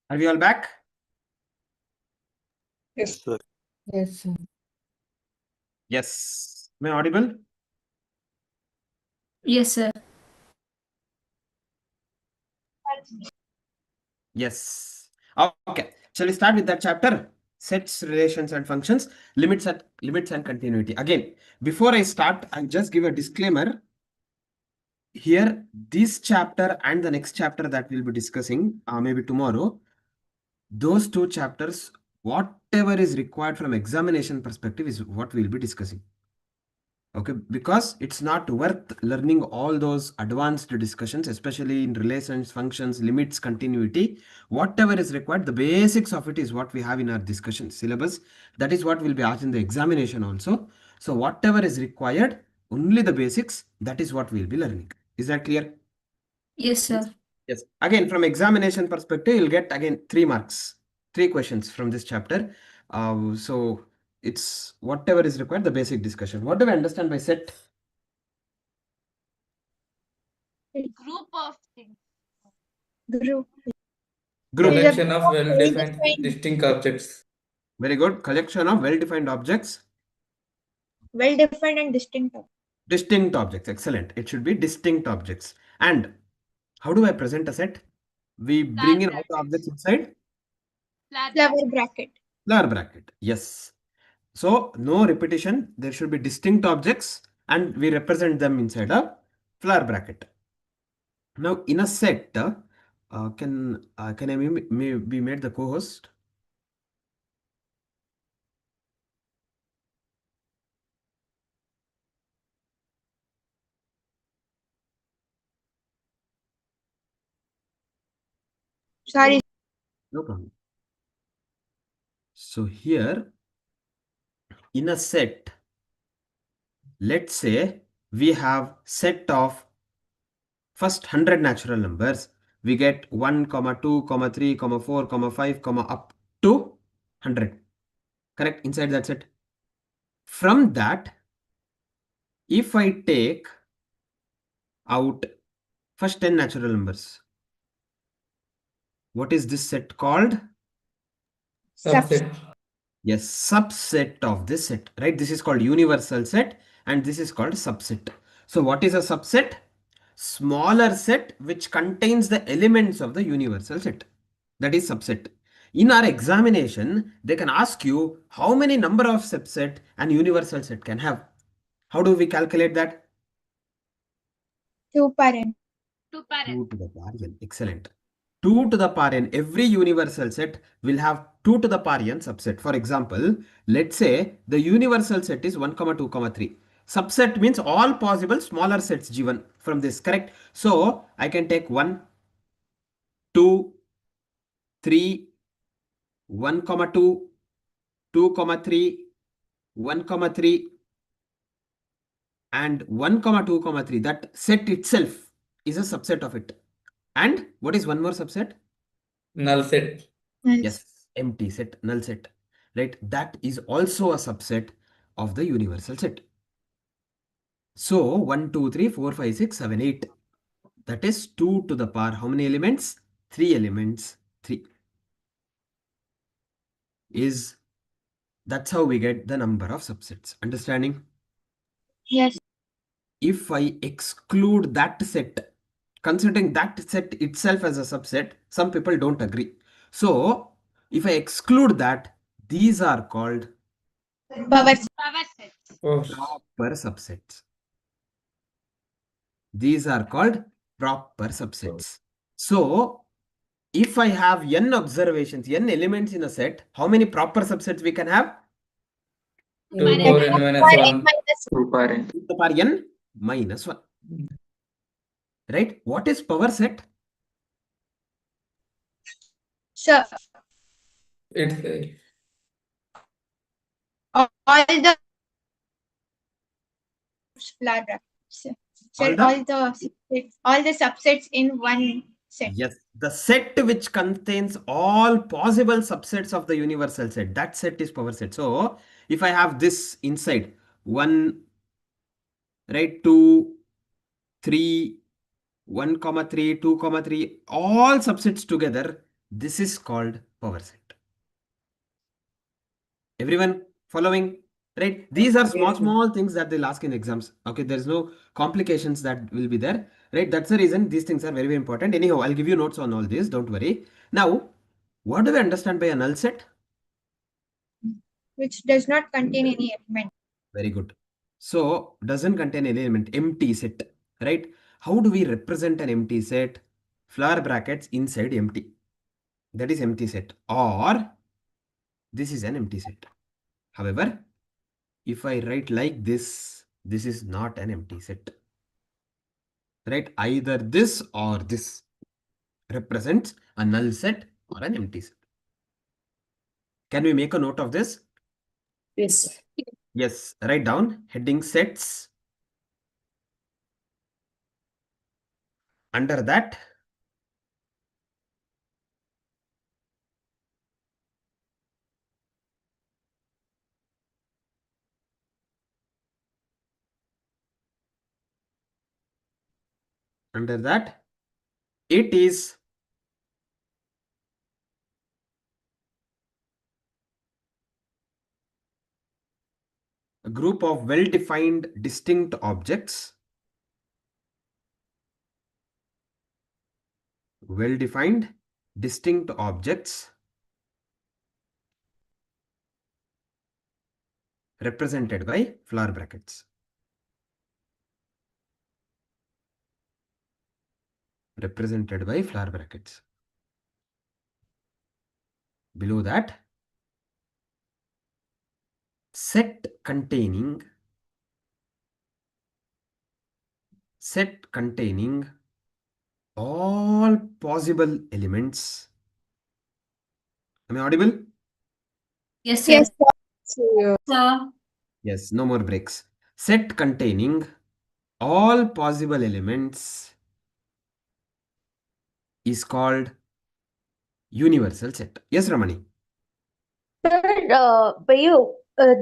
Are we all back? Yes. Yes, sir. Yes. Am I audible? Yes, sir. Yes. Okay. Shall we start with that chapter? Sets, relations, and functions, limits and continuity. Again, before I start, I'll just give a disclaimer. Here, this chapter and the next chapter that we'll be discussing, maybe tomorrow, those two chapters, whatever is required from examination perspective is what we'll be discussing. Okay, because it's not worth learning all those advanced discussions, especially in relations, functions, limits, continuity. Whatever is required, the basics of it is what we have in our discussion syllabus. That is what will be asked in the examination also. So whatever is required, only the basics, that is what we'll be learning. Is that clear? Yes, sir. Yes. Again, from examination perspective, you'll get again 3 marks, 3 questions from this chapter. So it's whatever is required, the basic discussion. What do we understand by set? Group of things. Group. Group. Collection of well-defined Well-defined. distinct objects. Very good. Collection of well-defined objects. Well-defined and distinct. Distinct objects. Excellent. It should be distinct objects. And how do I present a set? We bring in all the objects inside Flower bracket. flower bracket. Yes. So no repetition. There should be distinct objects and we represent them inside a flower bracket. Now in a set, can I be made the co-host? Sorry. No problem. So here in a set, let's say we have set of first 100 natural numbers. We get 1, 2, 3, 4, 5, up to 100. Correct? Inside that set. From that, if I take out first 10 natural numbers, what is this set called? Subset. Yes, subset of this set, right? This is called universal set and this is called subset. So what is a subset? Smaller set which contains the elements of the universal set. That is subset. In our examination, they can ask you how many number of subset an universal set can have. How do we calculate that? 2 parent. 2 2 to the power n. Excellent. 2 to the power n. Every universal set will have 2 to the power n subset. For example, let's say the universal set is 1, 2, 3. Subset means all possible smaller sets given from this, correct? So I can take 1, 2, 3, 1, 2, 2, 3, 1, 3, and 1, 2, 3. That set itself is a subset of it. And what is one more subset? Null set. Yes, empty set, null set, right? That is also a subset of the universal set. So 1, 2, 3, 4, 5, 6, 7, 8. That is 2 to the power. How many elements? 3 elements. 3. That's how we get the number of subsets. Understanding? Yes. If I exclude that set, considering that set itself as a subset, some people don't agree. So if I exclude that, these are called Power. sets. Oh, proper subsets. These are called proper subsets. So if I have n observations, n elements in a set, how many proper subsets we can have? 2 power n minus 1. 2 parent. To the power n minus 1. Right? What is power set? So It's all the flower brackets. So all the subsets in one set. Yes, the set which contains all possible subsets of the universal set, that set is power set. So if I have this inside 1, right, 2, 3, 1, 3, 2, 3, all subsets together, This is called power set. Everyone following? Right? These are small things that they'll ask in exams. Okay, there's no complications that will be there. Right? That's the reason these things are very, very important. Anyhow, I'll give you notes on all this. Don't worry. Now, what do we understand by a null set? Which does not contain any element. Very good. So, doesn't contain any element. Empty set. Right? How do we represent an empty set? Flower brackets inside empty. That is empty set. Or this is an empty set. However, if I write like this is not an empty set. Right? Either this or this represents a null set or an empty set. Can we make a note of this? Yes. Yes. Write down heading sets. Under that, it is a group of well-defined distinct objects. Well-defined distinct objects represented by flower brackets. Represented by flower brackets. Below that, set containing all possible elements. Am I audible? Yes, sir. Yes, Sir. Yes, no more breaks. Set containing all possible elements is called universal set. Yes, Ramani. Sir,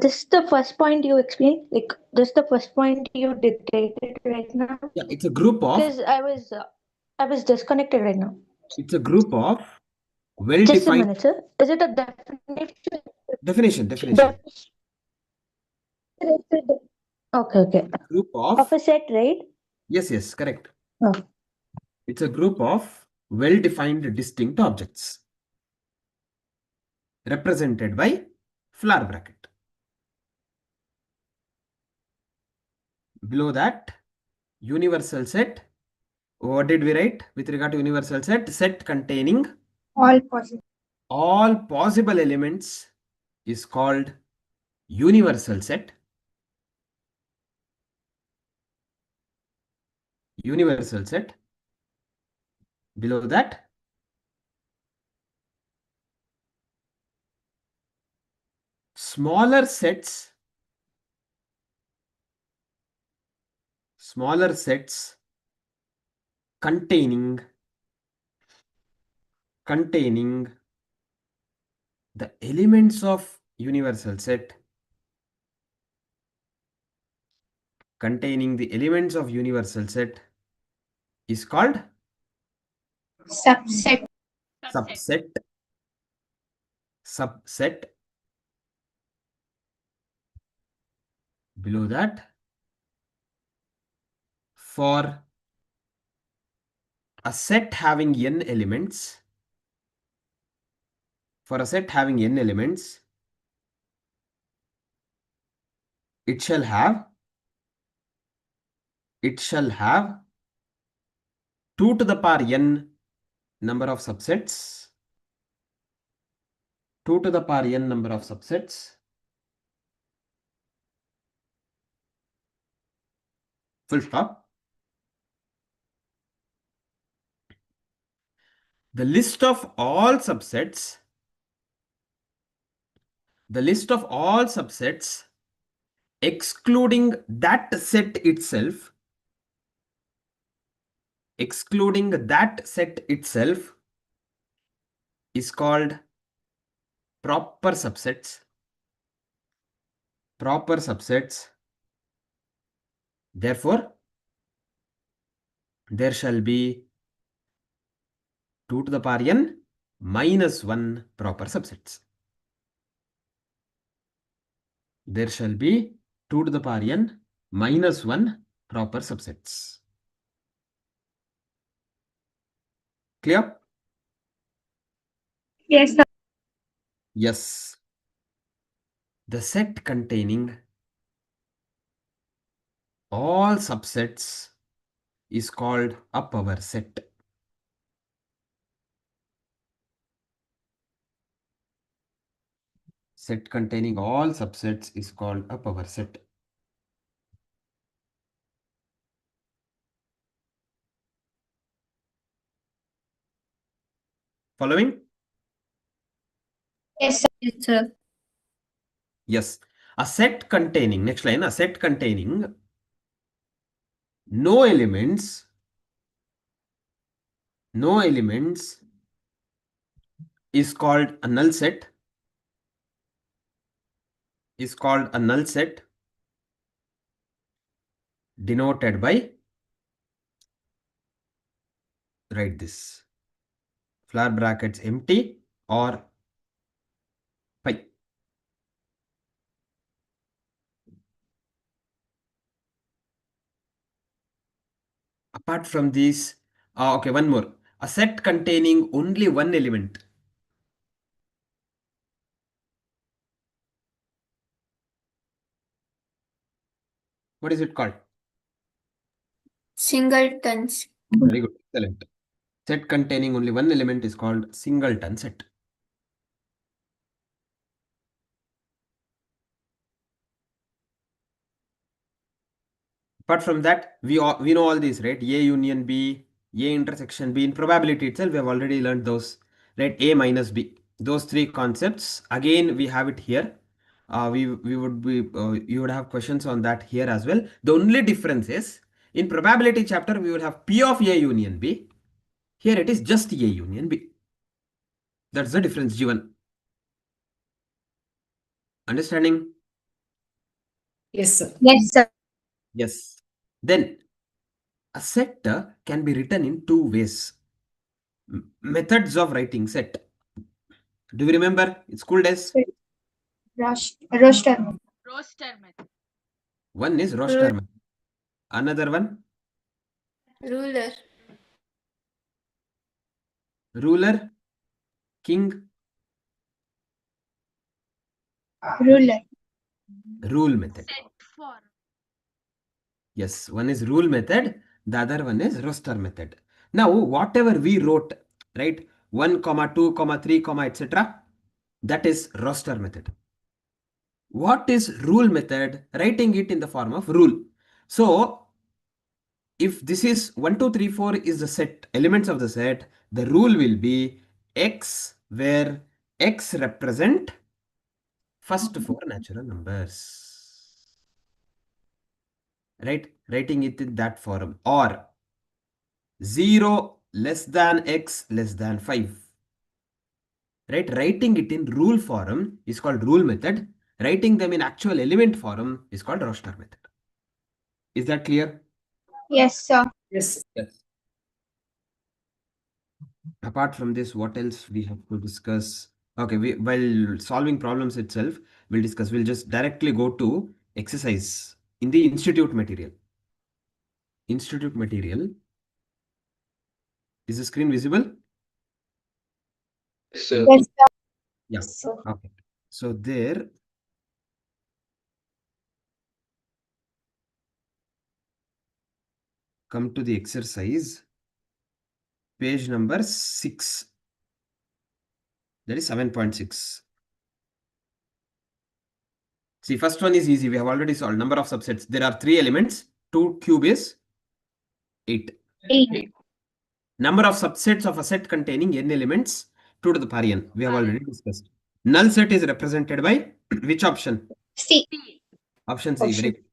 this is the first point you explained. Like, this is the first point you dictated right now. Yeah, it's a group of. Because I was disconnected right now. It's a group of Just a well-defined. minute, sir. Is it a definition? Definition. Okay. Group Of of. a set, right? Yes, correct. Oh. It's a group of well-defined distinct objects represented by flower bracket. Below that, universal set. What did we write with regard to universal set? Set containing all possible. all possible elements is called universal set. Universal set. Below that, smaller sets containing the elements of universal set is called Subset. Subset. Below that, for a set having n elements, it shall have 2 to the power n number of subsets. 2 to the power n number of subsets. Full stop. The list of all subsets excluding that set itself is called proper subsets. Therefore, there shall be 2 to the power n minus 1 proper subsets. There shall be 2 to the power n minus 1 proper subsets. Clear? Yes, sir. Yes. The set containing all subsets is called a power set. Set containing all subsets is called a power set. Following? Yes, sir. Yes, sir. Yes. A set containing, next line, a set containing no elements is called a null set, denoted by, write this, flower brackets empty or pi. Apart from these, okay, one more. A set containing only one element. What is it called? Singletons. Very good. Excellent. Set containing only one element is called singleton set. Apart from that, we know all these, right? A union B, A intersection B. In probability itself, we have already learned those, right? A minus B. Those three concepts. Again, we have it here. You would have questions on that here as well. The only difference is, in probability chapter, we will have P of A union B. Here it is just A union B. That's the difference given. Understanding? Yes, sir. Yes, sir. Yes. Then a set can be written in two ways. Methods of writing set. Do you remember in school days? Roster. Roster method. One is roster method. Another one, Ruler. ruler, king, Ruler. rule method. Set form. Yes, one is rule method, the other one is roster method. Now, whatever we wrote, right, 1, 2, 3, etc., that is roster method. What is rule method? Writing it in the form of rule. So, if this is 1, 2, 3, 4 is the set, elements of the set, the rule will be x, where x represent first four natural numbers. Right? Writing it in that form. Or 0 less than x less than 5. Right? Writing it in rule form is called rule method. Writing them in actual element form is called roster method. Is that clear? Yes, sir. Yes. Yes. Apart from this, what else we have to discuss? Okay, while solving problems itself, we'll discuss. We'll just directly go to exercise in the institute material. Institute material. Is the screen visible? Yes, sir. Yes, sir. Yeah. So, Okay. So there, come to the exercise, page number 6. That is 7.6. See, first one is easy. We have already solved number of subsets. There are 3 elements. 2 cube is 8. 8. Number of subsets of a set containing n elements, 2 to the power n. We have already discussed. Null set is represented by which option? C. Option C. Very good.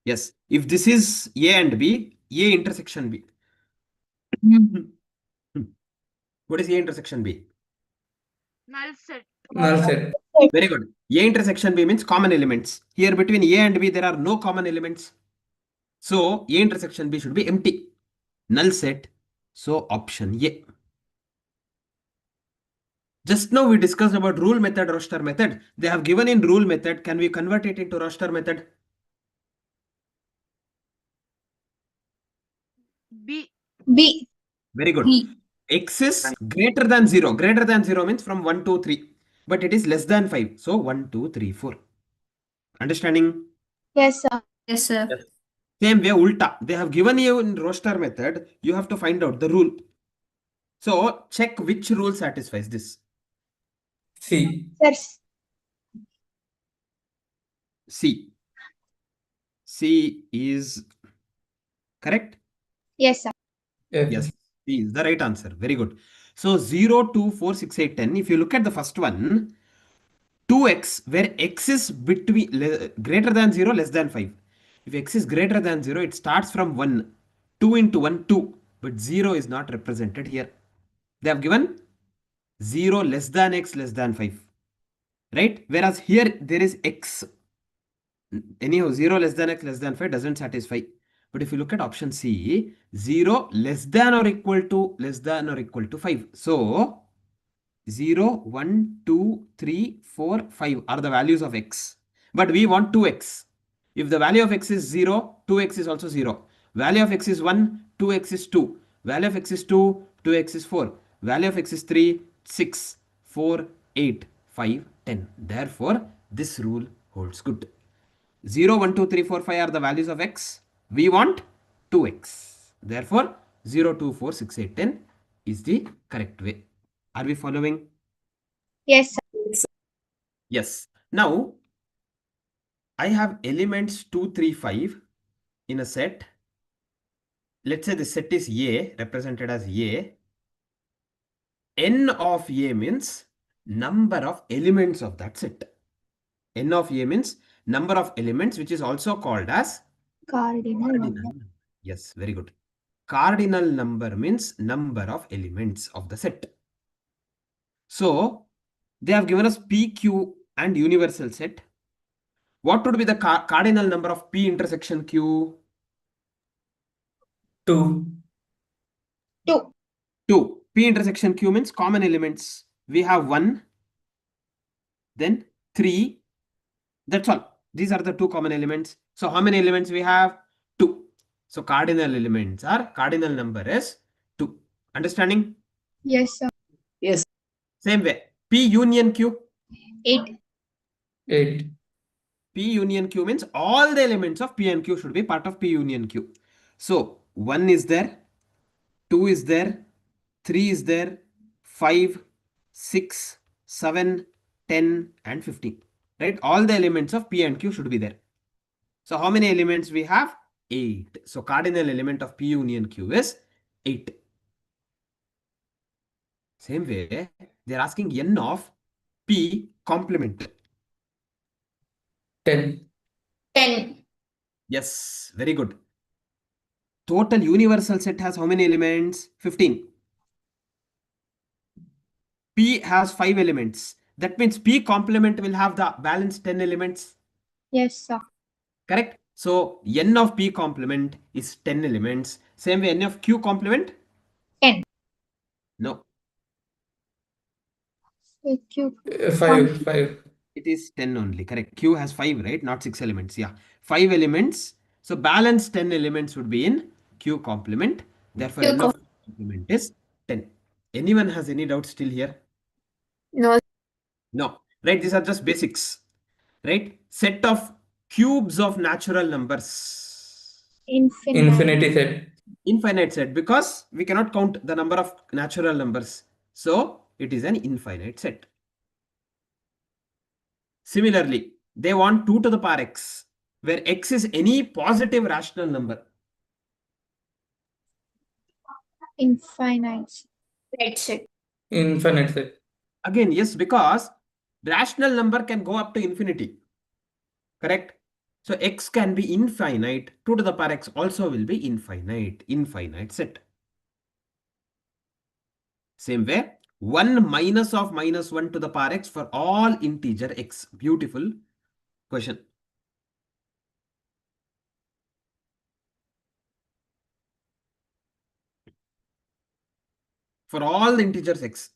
Yes. If this is A and B, A intersection B. What is A intersection B? Null set. Null set. Very good. A intersection B means common elements. Here between A and B, there are no common elements. So A intersection B should be empty. Null set. So option A. Just now we discussed about rule method, roster method. They have given in rule method. Can we convert it into roster method? B. B. Very good. B. X is greater than 0. Greater than 0 means from 1, 2, 3. But it is less than 5. So 1, 2, 3, 4. Understanding? Yes, sir. Yes, sir. Yes. Same way, ulta. They have given you in roster method. You have to find out the rule. So check which rule satisfies this. C. Sir. C. C is correct? Yes, sir. Yes, C is the right answer. Very good. So 0, 2, 4, 6, 8, 10. If you look at the first one, 2x, where x is between greater than 0, less than 5. If x is greater than 0, it starts from 1. 2 into 1, 2. But 0 is not represented here. They have given 0 less than x less than 5. Right? Whereas here there is x. Anyhow, 0 less than x less than 5 doesn't satisfy. But if you look at option C, 0 less than or equal to 5. So 0, 1, 2, 3, 4, 5 are the values of x. But we want 2x. If the value of x is 0, 2x is also 0. Value of x is 1, 2x is 2. Value of x is 2, 2x is 4. Value of x is 3, 6, 4, 8, 5, 10. Therefore, this rule holds good. 0, 1, 2, 3, 4, 5 are the values of x. We want 2x. Therefore, 0, 2, 4, 6, 8, 10 is the correct way. Are we following? Yes, sir. Yes. Now, I have elements 2, 3, 5 in a set. Let's say the set is A, represented as A. N of A means number of elements of that set. N of A means number of elements, which is also called as Cardinal number. Yes, very good. Cardinal number means number of elements of the set. So, they have given us P, Q and universal set. What would be the cardinal number of P intersection Q? 2. 2. 2. P intersection Q means common elements. We have 1, then 3. That's all. These are the two common elements. So how many elements we have? 2. So cardinal elements are, cardinal number is 2. Understanding? Yes, sir. Yes. Same way. P union Q. 8. 8. P union Q means all the elements of P and Q should be part of P union Q. So 1 is there, 2 is there, 3 is there, 5, 6, 7, 10 and 15. Right? All the elements of P and Q should be there. So how many elements we have? 8. So cardinal element of P union Q is 8. Same way, they are asking N of P complement. 10. 10. Yes, very good. Total universal set has how many elements? 15. P has 5 elements. That means P complement will have the balance 10 elements. Yes, sir. Correct? So N of P complement is 10 elements. Same way N of Q complement? 10. No. Q. 5. 5. It is 10 only. Correct. Q has 5, right? Not 6 elements. Yeah. 5 elements. So balance 10 elements would be in Q complement. Therefore, Q N of complement is 10. Anyone has any doubts still here? No. No. Right? These are just basics. Right? Set of cubes of natural numbers. Infinity set. Infinite set, because we cannot count the number of natural numbers. So it is an infinite set. Similarly, they want 2 to the power x, where x is any positive rational number. Infinite. That's it. Infinite set. Again, yes, because rational number can go up to infinity. Correct? So x can be infinite. 2 to the power x also will be infinite. Infinite set. Same way, 1 minus of minus 1 to the power x for all integer x. Beautiful question. For all the integers x.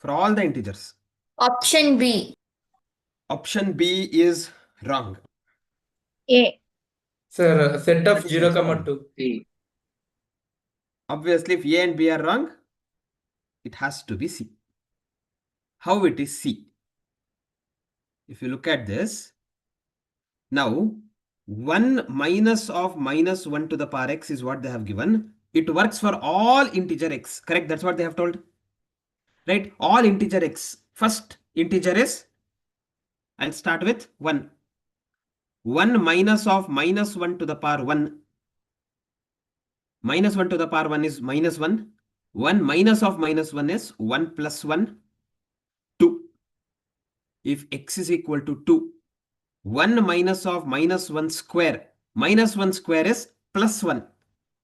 For all the integers. Option B. Option B is wrong. A. Sir, set What of is the 0, answer? comma 2. C. Obviously, if A and B are wrong, it has to be C. How it is C? If you look at this, now 1 minus of minus 1 to the power x is what they have given. It works for all integer x, correct? That's what they have told, right? All integer x. First integer is, I'll start with 1. 1 minus of minus 1 to the power 1. Minus 1 to the power 1 is minus 1. 1 minus of minus 1 is 1 plus 1, 2. If x is equal to 2, 1 minus of minus 1 square. Minus 1 square is plus 1.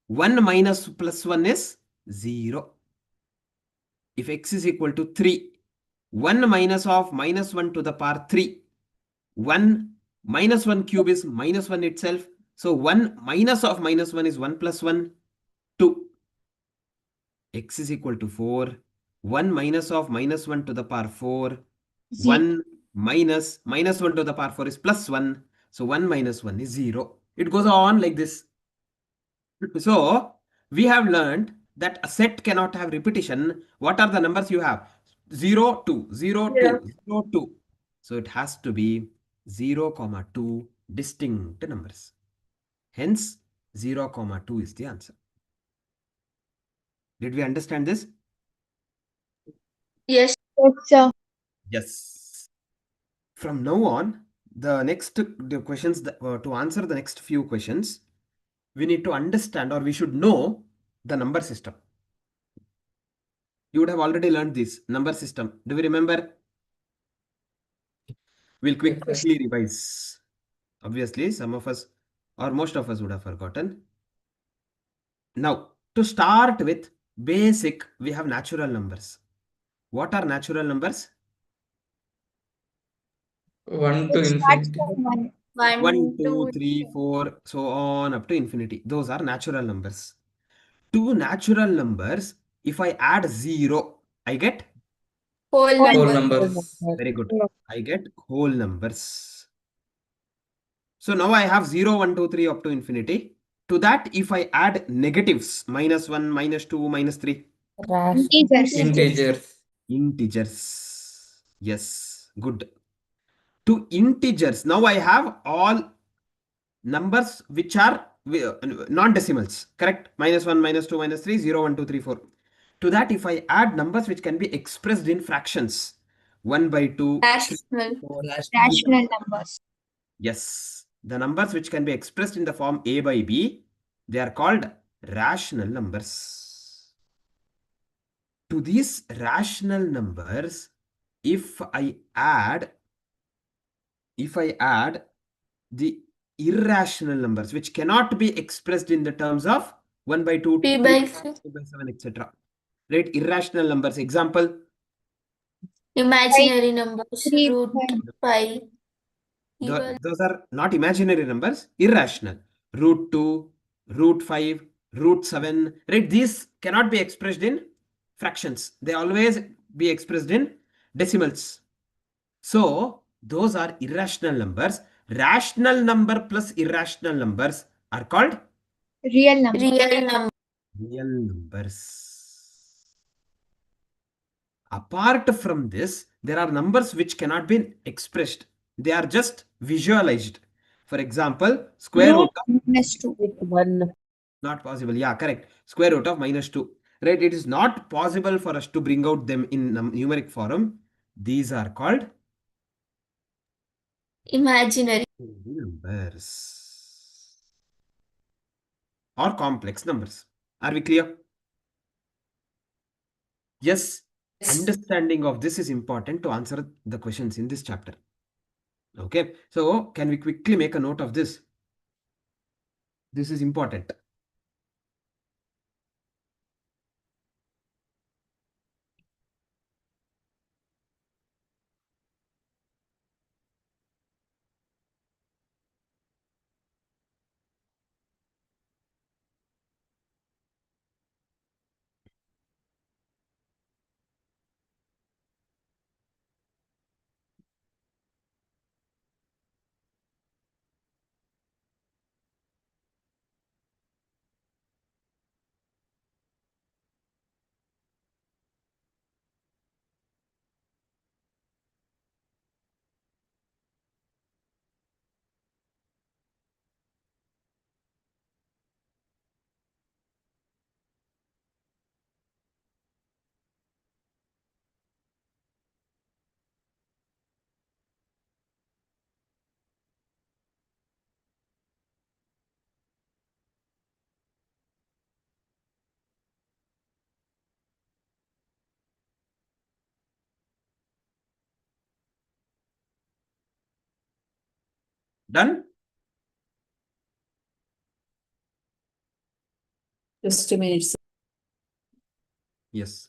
1 minus plus 1 is 0. If x is equal to 3, 1 minus of minus 1 to the power 3. 1 minus 1 cube is minus 1 itself. So 1 minus of minus 1 is 1 plus 1, 2. X is equal to 4. 1 minus of minus 1 to the power 4. 1 minus 1 to the power 4 is plus 1. So 1 minus 1 is 0. It goes on like this. So we have learned that a set cannot have repetition. What are the numbers you have? 0, 2, 0, 2, 0, 2. So it has to be 0, 2 distinct numbers. Hence 0, 2 is the answer. Did we understand this? Yes. Yes, sir. Yes. From now on, the questions to answer the next few questions, we need to understand, or we should know, the number system. You would have already learned this number system. Do we remember? We'll quickly revise. Obviously, some of us or most of us would have forgotten. Now, to start with basic, we have natural numbers. What are natural numbers? 1 to It starts infinity. from 1. 1, 2, 2. 3, 4, so on up to infinity. Those are natural numbers. Two natural numbers, if I add 0, I get? Whole Whole number. numbers. Very good. I get whole numbers. So now I have 0, 1, 2, 3 up to infinity. To that, if I add negatives, minus 1, minus 2, minus 3. Integers. Integers. Integers. Yes, good. To integers, now I have all numbers which are non-decimals, correct? Minus 1, minus 2, minus 3, 0, 1, 2, 3, 4. To that, if I add numbers which can be expressed in fractions, 1 by 2, 3, Rational. 4, Rational numbers. yes, the numbers which can be expressed in the form a by b, they are called rational numbers. To these rational numbers, if I add the irrational numbers which cannot be expressed in the terms of 1 by 2, P 3, by 7. 2 by 7, etc. Right? Irrational numbers. Example, Imaginary numbers. 3. Root pi. those are not imaginary numbers, irrational. Root 2, root 5, root 7. Right? These cannot be expressed in fractions. They always be expressed in decimals. So those are irrational numbers. Rational number plus irrational numbers are called Real number. Real number. real numbers. Apart from this, there are numbers which cannot be expressed. They are just visualized. For example, square root of Minus 2. not possible. Yeah, correct. Square root of minus 2. Right? It is not possible for us to bring out them in numeric form. These are called Imaginary. numbers or complex numbers. Are we clear? Yes. Understanding of this is important to answer the questions in this chapter. Okay. So can we quickly make a note of this? This is important. Done? Just a minute, sir. Yes.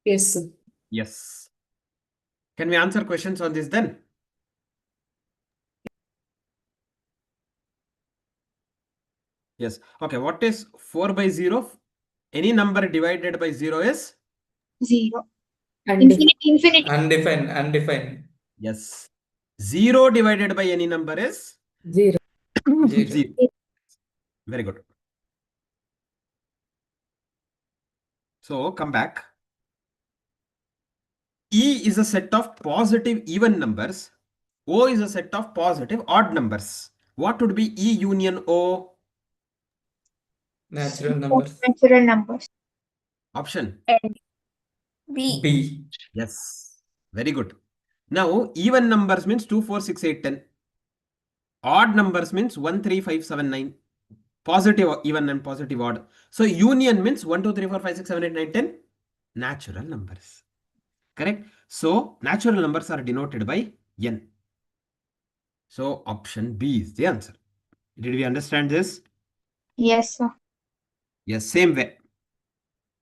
Yes, sir. Yes. Can we answer questions on this then? Yes. Okay. What is 4 by 0? Any number divided by 0 is? 0. Undefined. Infinity. Undefined. Yes. 0 divided by any number is? 0. 0. 0. Very good. So come back. E is a set of positive even numbers. O is a set of positive odd numbers. What would be E union O? Natural numbers. Natural numbers. Option? B. B. Yes. Very good. Now, even numbers means 2, 4, 6, 8, 10. Odd numbers means 1, 3, 5, 7, 9. Positive even and positive odd. So, union means 1, 2, 3, 4, 5, 6, 7, 8, 9, 10. Natural numbers. Correct? So, natural numbers are denoted by N. So, option B is the answer. Did we understand this? Yes, sir. Yes, same way.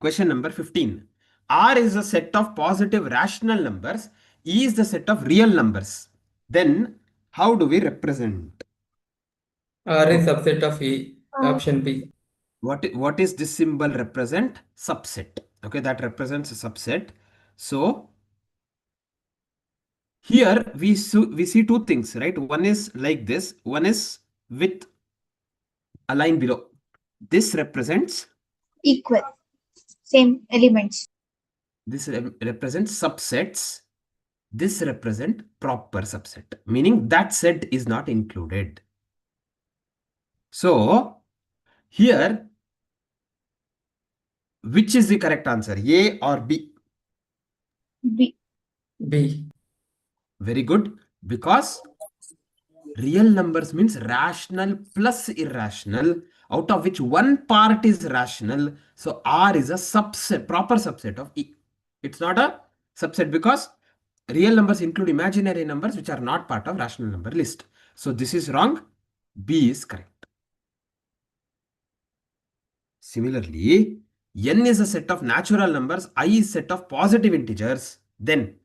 Question number 15. R is a set of positive rational numbers. E is the set of real numbers. Then, how do we represent? R is subset of E. Option B. What is this symbol represent? Subset. Okay, that represents a subset. So, here we see two things, right? One is like this. One is with a line below. This represents? Equal. Same elements. This represents subsets. This represent proper subset, meaning that set is not included. So, here, which is the correct answer? A or B? B. B. Very good. Because real numbers means rational plus irrational, out of which one part is rational. So, R is a subset, proper subset of E. It's not a subset because real numbers include imaginary numbers which are not part of rational number list. So, this is wrong. B is correct. Similarly, n is a set of natural numbers, I is set of positive integers. Then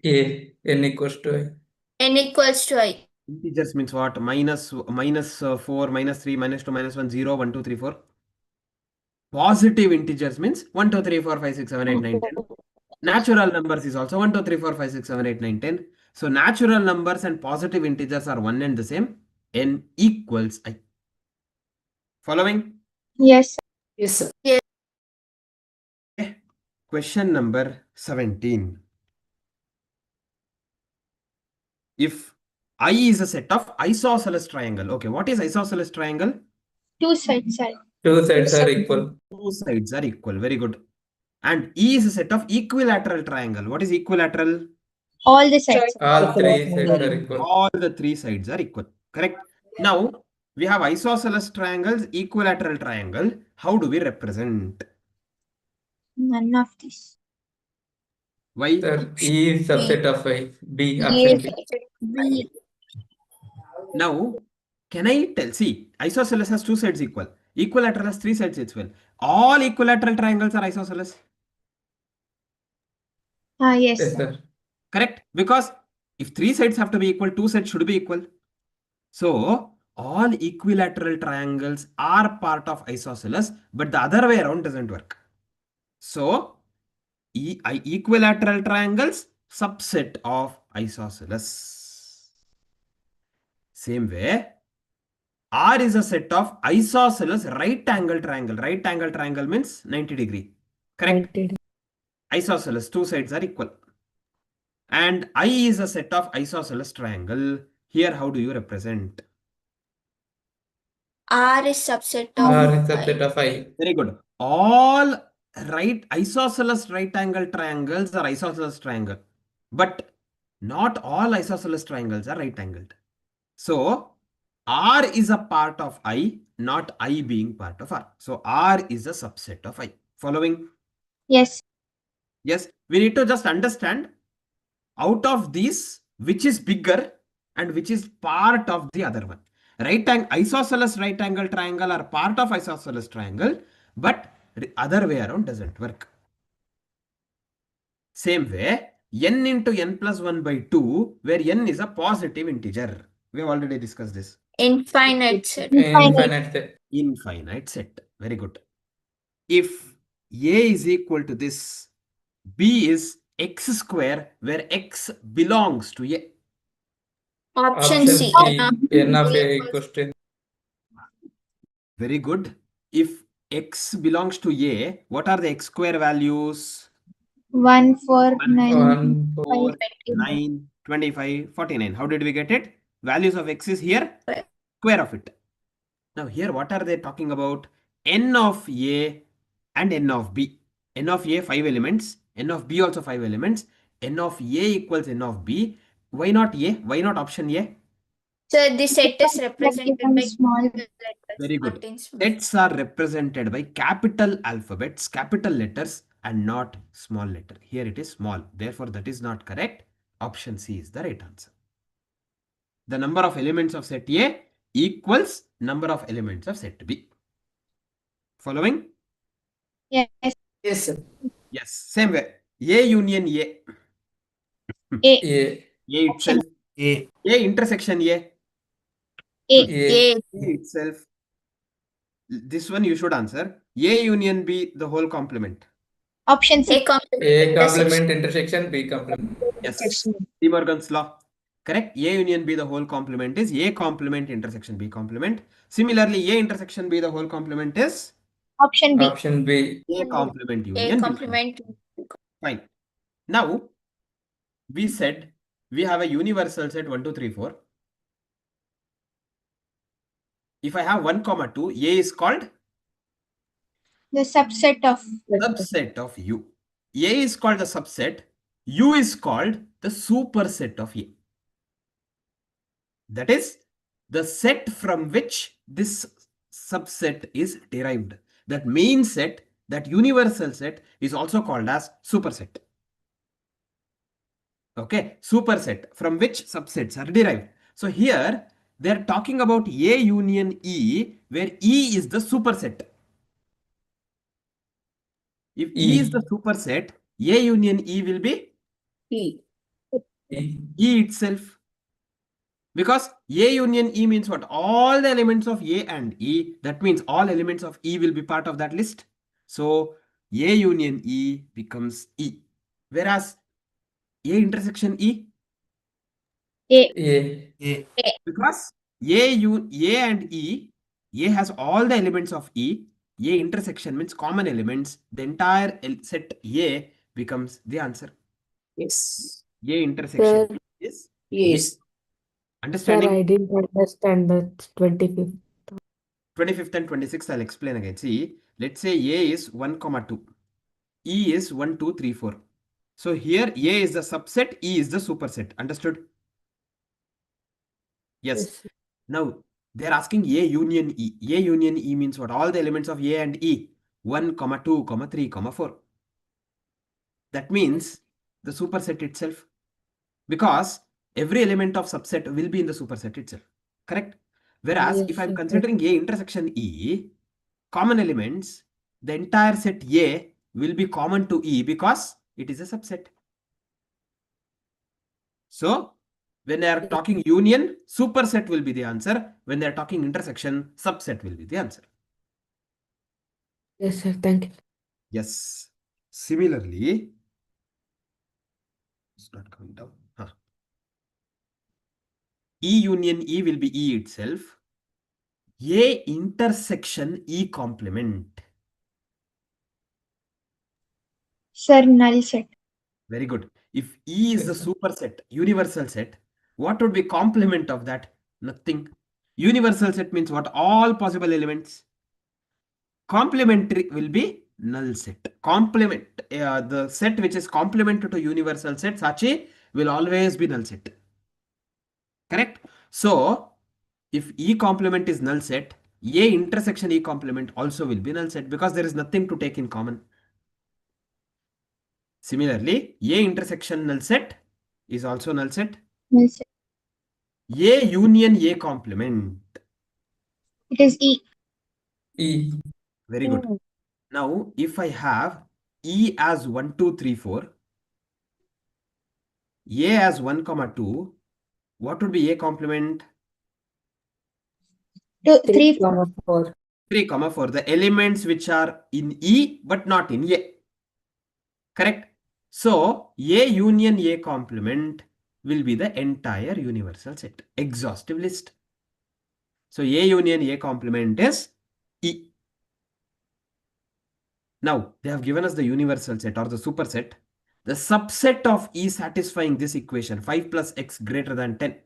A. N equals to I. N equals to I. integers means what? Minus 4, minus 3, minus 2, minus 1, 0, 1, 2, 3, 4. Positive integers means 1, 2, 3, 4, 5, 6, 7, 8, 9, 10. Natural numbers is also 1, 2, 3, 4, 5, 6, 7, 8, 9, 10. So natural numbers and positive integers are one and the same. N equals I. Following? Yes, sir. Yes, sir. Question number 17. If I is a set of isosceles triangle. Okay, what is isosceles triangle? Two sides are. Two sides are equal. Two sides are equal. Very good. And E is a set of equilateral triangle. What is equilateral? All the sides. All three sides are equal. All the three sides are equal. Correct. Now, we have isosceles triangles, equilateral triangle. How do we represent? None of this. Why? Sir, E is subset of I. B. Yes. Option B. B. Now, can I tell? See, isosceles has two sides equal. Equilateral has three sides equal. All equilateral triangles are isosceles. Yes, Yes, sir. sir. Correct? Because if three sides have to be equal, two sides should be equal. So, all equilateral triangles are part of isosceles, but the other way around doesn't work. So, equilateral triangles subset of isosceles. Same way, R is a set of isosceles right angle triangle. Right angle triangle means 90 degree. Correct? 90. Isosceles, two sides are equal. And I is a set of isosceles triangle. Here, how do you represent? R is subset R of is subset I. of I. Very good. All right isosceles right angle triangles are isosceles triangle. But not all isosceles triangles are right angled. So, R is a part of I, not I being part of R. So, R is a subset of I. Following? Yes. Yes. We need to just understand out of these which is bigger and which is part of the other one. Isosceles right angle triangle are part of isosceles triangle, but other way around doesn't work. Same way, n into n plus 1 by 2, where n is a positive integer. We have already discussed this. Infinite set. Infinite set. Infinite set. Very good. If A is equal to this, B is x square, where x belongs to A. Option C. N of A equals to N. Very good. If x belongs to A, what are the x square values? 1, 4, 9, 1, 4, 5, 9, 25, 49. How did we get it? Values of x is here, Square. square of it. Now here, what are they talking about? N of A and N of B. N of A, 5 elements. N of B also 5 elements. N of A equals N of B. Why not A? Why not option A? So the set is represented by small. letters. Very good. not in small. Sets are represented by capital alphabets, capital letters, and not small letter. Here it is small. Therefore, that is not correct. Option C is the right answer. The number of elements of set A equals number of elements of set B. Following? Yes. Yes, sir. Yes. Same way. A union A. A. A. A itself. A. A intersection A. A. A. A itself. This one you should answer. A union B, the whole complement. Option C. A complement. A complement intersection, B complement. Yes. De Morgan's law. Correct. A union B, the whole complement is A complement intersection B complement. Similarly, A intersection B, the whole complement is Option B. Option B. A complement A union B. complement. Fine. Now, we said we have a universal set 1, 2, 3, 4. If I have 1, 2, A is called The subset of. subset of U. A is called the subset. U is called the superset of A. That is the set from which this subset is derived. That main set, that universal set is also called as superset. Okay, superset from which subsets are derived. So here they are talking about A union E, where E is the superset. If E is the superset, A union E will be E. E itself. Because A union E means what? All the elements of A and E. That means all elements of E will be part of that list. So A union E becomes E. Whereas A intersection E? A. A. Because A and E, A has all the elements of E. A intersection means common elements. The entire set A becomes the answer. Yes. A intersection Sir, is yes. A. Sir, Understanding? I didn't understand that 25th. 25th and 26th, I'll explain again. See, let's say A is 1, 2. E is 1, 2, 3, 4. So here A is the subset, E is the superset. Understood? Yes. Yes. Now they are asking A union E. A union E means what? All the elements of A and E. 1, 2, 3, 4. That means the superset itself. Because every element of subset will be in the superset itself. Correct? Whereas Yes, if I'm sir. considering A intersection E, common elements, the entire set A will be common to E because it is a subset. So when they are talking union, superset will be the answer. When they are talking intersection, subset will be the answer. Yes, sir. Thank you. Yes. Similarly, not coming down. E union E will be E itself. A intersection E complement. Sir, null set. Very good. If E is the superset, universal set, what would be complement of that? Nothing. Universal set means what? All possible elements. Complementary will be null set. Complement, the set which is complementary to universal set, such a will always be null set. Correct? So, if E complement is null set, A intersection E complement also will be null set because there is nothing to take in common. Similarly, A intersection null set is also null set. Null set. A union A complement. It is E. E. Very good. Now, if I have E as 1, 2, 3, 4, A as 1, 2, what would be A complement? 2, 3, 3, 4. 4. 3, 4. The elements which are in E but not in A. Correct? So, A union A complement will be the entire universal set. Exhaustive list. So, A union A complement is E. Now, they have given us the universal set or the superset. The subset of E satisfying this equation, 5 plus x greater than 10.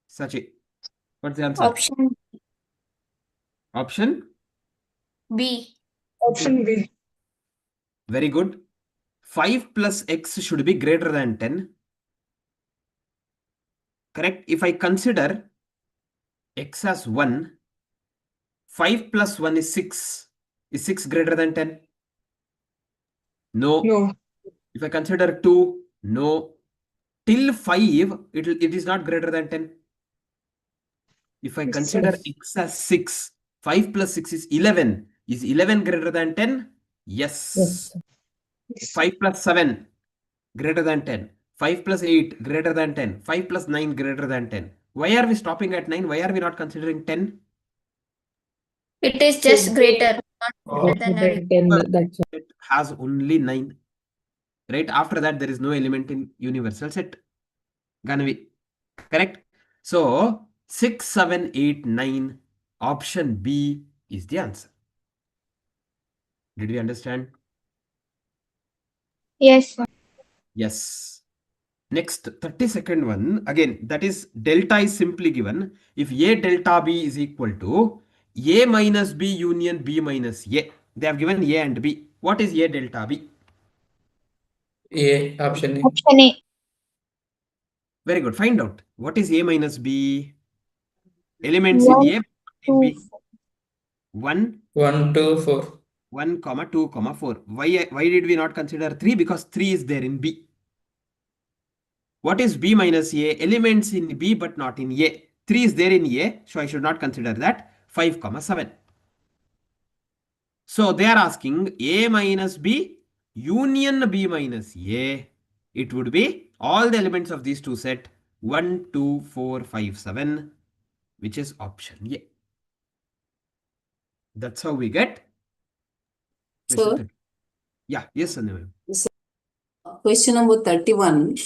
Sachi, what's the answer? Option Option? B. Option B. Very good. 5 plus x should be greater than 10. Correct? If I consider x as 1, 5 plus 1 is 6. Is 6 greater than 10? No. No. If I consider 2, no. Till 5, it is not greater than 10. If I Yes, consider sir. x as 6, 5 plus 6 is 11. Is 11 greater than 10? Yes. Yes. Yes. 5 plus 7 greater than 10. 5 plus 8 greater than 10. 5 plus 9 greater than 10. Why are we stopping at 9? Why are we not considering 10? It is just greater, not greater than or Greater than 10, that's all. It has only 9. Right? After that, there is no element in universal set. Ganavi. Correct? So, 6, 7, 8, 9. Option B is the answer. Did we understand? Yes, sir. Yes. Next, 32nd one. Again, that is delta is simply given. If A delta B is equal to A minus B union B minus A. They have given A and B. What is A delta B? A. Option A. Option A. Very good. Find out. What is A minus B? Elements in 1, A, in 2, B. 4. 1, 1, 2, 4. 1, 2, 4. Why did we not consider 3? Because 3 is there in B. What is B minus A? Elements in B but not in A. 3 is there in A, so I should not consider that. 5, 7. So they are asking A minus B union B minus A. It would be all the elements of these two set 1, 2, 4, 5, 7, which is option A. That's how we get question Sir, 30. Yeah, yes, Anil. question number 31.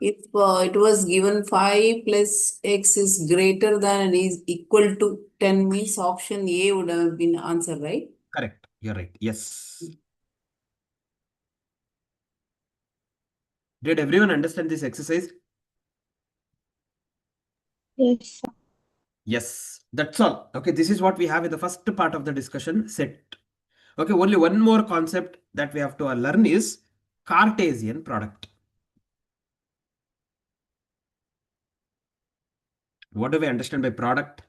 If it was given 5 plus x is greater than and is equal to 10 means option A would have been answer, right? Correct. You're right. Yes. Did everyone understand this exercise? Yes, sir. Yes. That's all. Okay. This is what we have in the first part of the discussion set. Okay. Only one more concept that we have to learn is Cartesian product. What do we understand by product?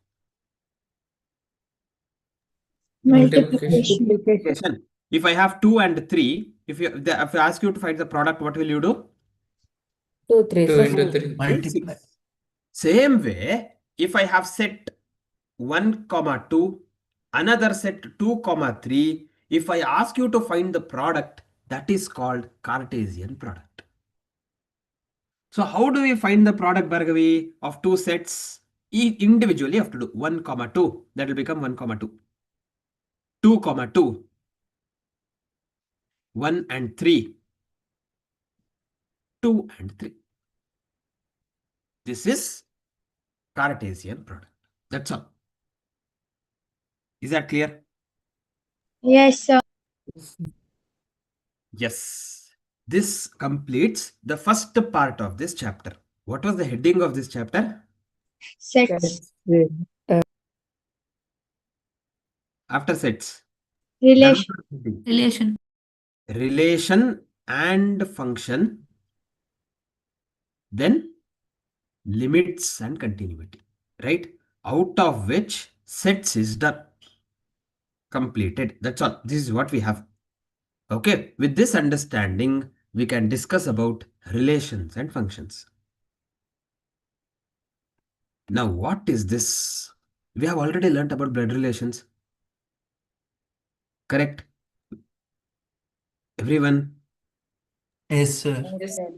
Multiplication. Multiplication. If I have 2 and 3, if I ask you to find the product, what will you do? 2, 3, 2 4. into 3. Multiply. Same way, if I have set 1, 2, another set 2, 3, if I ask you to find the product, that is called Cartesian product. So how do we find the product, Bhargavi, of two sets? Individually, you have to do 1, 2. That will become 1, 2. 2, 2. 1 and 3. 2 and 3. This is Cartesian product. That's all. Is that clear? Yes, sir. Yes. This completes the first part of this chapter. What was the heading of this chapter? Sets. After sets. Relation. Relation. Relation and function. Then limits and continuity. Right? Out of which sets is done. Completed. That's all. This is what we have. Okay. With this understanding, we can discuss about relations and functions. Now, what is this? We have already learnt about blood relations. Correct? Everyone? Yes, sir.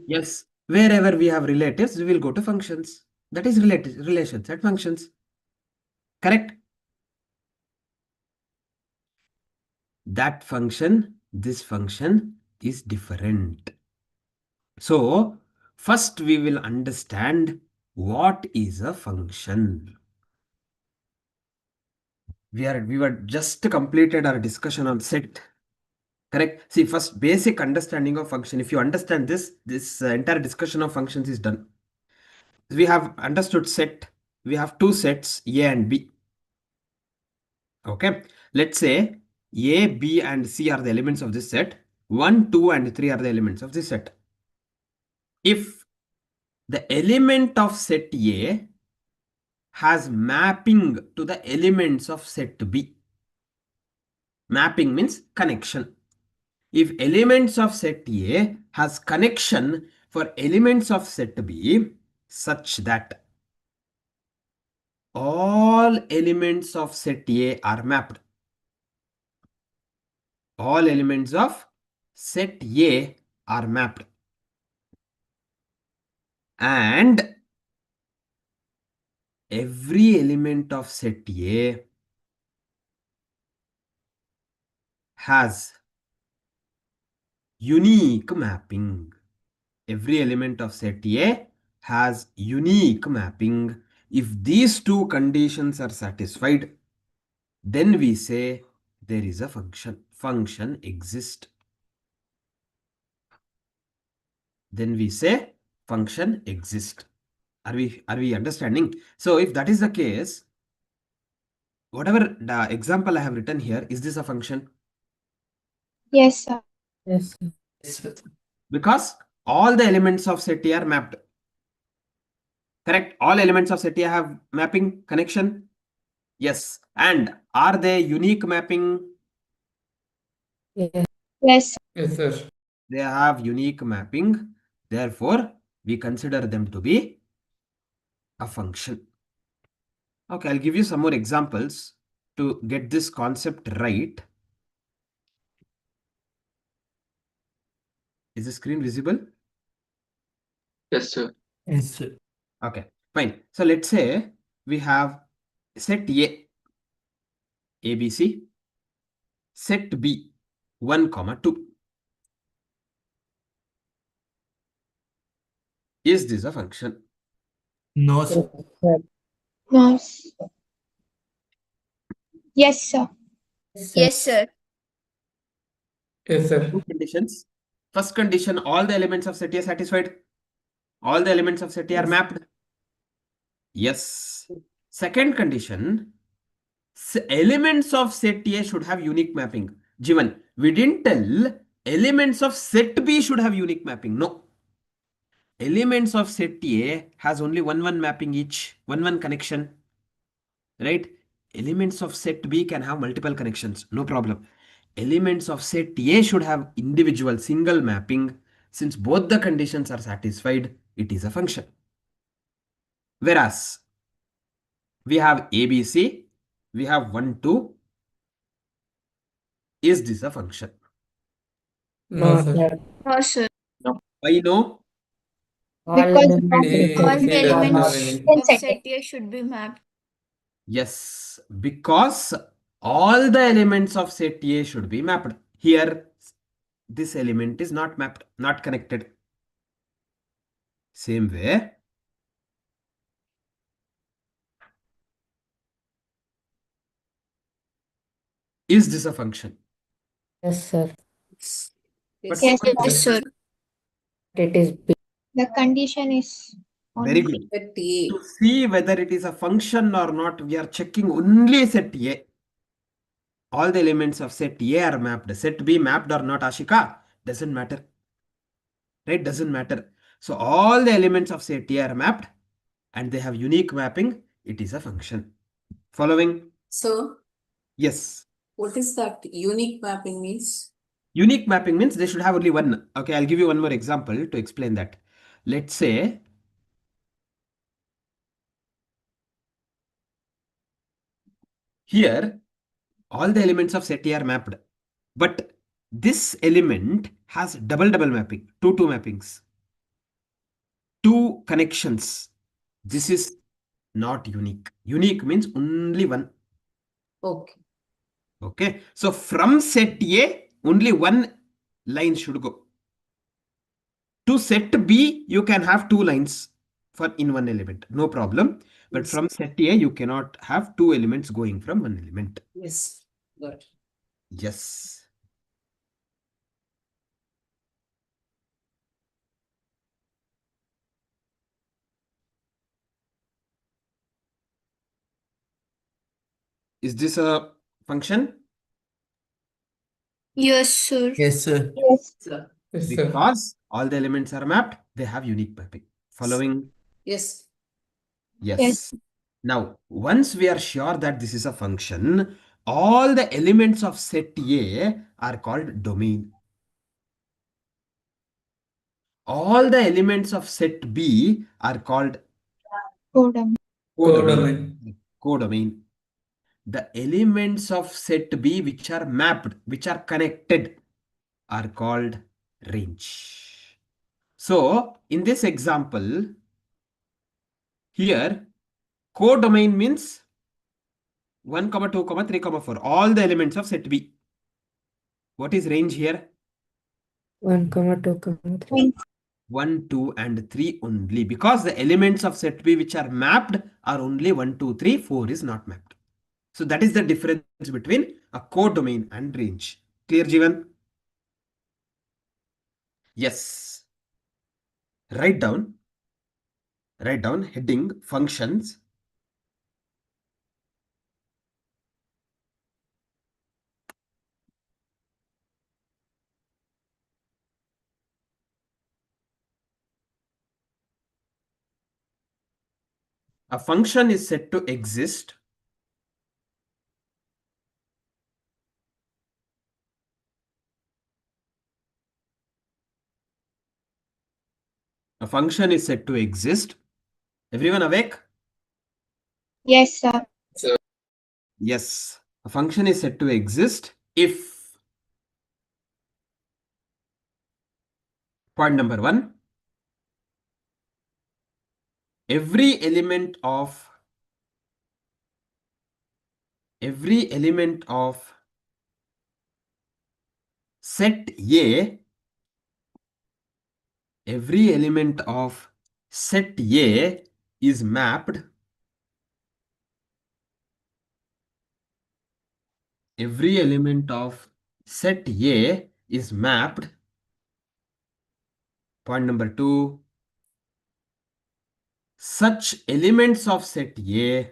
Yes. Wherever we have relatives, we will go to functions. That is relations and functions. Correct? That function, this function is different. So, first we will understand what is a function. We were just completed our discussion on set. Correct. See, first basic understanding of function. If you understand this entire discussion of functions is done. We have understood set. We have two sets, A and B. Okay. Let's say A, B, and C are the elements of this set. 1, 2, and 3 are the elements of this set. If the element of set A has mapping to the elements of set B. Mapping means connection. If elements of set A has connection for elements of set B such that all elements of set A are mapped. All elements of set A are mapped. And every element of set A has unique mapping. Every element of set A has unique mapping. If these two conditions are satisfied, then we say there is a function. Function exists. Then we say function exists. Are we understanding? So if that is the case, whatever the example I have written here, is this a function? Yes, sir. Yes. Because all the elements of set A are mapped. Correct? All elements of set A have mapping connection. Yes. And are they unique mapping? Yes. Yes. Yes, sir. They have unique mapping. Therefore, we consider them to be a function. Okay, I'll give you some more examples to get this concept right. Is the screen visible? Yes, sir. Yes, sir. Okay, fine. So let's say we have set A, ABC, set B, 1, 2. Is this a function? No, sir. No. Yes, sir. Yes, sir. Yes, sir. Two conditions. First condition, all the elements of set A satisfied. All the elements of set A are mapped. Yes. Second condition, elements of set A should have unique mapping. Given, we didn't tell elements of set B should have unique mapping. No. Elements of set A has only 1 mapping each, 1 connection. Right? Elements of set B can have multiple connections. No problem. Elements of set A should have individual single mapping. Since both the conditions are satisfied, it is a function. Whereas we have ABC, we have 1, 2. Is this a function? No, sir. No, sir. Why no? Because All the elements of set set A should be mapped. Yes, because all the elements of set A should be mapped. Here, this element is not mapped, not connected. Same way, is this a function? Yes, sir. But Yes, Yes, sir. It is B. the condition is very only good. Set A. To see whether it is a function or not, we are checking only set A. All the elements of set A are mapped. Set B mapped or not, Ashika? Doesn't matter. Right? Doesn't matter. So all the elements of set A are mapped and they have unique mapping. It is a function. Following? So, Yes. what is that unique mapping means? Unique mapping means they should have only one. Okay, I'll give you one more example to explain that. Let's say here all the elements of set A are mapped, but this element has double mapping, two mappings, two connections. This is not unique. Unique means only one. Okay. Okay, so from set A only one line should go. To set B you can have two lines for in one element, no problem. But Yes. from set A you cannot have two elements going from one element. Yes. Got it. Yes. Is this a function? Yes, sir. Yes, sir. yes. Sir. Yes, sir. Because all the elements are mapped, they have unique mapping. Following? Yes. Yes. Yes. Now, once we are sure that this is a function, all the elements of set A are called domain. All the elements of set B are called Codomain. Codomain. codomain. The elements of set B which are mapped, which are connected, are called range. So, in this example, here, codomain means 1, 2, 3, 4. All the elements of set B. What is range here? 1, 2, 3. 1, 2, and 3 only. Because the elements of set B which are mapped are only 1, 2, 3. 4 is not mapped. So that is the difference between a codomain and range. Clear, Jivan? Yes. Write down heading functions. A function is said to exist Everyone awake? Yes, sir. Yes. A function is said to exist if, point number 1, every element of set A, every element of set A is mapped. Every element of set A is mapped. Point number 2, such elements of set A,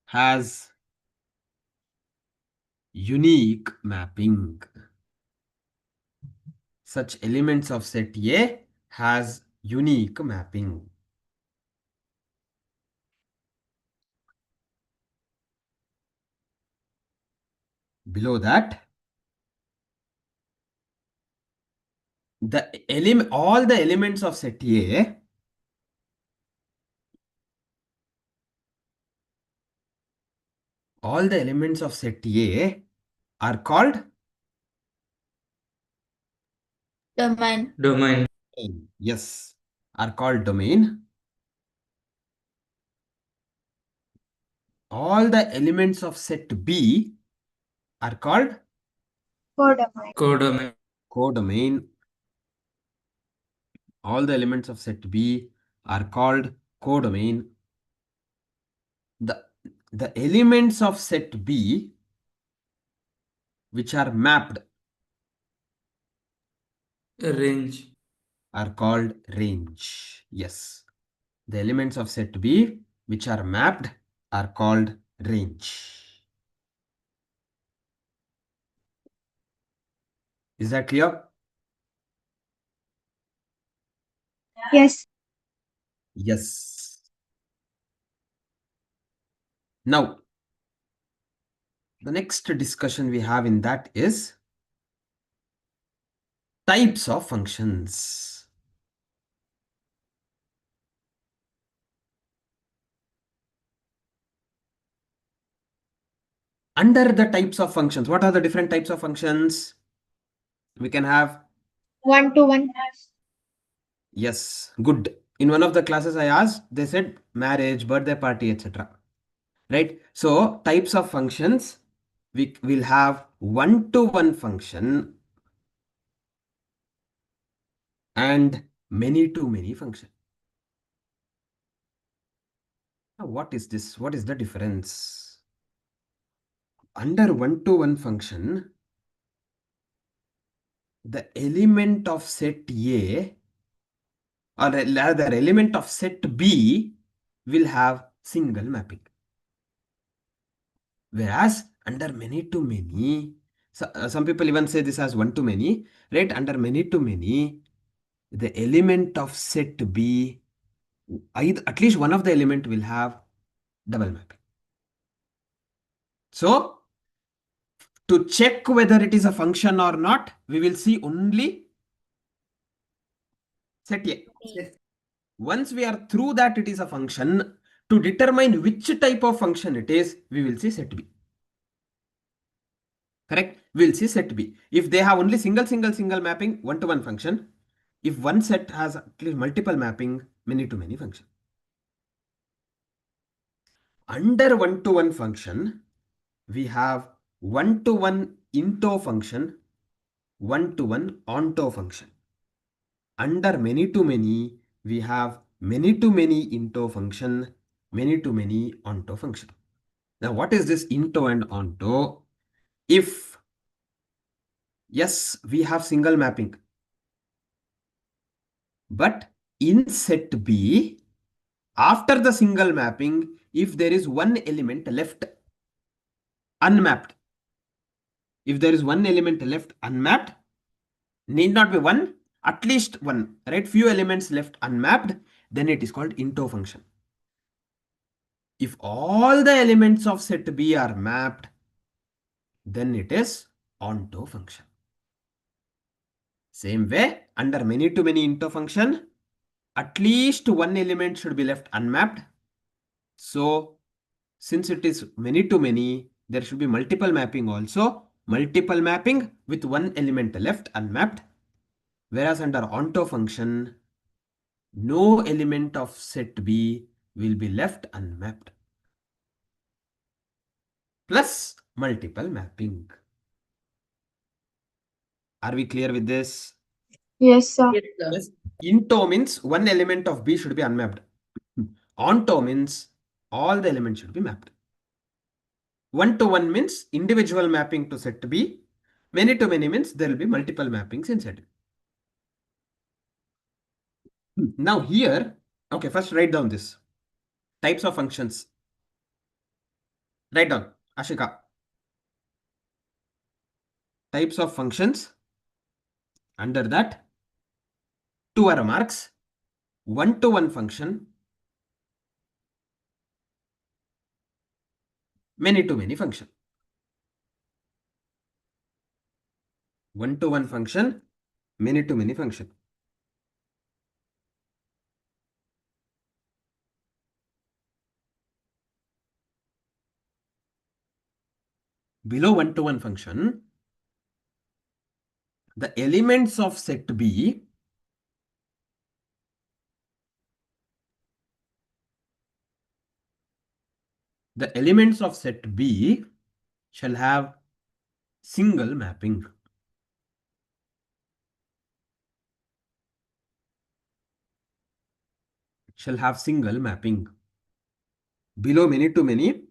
has unique mapping. Such elements of set A has unique mapping. Below that, all the elements of set A are called Domain. Domain. yes, are called domain. All the elements of set B are called Codomain. Codomain. Codomain. All the elements of set B are called codomain. The elements of set B which are mapped Range. are called range. Yes. The elements of set B which are mapped are called range. Is that clear? Yes. Yes. Now, the next discussion we have in that is types of functions. Under the types of functions, what are the different types of functions? We can have One-to-one. yes, good. In one of the classes I asked, they said marriage, birthday party, etc. Right? So types of functions, we will have one-to-one function and many-to-many function. Now, what is this? What is the difference? Under one-to-one function, the element of set A or rather element of set B will have single mapping. Whereas under many to many, some people even say this as one to many, right? Under many to many, the element of set B, either, at least one of the element will have double mapping. So, to check whether it is a function or not, we will see only set A. Once we are through that it is a function, to determine which type of function it is, we will see set B. Correct? We will see set B. If they have only single mapping, one-to-one function. If one set has at least multiple mapping, many-to-many function. Under one-to-one function, we have one-to-one into function, one-to-one onto function. Under many-to-many, we have many-to-many into function, many-to-many onto function. Now, what is this into and onto? If yes, we have single mapping, but in set B, after the single mapping, if there is one element left unmapped, if there is one element left unmapped, need not be one, at least one, right? Few elements left unmapped, then it is called into function. If all the elements of set B are mapped, then it is onto function. Same way, under many to many into function, at least one element should be left unmapped. So, since it is many to many, there should be multiple mapping also. Multiple mapping with one element left unmapped. Whereas under onto function, no element of set B will be left unmapped. Plus multiple mapping. Are we clear with this? Yes, sir. Yes. Into means one element of B should be unmapped. Onto means all the elements should be mapped. One-to-one means individual mapping to set B. Many-to-many means there will be multiple mappings in set B. Now here, okay, first write down this. Types of functions. Write down, Ashika. Types of functions. Under that, two arrow marks. One-to-one function. Many-to-many function. One-to-one function. Many-to-many function. Below one-to-one function, the elements of set B shall have single mapping. shall have single mapping. Below many to many,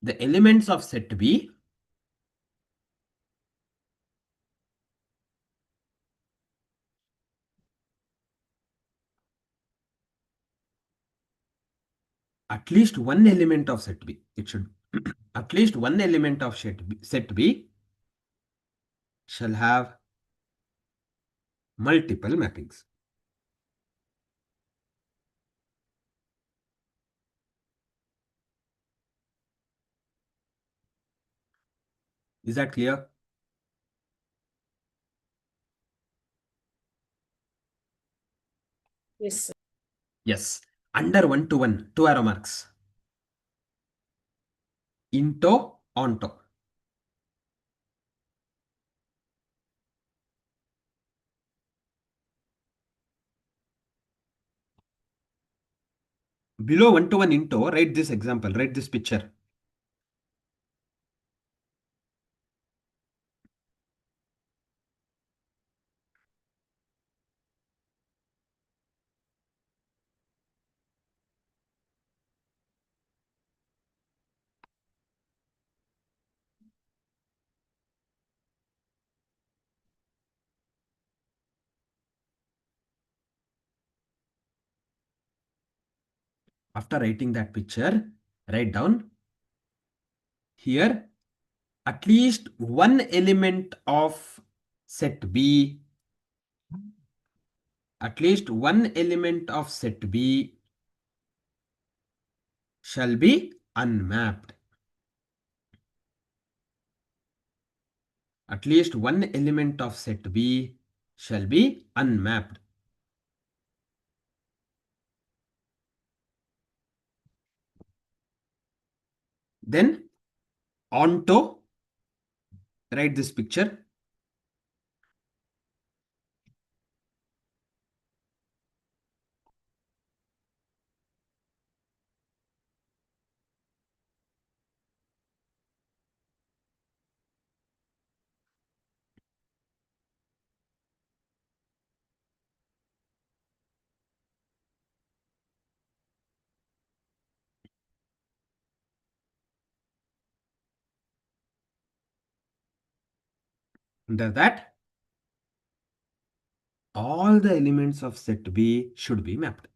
the elements of set B at least one element of set B. It should at least one element of set B shall have multiple mappings. Is that clear? Yes, sir. Yes. Under 1 to 1, 2 arrow marks. Into, onto. Below 1 to 1 into, write this example, write this picture. After writing that picture, write down here at least one element of set B, at least one element of set B shall be unmapped. At least one element of set B shall be unmapped. Then onto, write this picture. Under that, all the elements of set B should be mapped.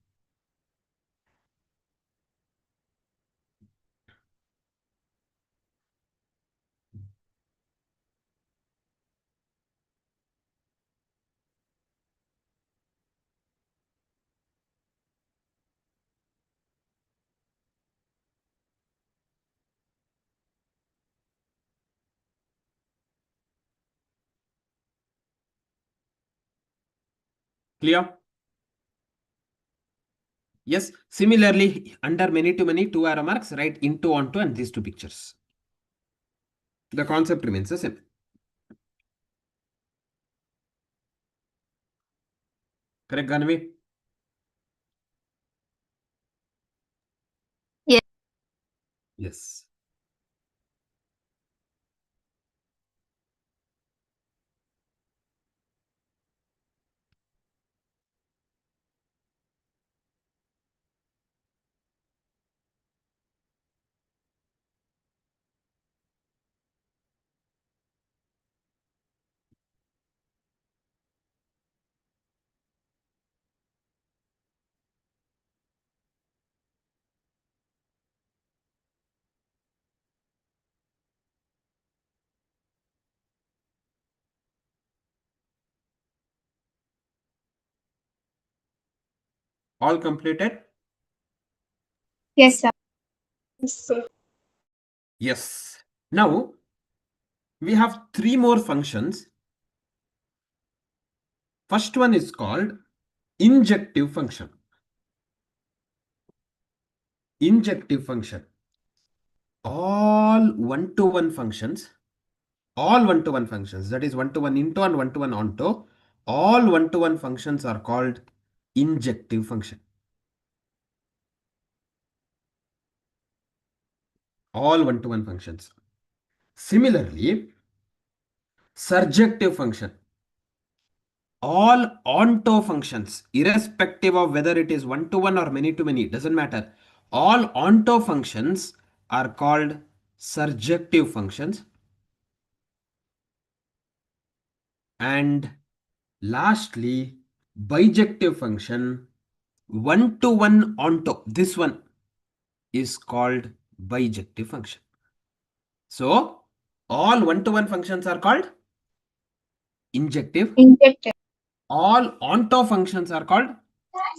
Clear? Yes. Similarly, under many to many, 2 arrow marks, write into, onto, and these two pictures. The concept remains the same. Correct, Ganvi? Yes. Yes. All completed? Yes, sir. Yes, sir. Yes. Now, we have 3 more functions. First one is called injective function. Injective function. All one-to-one functions, that is one-to-one into and one-to-one onto, all one-to-one functions are called injective function. All one-to-one functions. Similarly, surjective function. all onto functions, irrespective of whether it is one-to-one or many-to-many, doesn't matter. All onto functions are called surjective functions. And lastly, bijective function, one-to-one onto, this one is called bijective function. So, all one-to-one functions are called injective. Injective. All onto functions are called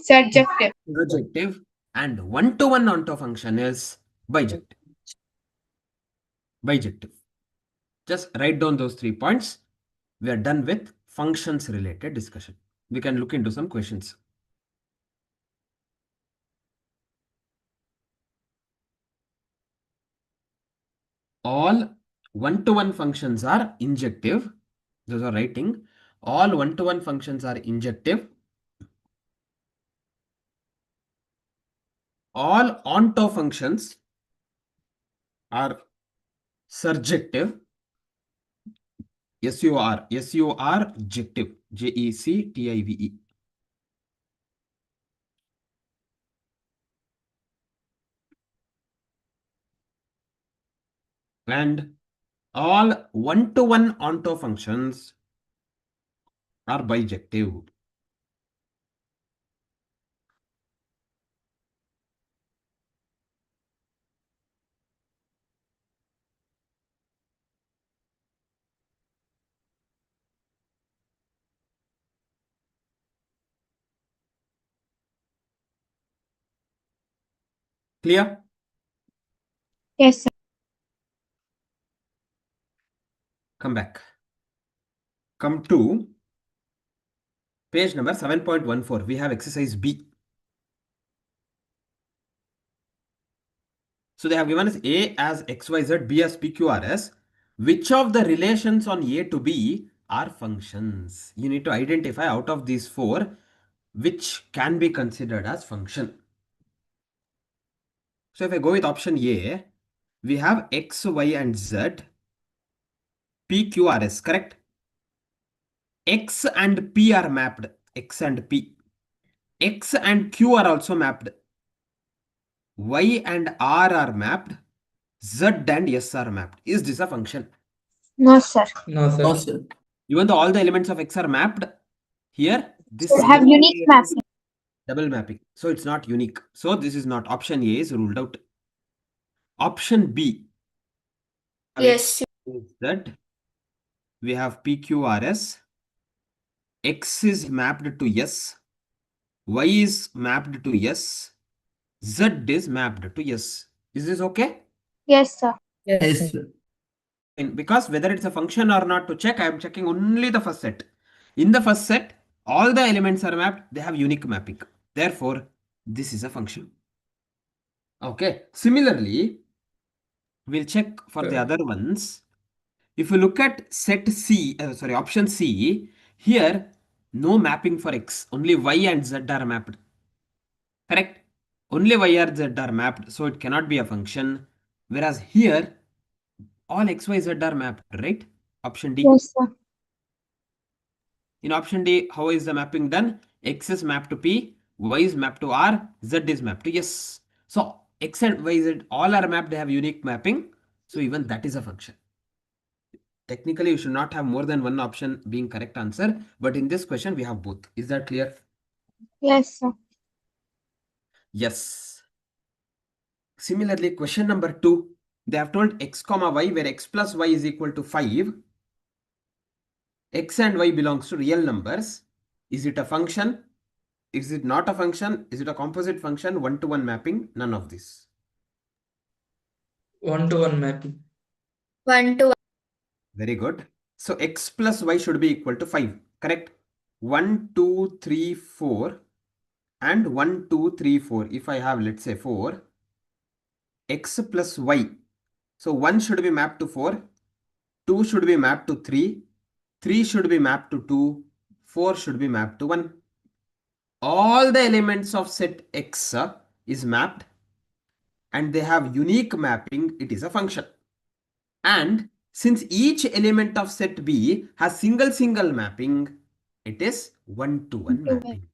Surjective. surjective. And one-to-one onto function is bijective. Bijective. Just write down those 3 points. We are done with functions related discussion. We can look into some questions. All one-to-one functions are injective. Those are writing. All one-to-one functions are injective. All onto functions are surjective. Surjective. Jective. And all one-to-one onto functions are bijective. Clear? Yes, sir. Come back. Come to page number 7.14. We have exercise B. So they have given us A as XYZ, B as PQRS. Which of the relations on A to B are functions? You need to identify out of these 4 which can be considered as function. So if I go with option A, we have X, Y and Z, PQRS, correct? X and P are mapped. X and P. X and Q are also mapped. Y and R are mapped. Z and S are mapped. Is this a function? No, sir. No, No, sir. sir. Even though all the elements of X are mapped, here this They have unique mapping. double mapping. So it's not unique. So this is not. Option A is ruled out. Option B. Yes. Is that we have PQRS. X is mapped to S. Y is mapped to S. Z is mapped to S. Is this okay? Yes, sir. Yes, sir. Because whether it's a function or not to check, I am checking only the first set. In the first set, all the elements are mapped. They have unique mapping. Therefore, this is a function. Okay. Similarly, we'll check for the other ones. If you look at set C, option C, here no mapping for X. Only Y and Z are mapped. Correct? Only Y or Z are mapped, so it cannot be a function. Whereas here, all X, Y, Z are mapped, right? Option D. Yes, sir. In option D, how is the mapping done? X is mapped to P, Y is mapped to R, Z is mapped to S. So X and Y, Z all are mapped, they have unique mapping. So even that is a function. Technically, you should not have more than one option being correct answer. But in this question, we have both. Is that clear? Yes, sir. Yes. Similarly, question number 2, they have told X comma Y where X plus Y is equal to 5. X and Y belongs to real numbers. Is it a function? Is it not a function? Is it a composite function? One-to-one mapping? None of this. One-to-one mapping. 1 to 1. Very good. So X plus Y should be equal to 5. Correct? 1, 2, 3, 4 and 1, 2, 3, 4. If I have, let's say 4, X plus Y. So 1 should be mapped to 4. 2 should be mapped to 3. 3 should be mapped to 2. 4 should be mapped to 1. All the elements of set X is mapped and they have unique mapping. It is a function. And since each element of set B has single mapping, It is one-to-one One-to-one. mapping.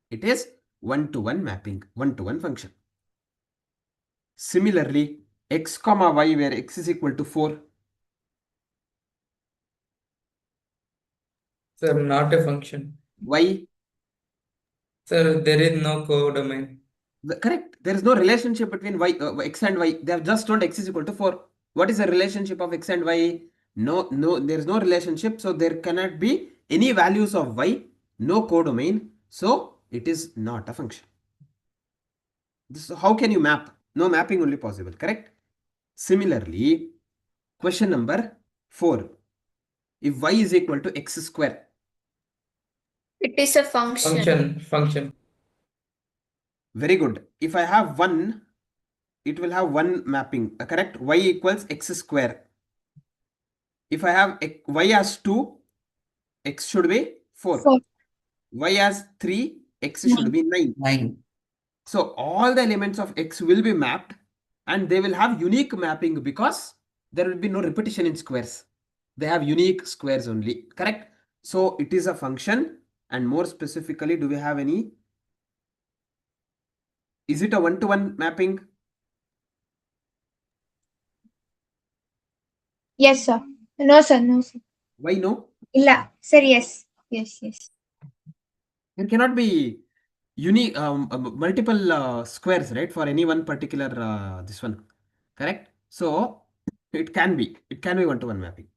It is one-to-one mapping, one-to-one function. Similarly, x comma y, where x is equal to 4. Sir, not a function. Y, Sir, there is no codomain. correct. There is no relationship between y, x and y. They have just told x is equal to 4. What is the relationship of x and y? No, there is no relationship. So there cannot be any values of y, no codomain. So it is not a function. This, how can you map? No mapping only possible, correct? Similarly, question number 4. If y is equal to x square. It is a function. Function. Very good. If I have 1, it will have one mapping, correct? Y equals x square. If I have y as 2, x should be 4. 4. Y as 3, x should be 9. 9. So all the elements of x will be mapped and they will have unique mapping because there will be no repetition in squares. They have unique squares only, correct? So it is a function, and more specifically, do we have any? Is it a one-to-one mapping? Yes, sir. No, sir. No, sir. Why no? Illa. Sir, yes. Yes. There cannot be unique multiple squares, right, for any one particular this one, correct? So it can be one-to-one mapping.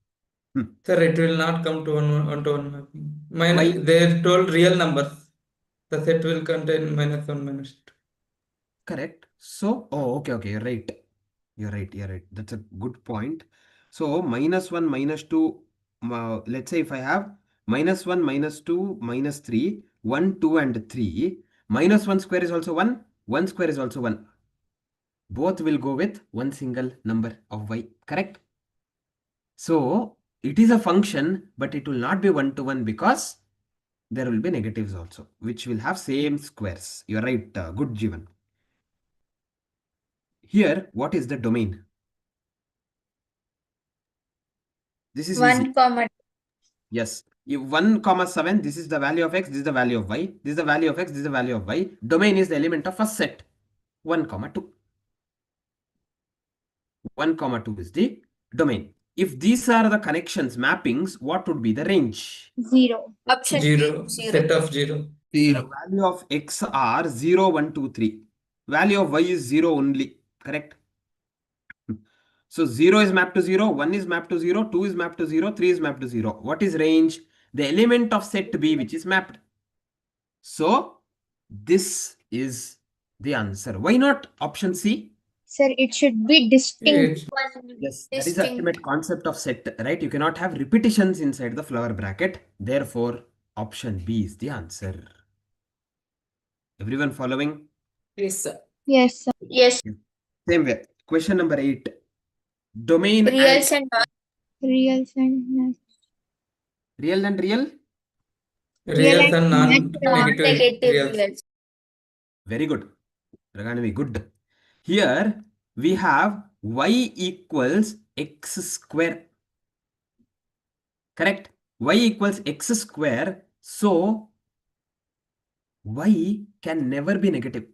Sir, it will not come to one-to-one mapping. Why? They told real numbers. The set will contain -1, -2. Correct. So, oh, okay, you're right. You're right. That's a good point. So -1, -2, let's say if I have -1, -2, -3, 1, 2, and 3, -1 square is also 1, 1 square is also 1. Both will go with one single number of y, correct? So it is a function, but it will not be one-to-one because there will be negatives also, which will have same squares. You're right. Good, Jivan. Here, what is the domain? This is 1, easy. comma. Yes. If 1, 7, this is the value of x, this is the value of y, this is the value of x, this is the value of y. Domain is the element of first set. 1, 2. 1, 2 is the domain. If these are the connections, mappings, what would be the range? 0. Option 0. 0. Set of 0. The value of x are 0, 1, 2, 3. Value of y is 0 only, correct? So 0 is mapped to 0, 1 is mapped to 0, 2 is mapped to 0, 3 is mapped to 0. What is range? The element of set B which is mapped. So this is the answer. Why not option C? Sir, it should be distinct. Yes, that is the ultimate concept of set, right? You cannot have repetitions inside the flower bracket. Therefore, option B is the answer. Everyone following? Yes, sir. Yes, sir. Yes. Same way. Question number 8. Domain Reals and non. Reals and real and real? Reals and non-negative Non-negative reals. reals. Very good. Raganavi, good. Here we have y equals x square. Correct? Y equals x square. So y can never be negative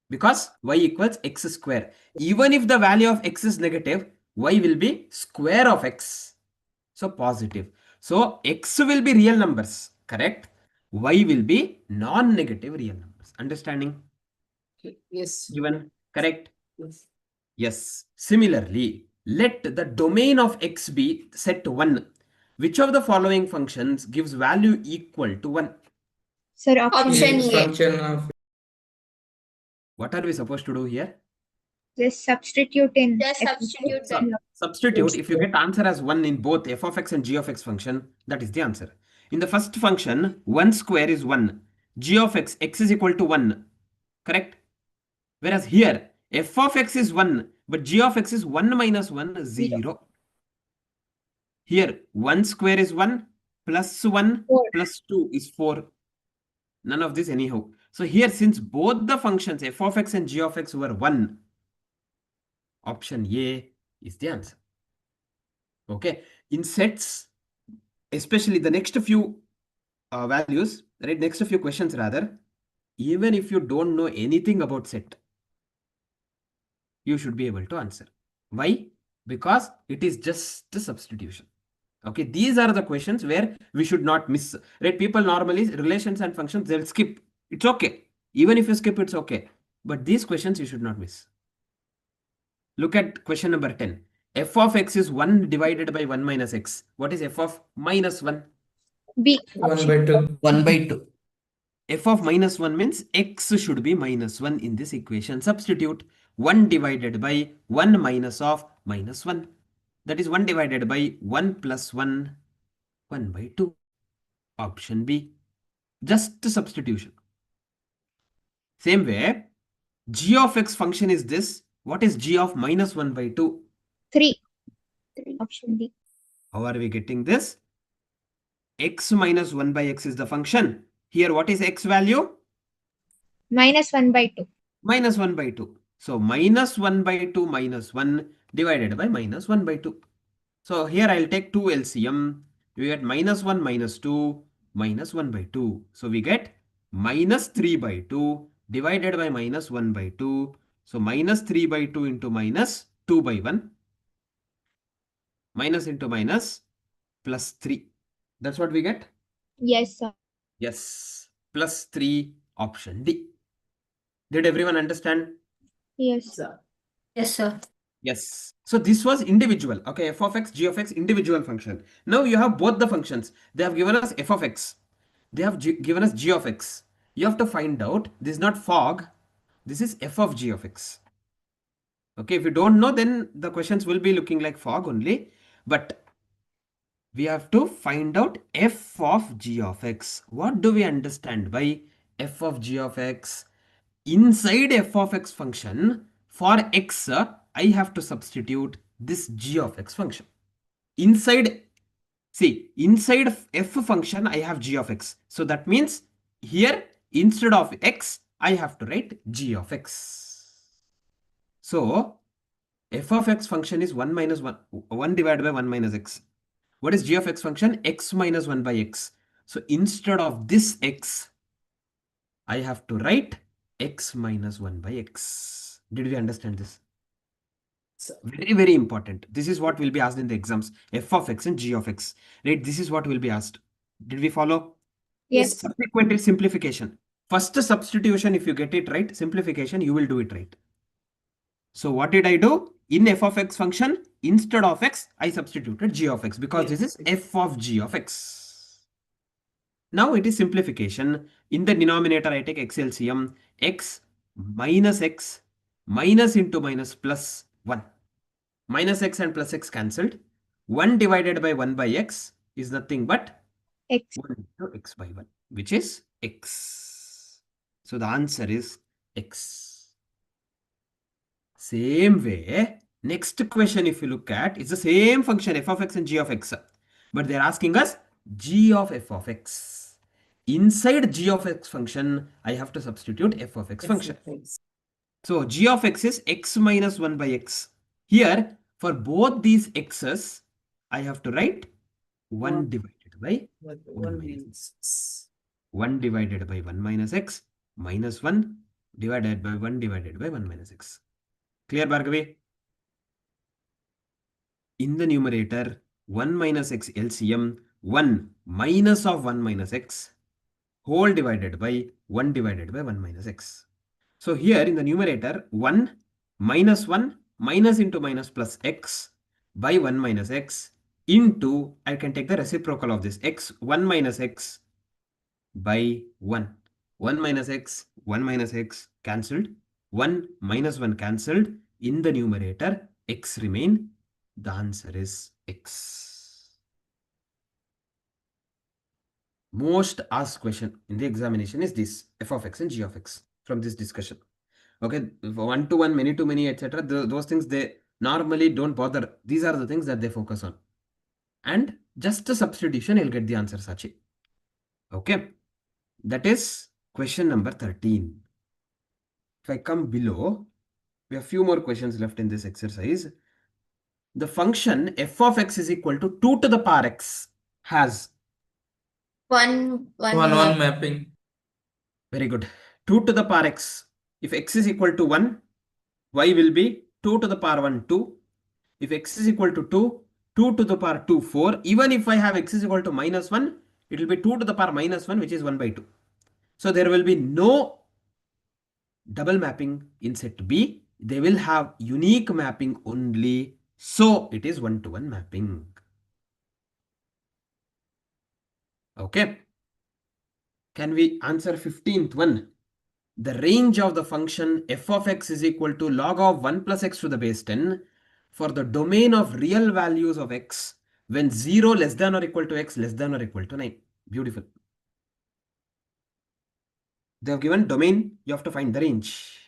because y equals x square. Even if the value of x is negative, y will be square of x. So positive. So x will be real numbers. Correct? Y will be non-negative real numbers. Understanding? Yes. Given? Correct? Yes. Yes. Similarly, let the domain of x be set 1. Which of the following functions gives value equal to 1? Sir, Option A. Function of What are we supposed to do here? Just substitute in. Just substitute them. Substitute. If you get answer as 1 in both f of x and g of x function, that is the answer. In the first function, 1 square is 1. G of x is equal to 1. Correct? Whereas here, f of x is 1, but g of x is 1 minus 1, 0. Here, 1 square is 1, plus 1 plus 2 is 4. None of this anyhow. So here, since both the functions f of x and g of x were 1, option A is the answer. Okay. In sets, especially the next few values, right? Next few questions rather, even if you don't know anything about set, you should be able to answer. Why? Because it is just a substitution. Okay, these are the questions where we should not miss, right? People normally, relations and functions, they'll skip. It's okay. Even if you skip, it's okay. But these questions you should not miss. Look at question number 10. F of x is 1 divided by 1 minus x. What is f of minus 1? B. 1 by 2. 1 by 2. F of minus 1 means x should be minus 1 in this equation. Substitute 1 divided by 1 minus of minus 1. That is 1 divided by 1 plus 1, 1 by 2. Option B. Just substitution. Same way, g of x function is this. What is g of minus 1 by 2? 3. Option D. How are we getting this? X minus 1 by x is the function. Here, what is x value? Minus 1 by 2. Minus 1 by 2. So, minus 1 by 2 minus 1 divided by minus 1 by 2. So, here I'll take 2 LCM. We get minus 1 minus 2 minus 1 by 2. So, we get minus 3 by 2 divided by minus 1 by 2. So, minus 3 by 2 into minus 2 by 1. Minus into minus plus 3. That's what we get? Yes, sir. Yes. Plus 3, option D. Did everyone understand? Yes. Sir. Yes, sir. Yes. So this was individual. Okay, f of x, g of x, individual function. Now you have both the functions. They have given us f of x. They have given us g of x. You have to find out, this is not fog. This is f of g of x. Okay, if you don't know, then the questions will be looking like fog only. But we have to find out f of g of x. What do we understand by f of g of x? Inside f of x function, for x, I have to substitute this g of x function. Inside, see, inside f function, I have g of x. So that means here, instead of x, I have to write g of x. So, f of x function is 1 minus 1 divided by 1 minus x. What is g of x function? X minus 1 by x. So instead of this x, I have to write x minus 1 by x. Did we understand this? Very, very important. This is what will be asked in the exams. F of x and g of x. Right? This is what will be asked. Did we follow? Yes. Subsequently, simplification. First substitution, if you get it right, simplification, you will do it right. So what did I do? In f of x function, instead of x, I substituted g of x because this is f of g of x. Now it is simplification. In the denominator, I take x LCM, x minus into minus plus 1. Minus x and plus x cancelled. 1 divided by 1 by x is nothing but X. 1 into x by 1, which is x. So the answer is x. Same way, next question if you look at, it's the same function f of x and g of x. But they're asking us g of f of x. Inside g of x function, I have to substitute f of x function. So g of x is x minus 1 by x. Here, for both these x's, I have to write 1 divided by 1 minus x. 1 divided by 1 minus x minus 1 divided by 1 divided by 1 minus x. Clear, Bhargavi? In the numerator, 1 minus x LCM, 1 minus of 1 minus x whole divided by 1 divided by 1 minus x. So here in the numerator, 1 minus 1 minus into minus plus x by 1 minus x into, I can take the reciprocal of this, x 1 minus x by 1. 1 minus x cancelled. 1 minus 1 cancelled. In the numerator, x remain. The answer is x. Most asked question in the examination is this, f of x and g of x from this discussion. Okay, one to one, many to many, etc. Those things they normally don't bother. These are the things that they focus on. And just a substitution, you'll get the answer, Sachi. Okay, that is question number 13. If I come below, we have few more questions left in this exercise. The function f of x is equal to 2 to the power x has 1 mapping. very good. 2 to the power x. If x is equal to 1, y will be 2 to the power 1, 2. If x is equal to 2, 2 to the power 2, 4. Even if I have x is equal to minus 1, it will be 2 to the power minus 1, which is 1 by 2. So there will be no double mapping in set B. They will have unique mapping only. So it is 1-to-1 mapping. Okay. Can we answer 15th one? The range of the function f of x is equal to log of 1 plus x to the base 10 for the domain of real values of x when 0 less than or equal to x less than or equal to 9. Beautiful. They have given domain, you have to find the range.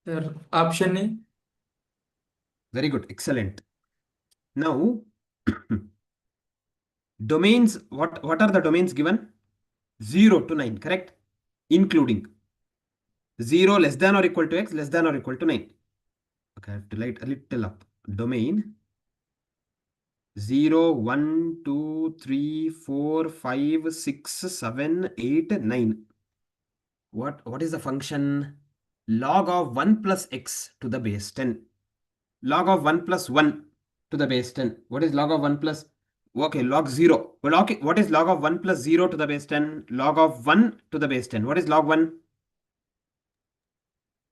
Sir, option A. Very good, excellent. Now, domains, what are the domains given? 0 to 9, correct? Including 0 less than or equal to x less than or equal to 9. Okay, I have to light a little up. Domain 0, 1, 2, 3, 4, 5, 6, 7, 8, 9. What is the function? Log of 1 plus x to the base 10. Log of 1 plus 1 to the base 10. What is log of 1 plus? Okay, log 0. Well, okay, what is log of 1 plus 0 to the base 10? Log of 1 to the base 10. What is log 1?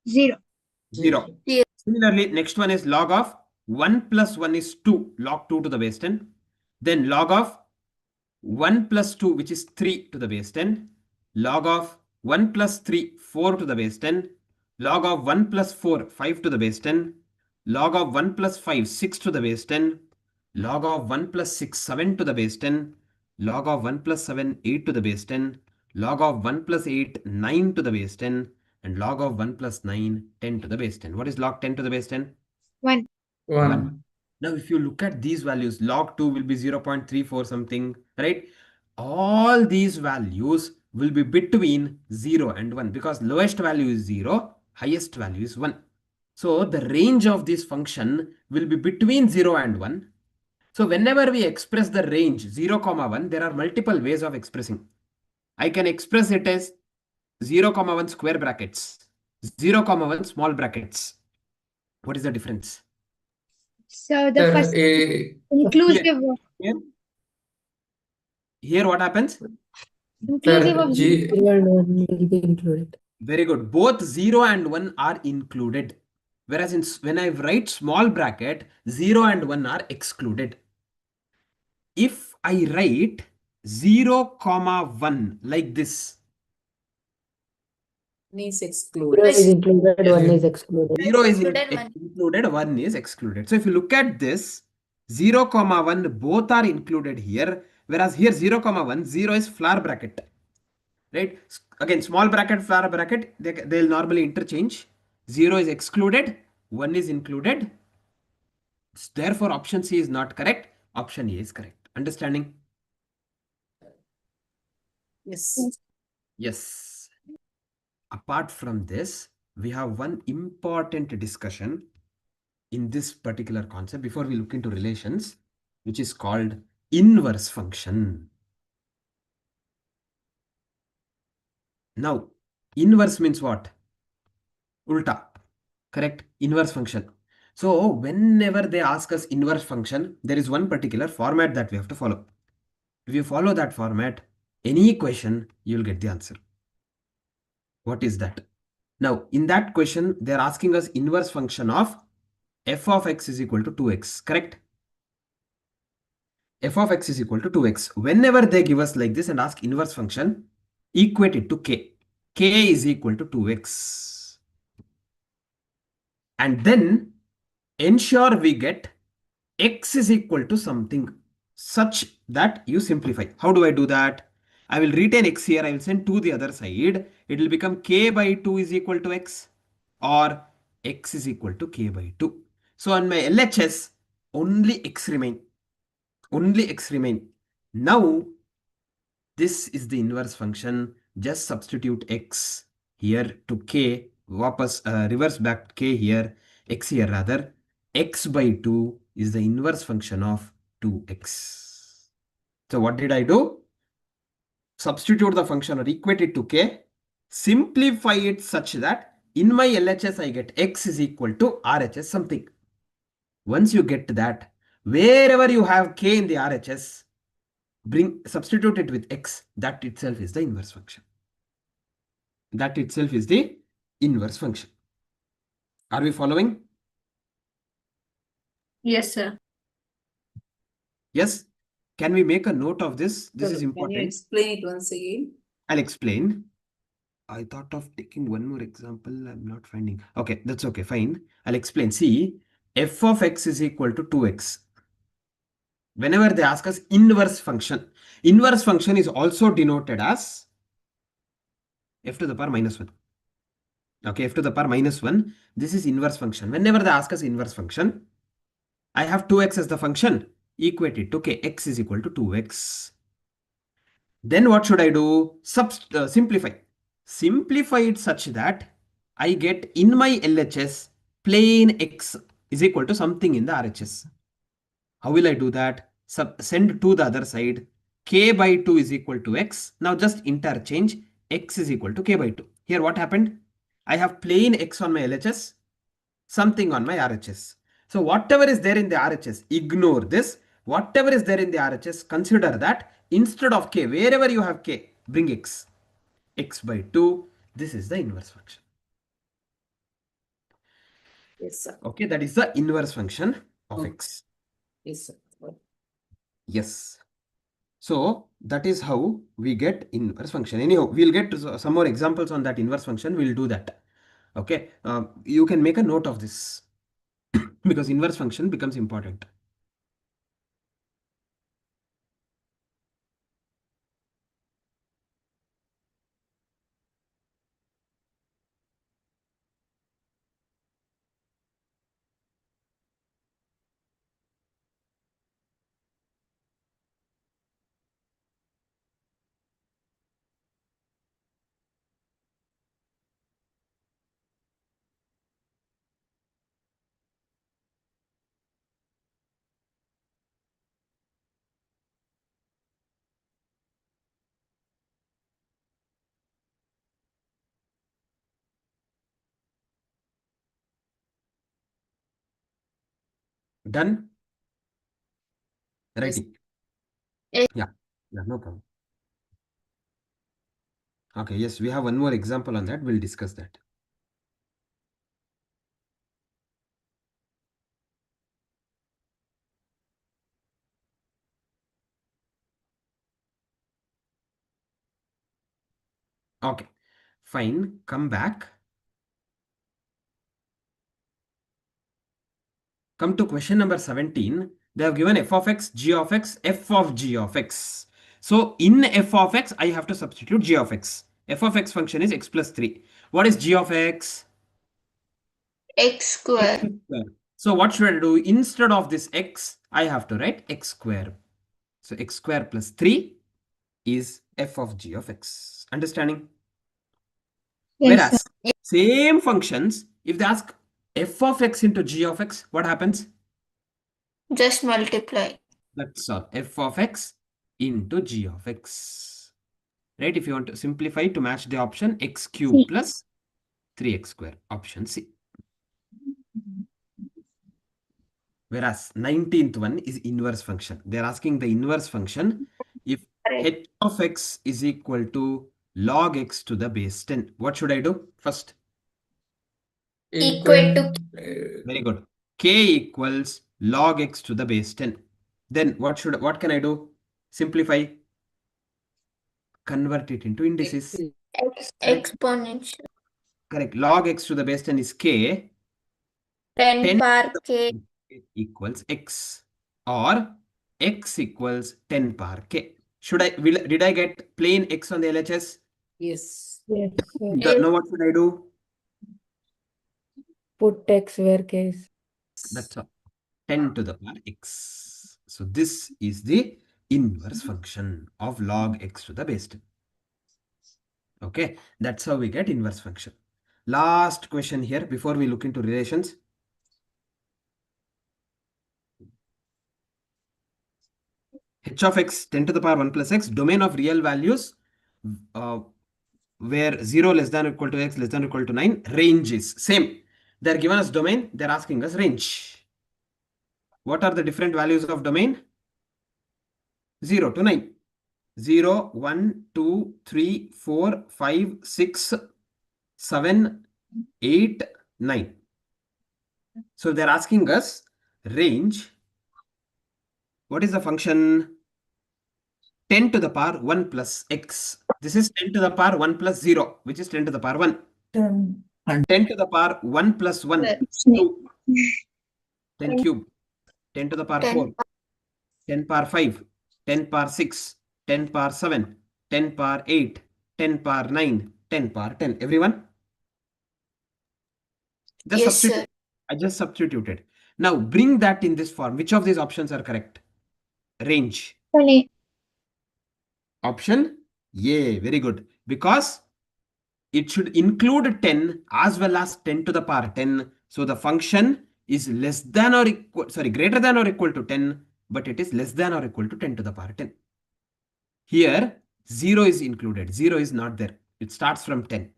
0. 0. Similarly, next one is log of 1 plus 1 is 2. Log 2 to the base 10. Then log of 1 plus 2, which is 3 to the base 10. Log of 1 plus 3, 4 to the base 10. Log of 1 plus 4, 5 to the base 10. Log of 1 plus 5, 6 to the base 10. Log of 1 plus 6, 7 to the base 10. Log of 1 plus 7, 8 to the base 10. Log of 1 plus 8, 9 to the base 10. And log of 1 plus 9, 10 to the base 10. What is log 10 to the base 10? 1. 1. Now, if you look at these values, log 2 will be 0.34 something, right? All these values will be between 0 and 1 because lowest value is 0, highest value is 1. So the range of this function will be between 0 and 1. So whenever we express the range 0, 1, there are multiple ways of expressing. I can express it as 0, 1 square brackets, 0, 1 small brackets. What is the difference? So the Sir, first A. inclusive Here what happens? inclusive Sir, of G. 0 and 1 will be included. Very good. Both 0 and 1 are included. Whereas when I write small bracket, 0 and 1 are excluded. If I write 0, 1 like this, Is 0 excluded. is included, 1 is excluded. 0 is Included, included, 1 is excluded. So if you look at this, 0, 1 both are included here. Whereas here 0, 1, 0 is flower bracket. Right? Again, small bracket, flower bracket, they'll normally interchange. 0 is excluded, 1 is included. Therefore, option C is not correct. Option A is correct. Understanding? Yes. Yes. Apart from this, we have one important discussion in this particular concept before we look into relations, which is called inverse function. Now, inverse means what? Ulta. Correct? Inverse function. So, whenever they ask us inverse function, there is one particular format that we have to follow. If you follow that format, any question, you'll get the answer. What is that? Now, in that question, they're asking us inverse function of f of x is equal to 2x, correct? F of x is equal to 2x. Whenever they give us like this and ask inverse function, equate it to k. K is equal to 2x. And then ensure we get x is equal to something such that you simplify. How do I do that? I will retain x here. I will send 2 the other side. It will become k by 2 is equal to x or x is equal to k by 2. So on my LHS, only x remain. Only x remain. Now, this is the inverse function just substitute x here to k, reverse back k here, x here rather. X by 2 is the inverse function of 2x. So what did I do? Substitute the function or equate it to k, simplify it such that in my LHS I get x is equal to RHS something. Once you get that, wherever you have k in the RHS, substitute it with x, that itself is the inverse function. That itself is the inverse function. Are we following? Yes, sir. Yes. Can we make a note of this? This is Can you important. explain it once again? I'll explain. I thought of taking one more example. I'm not finding. Okay, that's okay. Fine. I'll explain. See, f of x is equal to 2x. Whenever they ask us inverse function is also denoted as f to the power minus 1. Okay, f to the power minus 1. This is inverse function. Whenever they ask us inverse function, I have 2x as the function. Equate it to k. X is equal to 2x. Then what should I do? Simplify. Simplify it such that I get in my LHS plain x is equal to something in the RHS. How will I do that? Send to the other side. K by 2 is equal to x. Now just interchange x is equal to k by 2. Here what happened? I have plain x on my LHS, something on my RHS. So whatever is there in the RHS, ignore this. Whatever is there in the RHS, consider that instead of k, wherever you have k, bring x. X by 2, this is the inverse function. Yes, sir. Okay, that is the inverse function of x. Yes, sir. Yes. So that is how we get inverse function. Anyhow, we'll get some more examples on that inverse function. We'll do that. Okay, you can make a note of this because inverse function becomes important. Done? Writing. Yes. Yeah, no problem. Okay, yes, we have one more example on that. We'll discuss that. Okay, fine. Come back. Come to question number 17. They have given f of x, g of x, f of g of x. So in f of x, I have to substitute g of x. F of x function is x plus 3. What is g of x? X square. X square. So what should I do? Instead of this x, I have to write x square. So x square plus 3 is f of g of x. Understanding? Yes, Whereas same functions, if they ask f of x into g of x, what happens? Just multiply. That's all. F of x into g of x. Right? If you want to simplify to match the option, x cube plus 3x square. Option C. Whereas 19th one is inverse function. They're asking the inverse function. If h of x is equal to log x to the base 10. What should I do first? Equate to Very good. K equals log x to the base 10. Then what can I do? Simplify. Convert it into indices. exponential. Correct. Log x to the base 10 is k. 10 power k. Equals x, or x equals 10 power k. Did I get plain x on the LHS? Yes. Yes, sir. Now what should I do? Put x where k is. That's all. 10 to the power x. So this is the inverse function of log x to the base 10. Okay, that's how we get inverse function. Last question here before we look into relations. H of x 10 to the power 1 plus x, domain of real values where 0 less than or equal to x less than or equal to 9, range is same. They're given us domain, they're asking us range. What are the different values of domain? 0 to 9. 0, 1, 2, 3, 4, 5, 6, 7, 8, 9. So they're asking us range. What is the function? 10 to the power 1 plus x. This is 10 to the power 1 plus 0, which is 10 to the power 1. 10 to the power 1 plus 1, 2. 10 cube. 10 to the power 4. 10 power 5. 10 power 6. 10 power 7. 10 power 8. 10 power 9. 10 power 10. Everyone? Just Yes, substitute. sir. I just substituted. Now bring that in this form. Which of these options are correct? Range. Only Option A. Very good. Because it should include 10 as well as 10 to the power 10. So the function is less than or equal, sorry, greater than or equal to 10, but it is less than or equal to 10 to the power 10. Here, 0 is included. 0 is not there. It starts from 10.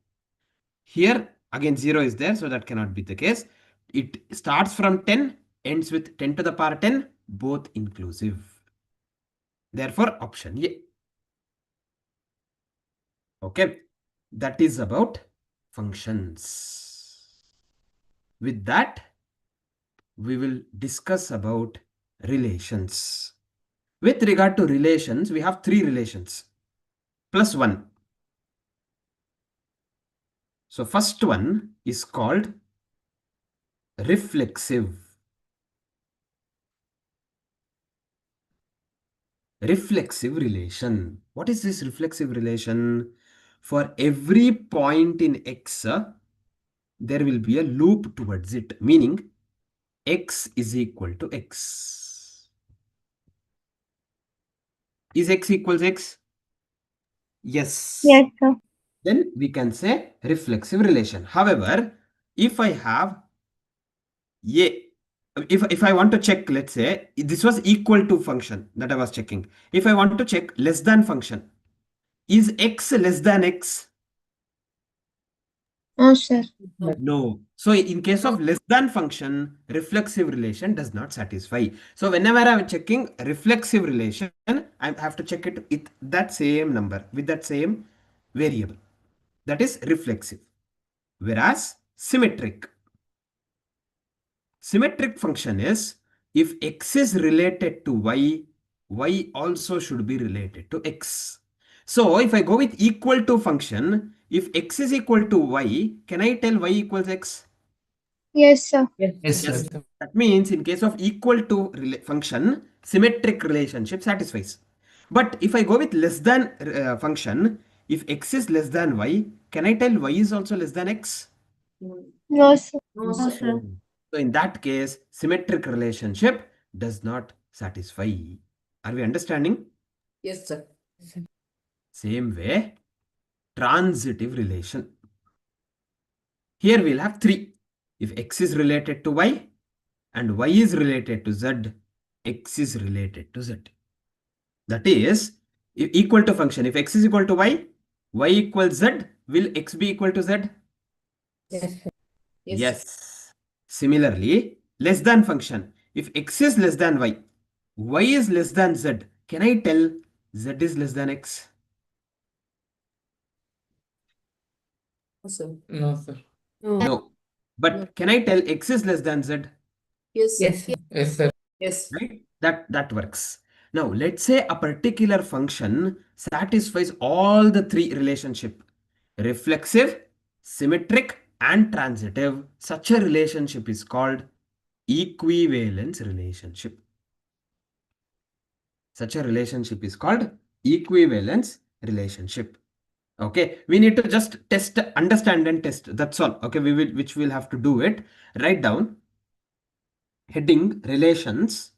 Here, again, 0 is there, so that cannot be the case. It starts from 10, ends with 10 to the power 10, both inclusive. Therefore, option A. Okay, that is about functions. With that, we will discuss about relations. With regard to relations, we have 3 relations plus 1. So first one is called reflexive. Reflexive relation. What is this reflexive relation? For every point in x, there will be a loop towards it, meaning x is equal to x. Is x equals x? Yes. yes, sir. Then we can say reflexive relation. However, if I have a, if I want to check, let's say this was equal to function that I was checking. If I want to check less than function, is x less than x? No, sir. No. So in case of less than function, reflexive relation does not satisfy. So whenever I'm checking reflexive relation, I have to check it with that same number, with that same variable. That is reflexive. Whereas symmetric function is if x is related to y, y also should be related to x. So if I go with equal to function, if x is equal to y, can I tell y equals x? Yes, sir. Yes, Yes. sir. That means in case of equal to function, symmetric relationship satisfies. But if I go with less than function, if x is less than y, can I tell y is also less than x? No, sir. No, sir. So in that case, symmetric relationship does not satisfy. Are we understanding? Yes, sir. Same way, transitive relation. Here we'll have 3. If x is related to y and y is related to z, x is related to z. That is equal to function. If x is equal to y equals z, will x be equal to z? Yes, sir. Yes. Similarly, less than function. If x is less than y is less than z, can I tell z is less than x? No, sir. No, sir. No. But can I tell x is less than z? Yes, sir. Yes, sir. Yes, sir. Yes. Right? That works. Now, let's say a particular function satisfies all the 3 relationship. Reflexive, symmetric, and transitive. Such a relationship is called equivalence relationship. Such a relationship is called equivalence relationship. Okay, we need to just test, understand and test. That's all. Okay, which we'll have to do it. Write down heading relations.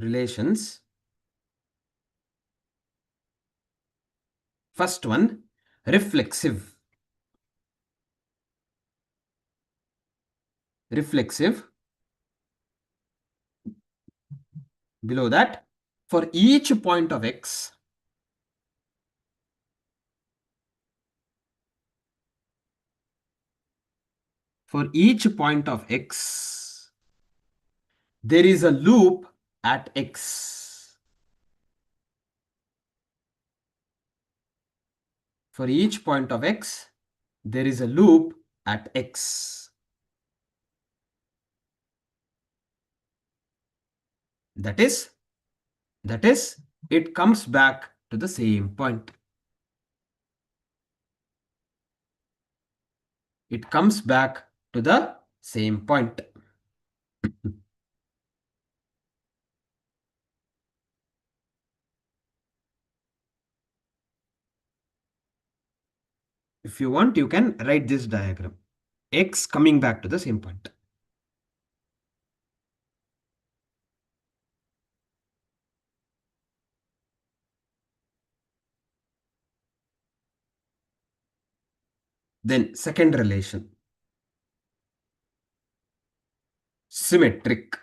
relations. First one, reflexive. Reflexive. Below that, for each point of x, for each point of x, there is a loop at x. For each point of x, there is a loop at x. That is, it comes back to the same point. It comes back to the same point. If you want, you can write this diagram. X coming back to the same point. Then second relation, symmetric.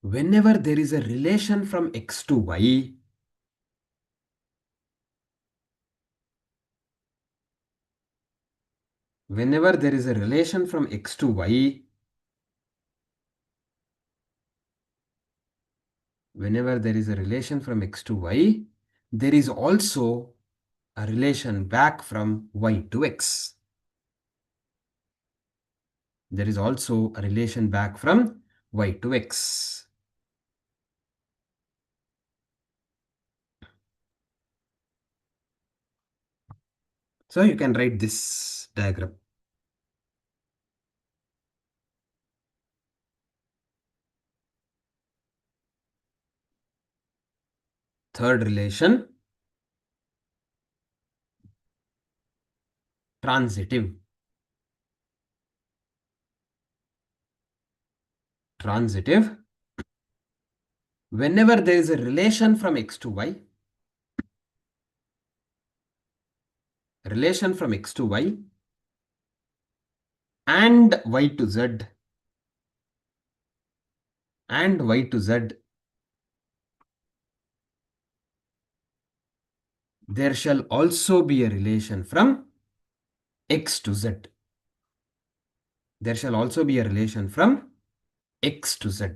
Whenever there is a relation from x to y, whenever there is a relation from x to y, whenever there is a relation from x to y, there is also a relation back from y to x. There is also a relation back from y to x. So you can write this diagram. Third relation, transitive. Transitive. Whenever there is a relation from x to y, relation from x to y and y to z, and y to z, there shall also be a relation from x to z. There shall also be a relation from x to z.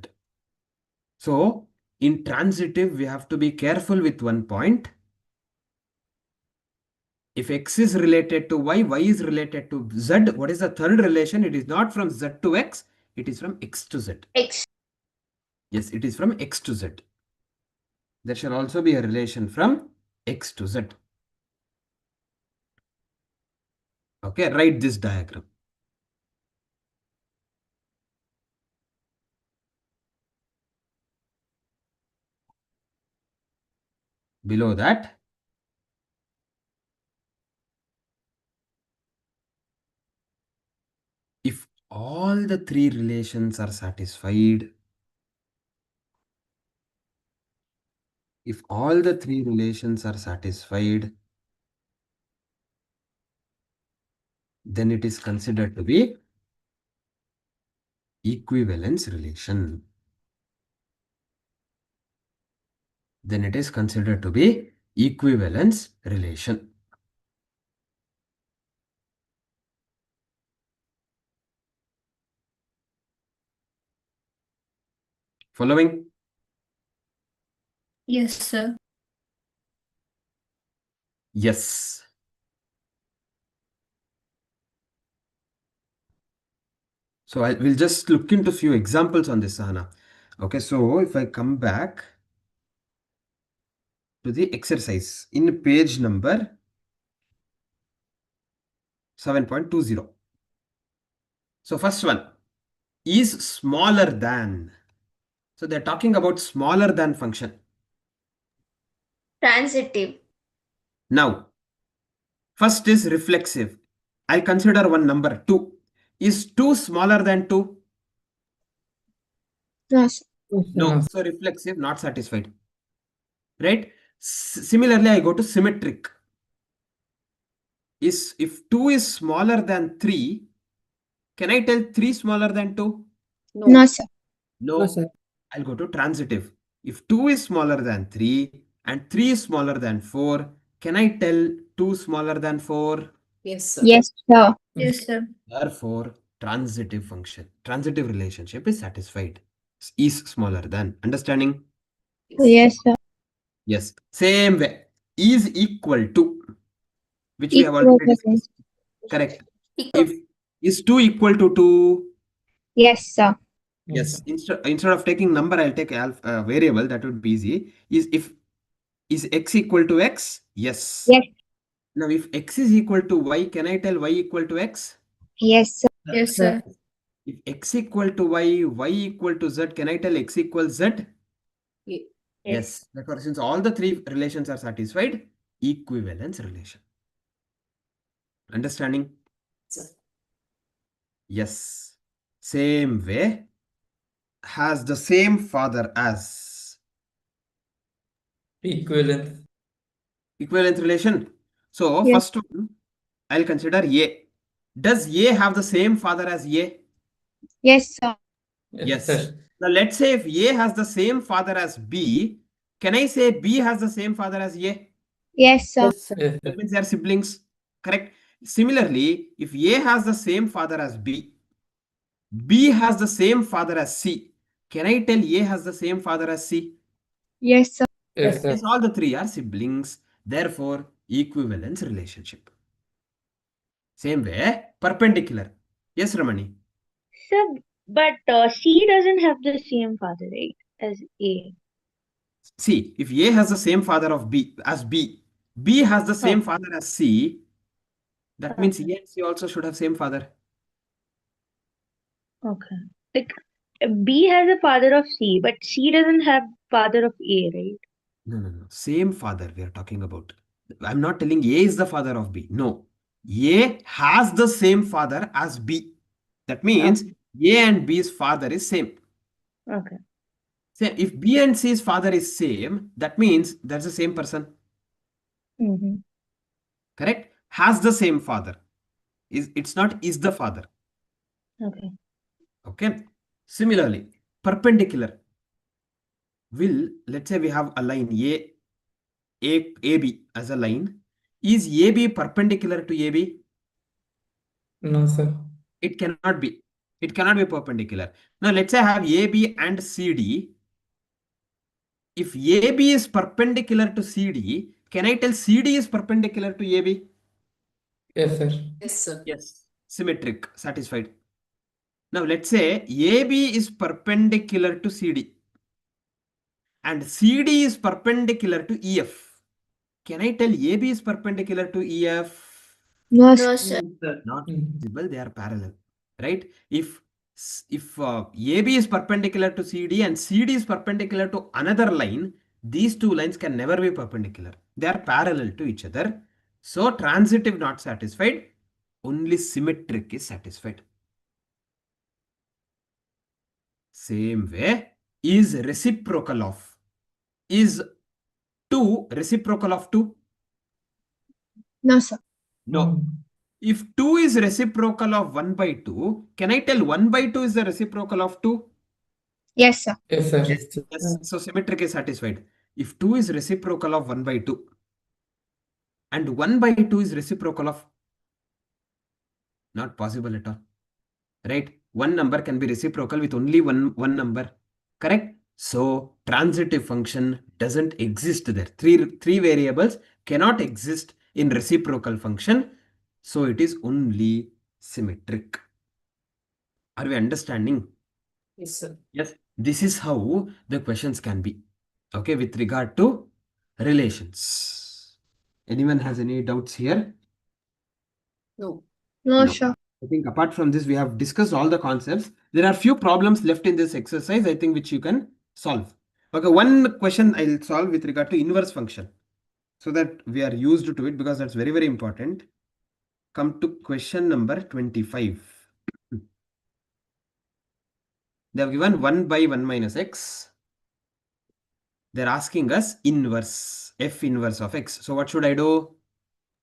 So in transitive, we have to be careful with one point. If x is related to y, y is related to z, what is the third relation? It is not from z to x, it is from x to z. X. Yes, it is from x to z. There shall also be a relation from x to z. Okay, write this diagram. Below that, if all the three relations are satisfied, if all the three relations are satisfied, then it is considered to be equivalence relation. Then it is considered to be equivalence relation. Following? Yes, sir. Yes. So I will just look into few examples on this, Sahana. Okay, so if I come back to the exercise in page number 7.20. So first one is smaller than. So they're talking about smaller than function. Transitive. Now, first is reflexive. I'll consider one number 2. Is 2 smaller than 2? No, sir. No. So reflexive, not satisfied. Right? Similarly, I go to symmetric. If 2 is smaller than 3, can I tell 3 smaller than 2? No, sir. No. sir. I'll go to transitive. If 2 is smaller than 3 and 3 is smaller than 4, can I tell 2 smaller than 4? Yes, sir. Yes, sir. Yes, sir. Therefore, transitive relationship is satisfied. Is smaller than. Understanding? Yes, sir. Yes. Same way. Is equal to, which we have Equal already to. discussed. Correct. Equal. If is 2 equal to 2? Yes, sir. Yes. Instead of taking number, I'll take variable. That would be easy. Is x equal to x? Yes. Yes. Now, if x is equal to y, can I tell y equal to x? Yes, sir. Yes, sir. If x equal to y equal to z, can I tell x equals z? Ye- Yes. Therefore, since all the three relations are satisfied, equivalence relation. Understanding? sir. Yes. Same way, has the same father as. Equivalence. Equivalence relation. So, Yes. first one, I'll consider A. Does A have the same father as A? Yes, sir. Yes. Sir. Now, let's say if A has the same father as B, can I say B has the same father as A? Yes, sir. Yes, sir. That means they are siblings. Correct. Similarly, if A has the same father as B, B has the same father as C, can I tell A has the same father as C? Yes, sir. Yes, sir. Yes, all the three are siblings. Therefore, equivalence relationship. Same way, perpendicular. Yes, Ramani. Sir, but C doesn't have the same father, right, as A. See, if A has the same father of B as B, B has the same father as C, that means A and C also should have same father. Okay. Like B has a father of C, but C doesn't have father of A, right? No. Same father we are talking about. I'm not telling A is the father of B. No. A has the same father as B. That means A and B's father is same. Okay. So if B and C's father is same, that means that's the same person. Mm-hmm. Correct? Has the same father. It's not is the father. Okay. Okay. Similarly, perpendicular will, let's say we have a line AB as a line. Is AB perpendicular to AB? No, sir. It cannot be. It cannot be perpendicular. Now let's say I have AB and CD. If AB is perpendicular to CD, can I tell CD is perpendicular to AB? Yes, sir. Yes, sir. Yes. Symmetric, satisfied. Now let's say AB is perpendicular to CD and CD is perpendicular to EF. Can I tell AB is perpendicular to EF? No, No, sir. sir. Not possible, they are parallel, right? If AB is perpendicular to CD and CD is perpendicular to another line, these two lines can never be perpendicular. They are parallel to each other. So transitive not satisfied, only symmetric is satisfied. Same way, is reciprocal of. Is 2 reciprocal of 2? No, sir. No. If 2 is reciprocal of 1 by 2, can I tell 1 by 2 is the reciprocal of 2? Yes, sir. Yes, sir. Yes. So symmetric is satisfied. If 2 is reciprocal of 1 by 2 and 1 by 2 is reciprocal of, not possible at all. Right? One number can be reciprocal with only one number. Correct? So transitive function doesn't exist there. Three variables cannot exist in reciprocal function. So it is only symmetric. Are we understanding? Yes, sir. Yes. This is how the questions can be. Okay, with regard to relations. Anyone has any doubts here? No. No, No. sir. I think apart from this, we have discussed all the concepts. There are few problems left in this exercise, I think, which you can solve. Okay, one question I'll solve with regard to inverse function, so that we are used to it, because that's very, very important. Come to question number 25. They have given 1 by 1 minus x. They're asking us inverse, f inverse of x. So what should I do?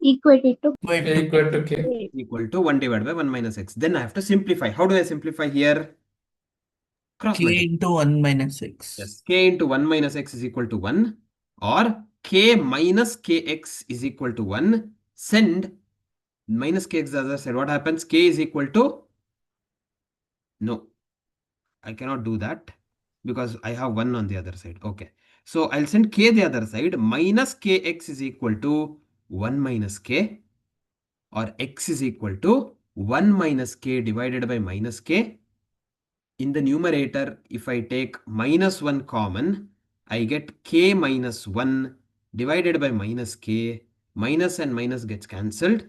Equate to Equal to K. Equal to 1 divided by 1 minus x. Then I have to simplify. How do I simplify here? Cross K multiply. into 1 minus x. Yes, k into 1 minus x is equal to 1, or k minus kx is equal to 1. Send minus kx the other side. What happens? K is equal to... No, I cannot do that because I have 1 on the other side. Okay. So I'll send k the other side. Minus kx is equal to 1 minus k, or x is equal to 1 minus k divided by minus k. In the numerator, if I take minus 1 common, I get k minus 1 divided by minus k. Minus and minus gets cancelled.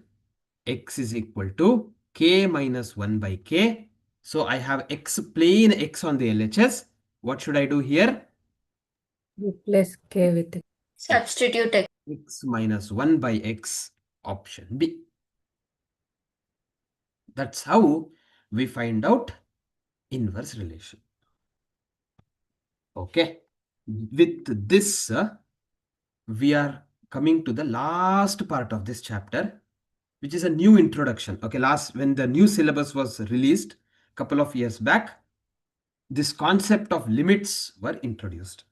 X is equal to k minus 1 by k. So I have x, plain x on the LHS. What should I do here? Replace K with X. Substitute X. X minus 1 by x, option B. That's how we find out inverse relation. Okay. With this, we are coming to the last part of this chapter, which is a new introduction. Okay, when the new syllabus was released a couple of years back, this concept of limits were introduced.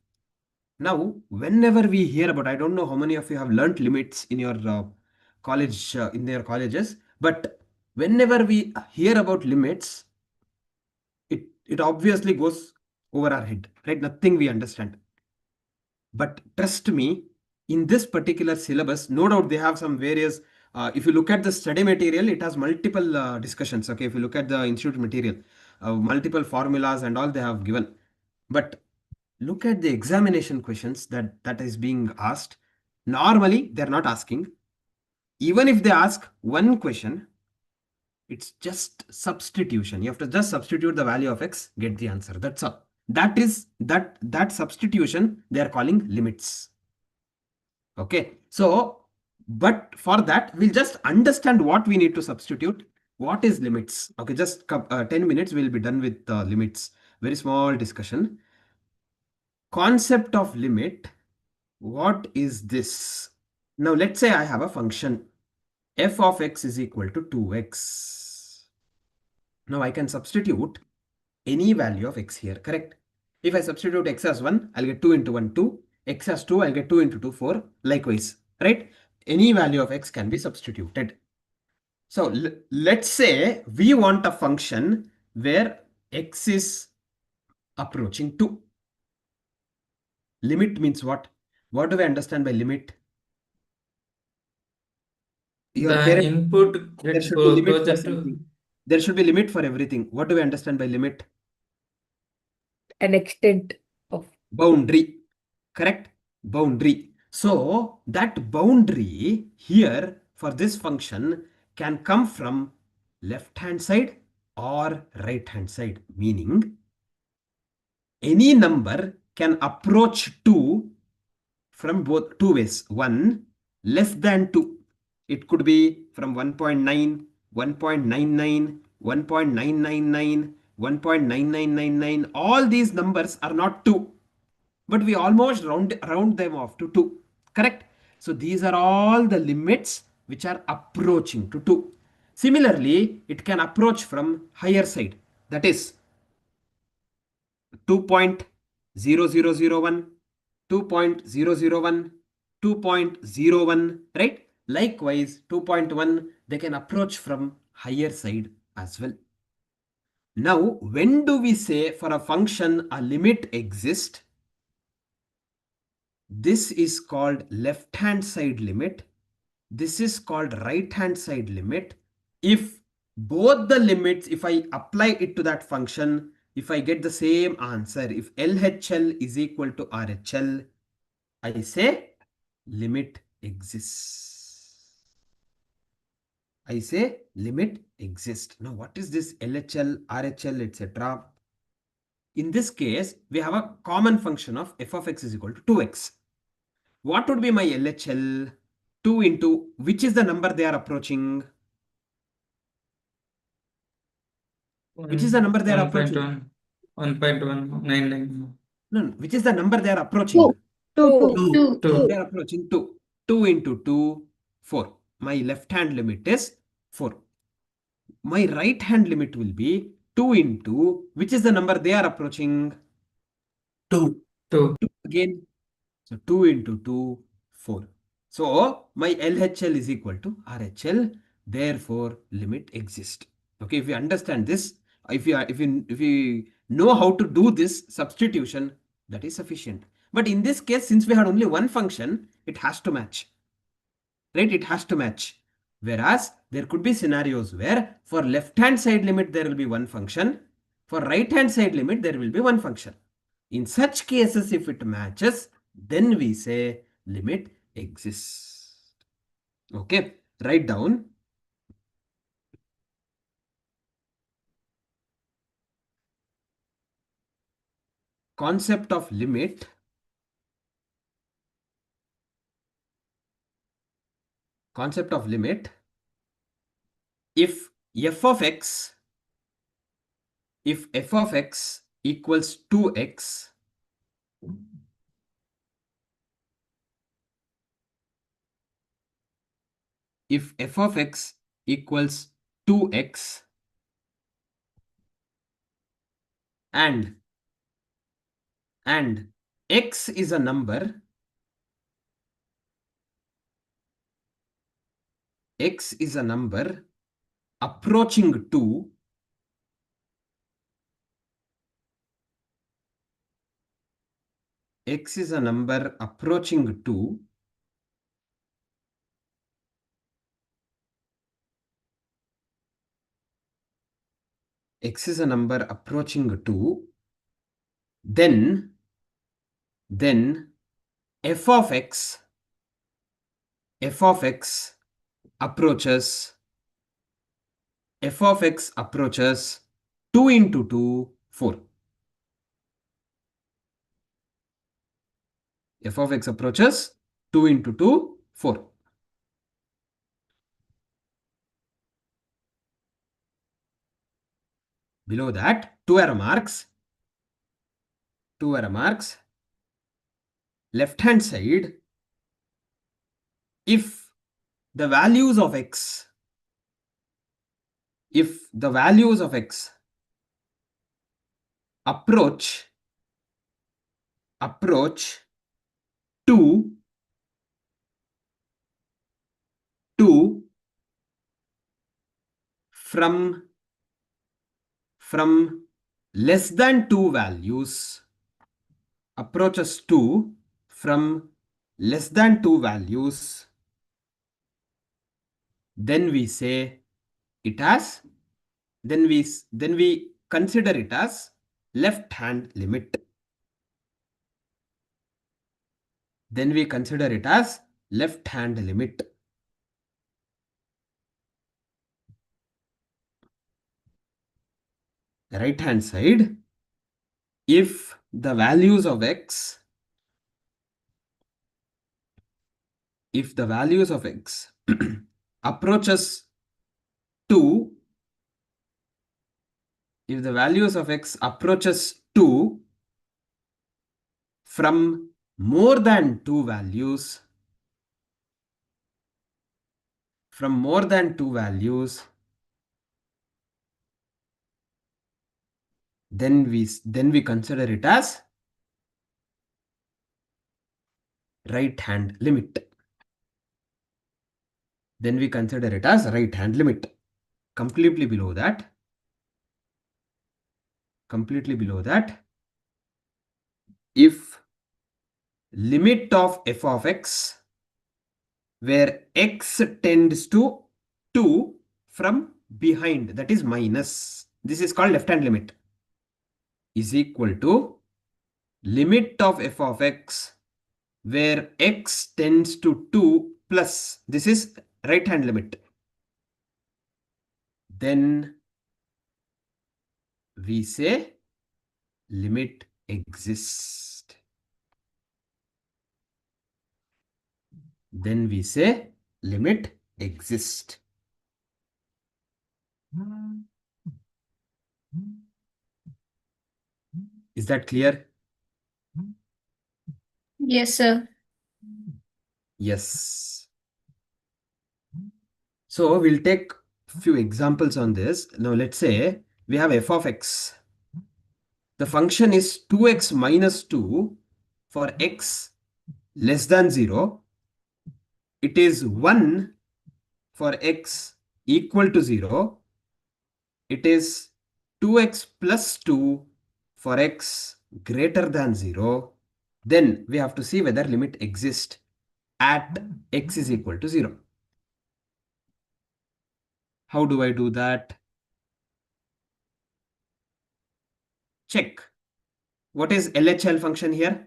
Now, whenever we hear about, I don't know how many of you have learnt limits in your college, in their colleges, but whenever we hear about limits, it obviously goes over our head, right? Nothing we understand. But trust me, in this particular syllabus, no doubt they have some various, if you look at the study material, it has multiple discussions. Okay, if you look at the institute material, multiple formulas and all they have given. But look at the examination questions that is being asked. Normally, they're not asking. Even if they ask one question, it's just substitution. You have to just substitute the value of x, get the answer. That's all. That substitution they are calling limits. Okay. So, but for that, we'll just understand what we need to substitute. What is limits? Okay, just 10 minutes, we'll be done with limits. Very small discussion. Concept of limit. What is this? Now, let's say I have a function f of x is equal to 2x. Now, I can substitute any value of x here, correct? If I substitute x as 1, I'll get 2 into 1, 2. X as 2, I'll get 2 into 2, 4. Likewise, right? Any value of x can be substituted. So, let's say we want a function where x is approaching 2. Limit means what? What do we understand by limit? The input There gets should be limit for closer to something. There should be limit for everything. What do we understand by limit? An extent of Boundary. Correct? Boundary. So that boundary here for this function can come from left hand side or right hand side, meaning any number can approach 2 from both two ways. One, less than 2. It could be from 1.9, 1.99, 1.999, 1.9999. All these numbers are not 2, but we almost round them off to 2. Correct? So these are all the limits which are approaching to 2. Similarly, it can approach from higher side, that is 2.0001, 2.001, 2.01, right? Likewise, 2.1, they can approach from higher side as well. Now, when do we say for a function a limit exists? This is called left hand side limit. This is called right hand side limit. If both the limits, if I apply it to that function, if I get the same answer, if LHL is equal to RHL, I say limit exists. I say limit exists. Now, what is this LHL, RHL, etc.? In this case, we have a common function of f of x is equal to 2x. What would be my LHL? 2 into, which is the number they are approaching? Which is the number they are approaching? 1.199. No, no, which is the number they are approaching? Two. They are approaching 2. 2 into 2, 4. My left hand limit is 4. My right hand limit will be 2 into, which is the number they are approaching? 2. 2 again. So 2 into 2, 4. So my LHL is equal to RHL. Therefore, limit exists. Okay, if you understand this, if you know how to do this substitution, that is sufficient. But in this case, since we had only one function, it has to match. Right? It has to match. Whereas there could be scenarios where for left hand side limit there will be one function, for right hand side limit there will be one function. In such cases, if it matches, then we say limit exists. Okay, write down. Concept of limit. Concept of limit. If f of x equals 2x, if f of x equals 2x and x is a number, x is a number approaching 2, x is a number approaching 2, x is a number approaching 2, then f of x approaches 2 into 2, 4. F of x approaches 2 into 2, 4. Below that, 2 arrow marks. Left hand side, if the values of x approach 2 from less than 2 values, approaches 2 from less than 2 values, then we say it as, then we consider it as left hand limit. Then we consider it as left hand limit. Right hand side, if the values of x approaches 2, if the values of x approaches 2 from more than 2 values, then we consider it as right hand limit. Then we consider it as right hand limit. Completely below that, if limit of f of x where x tends to 2 from behind, that is minus, this is called left hand limit, is equal to limit of f of x where x tends to 2 plus, this is right hand limit, then we say limit exists. Then we say limit exists. Is that clear? Yes, sir. Yes. So we'll take few examples on this. Now let's say we have f of x. The function is 2x minus 2 for x less than 0. It is 1 for x equal to 0. It is 2x plus 2 for x greater than 0. Then we have to see whether limit exists at x is equal to 0. How do I do that? Check. What is LHL function here?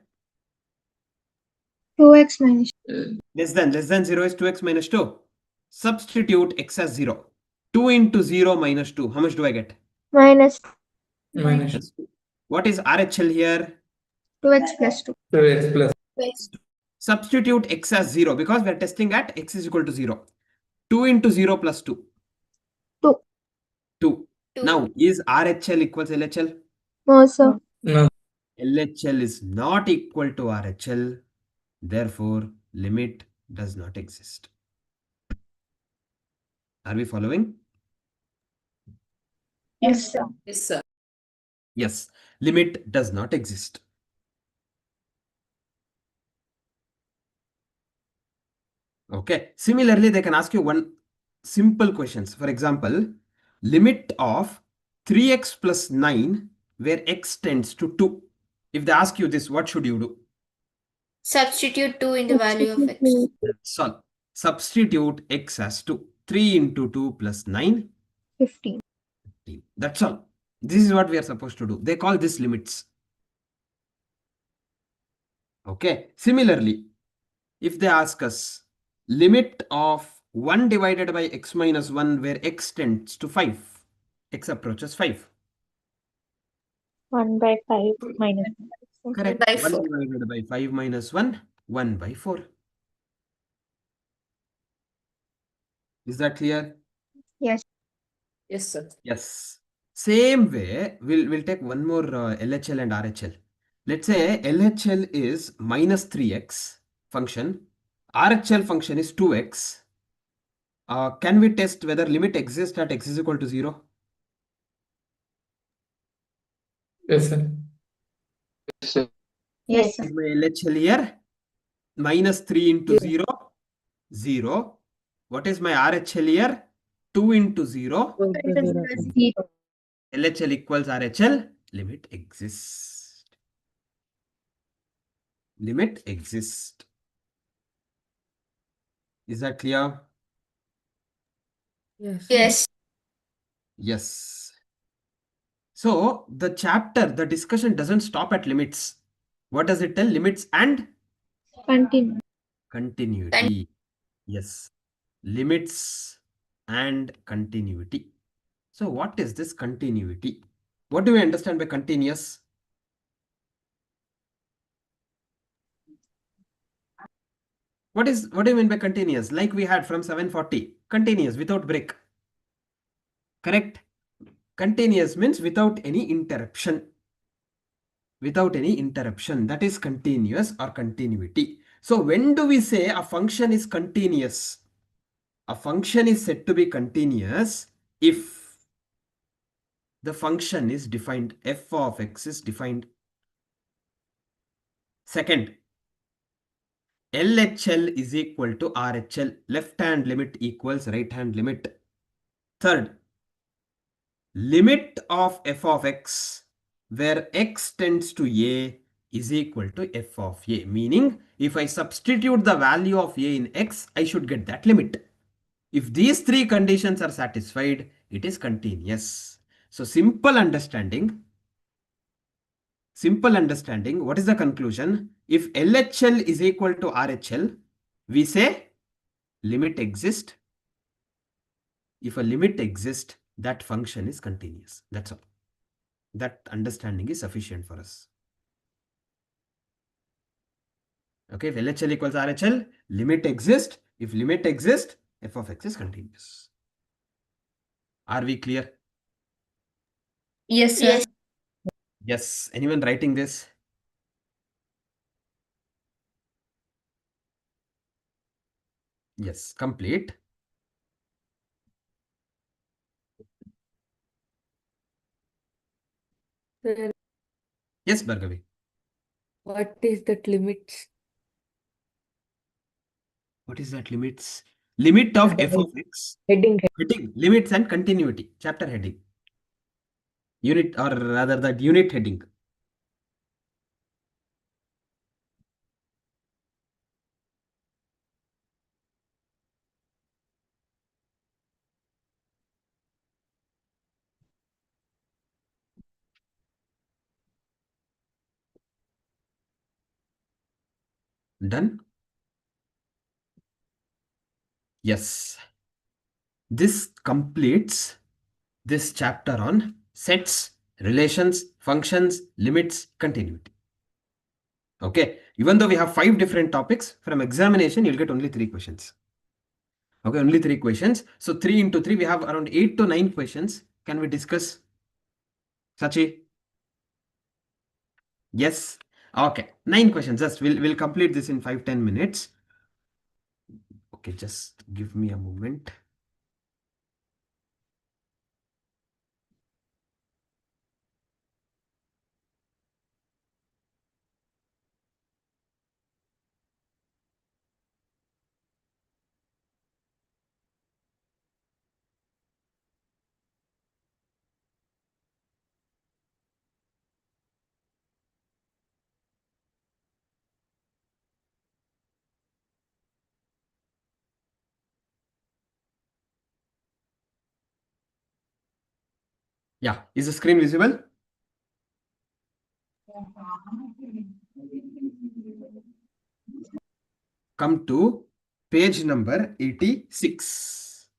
2x minus Less than 0 is 2x minus 2. Substitute x as 0. 2 into 0 minus 2. How much do I get? minus Minus That's 2. What is RHL here? 2x plus 2. 2x plus Substitute x as 0 because we are testing at x is equal to 0. 2 into 0 plus 2. 2. 2. Now, is RHL equals LHL? No, sir. no. LHL is not equal to RHL. Therefore, limit does not exist. Are we following? Yes, sir. Yes, sir. Yes, limit does not exist. Okay. Similarly, they can ask you one simple questions. For example, limit of 3x plus 9 where x tends to 2. If they ask you this, what should you do? Substitute 2 in the value of x. Solve. Substitute x as 2. 3 into 2 plus 9. 15. 15. That's all. This is what we are supposed to do. They call this limits. Okay. Similarly, if they ask us limit of 1 divided by x minus 1 where x tends to 5, x approaches 5. 1 by 5 minus 1. Correct. By 1 4. divided by 5 minus 1, 1 by 4. Is that clear? Yes. Yes, sir. Yes. Same way, we'll take one more LHL and RHL. Let's say LHL is minus 3x function. RHL function is 2x. Can we test whether limit exists at x is equal to 0? Yes, sir. Yes, sir. Is my LHL here? Minus 3 into 0, 0. What is my RHL here? 2 into 0. LHL equals RHL. Limit exists. Limit exists. Is that clear? Yes. Yes. Yes. So the chapter, the discussion doesn't stop at limits. What does it tell? Limits and Continue. continuity. Yes. Limits and continuity. So what is this continuity? What do we understand by continuous? What do you mean by continuous? Like we had from 740. Continuous without break. Correct? Continuous means without any interruption. Without any interruption. That is continuous or continuity. So when do we say a function is continuous? A function is said to be continuous if the function is defined, f of x is defined. Second, LHL is equal to RHL. Left hand limit equals right hand limit. Third, limit of f of x where x tends to a is equal to f of a. Meaning, if I substitute the value of a in x, I should get that limit. If these three conditions are satisfied, it is continuous. So simple understanding, what is the conclusion? If LHL is equal to RHL, we say limit exists. If a limit exists, that function is continuous. That's all. That understanding is sufficient for us. Okay, if LHL equals RHL, limit exists. If limit exists, f of x is continuous. Are we clear? Yes, sir. Yes. Anyone writing this? Yes. Complete. Sir, Yes, Bhargavi. what is that limits? What is that limits? Limit of The f of x. heading. Heading. Limits and continuity. Chapter heading. Unit, or rather that unit heading. Done? Yes. This completes this chapter on sets, relations, functions, limits, continuity. Okay. Even though we have 5 different topics, from examination, you'll get only 3 questions. Okay, only 3 questions. So 3 into 3, we have around 8 to 9 questions. Can we discuss? Sachi? Yes. Okay. 9 questions. Just we'll complete this in 5-10 minutes. Okay, just give me a moment. Yeah. Is the screen visible? Come to page number 86.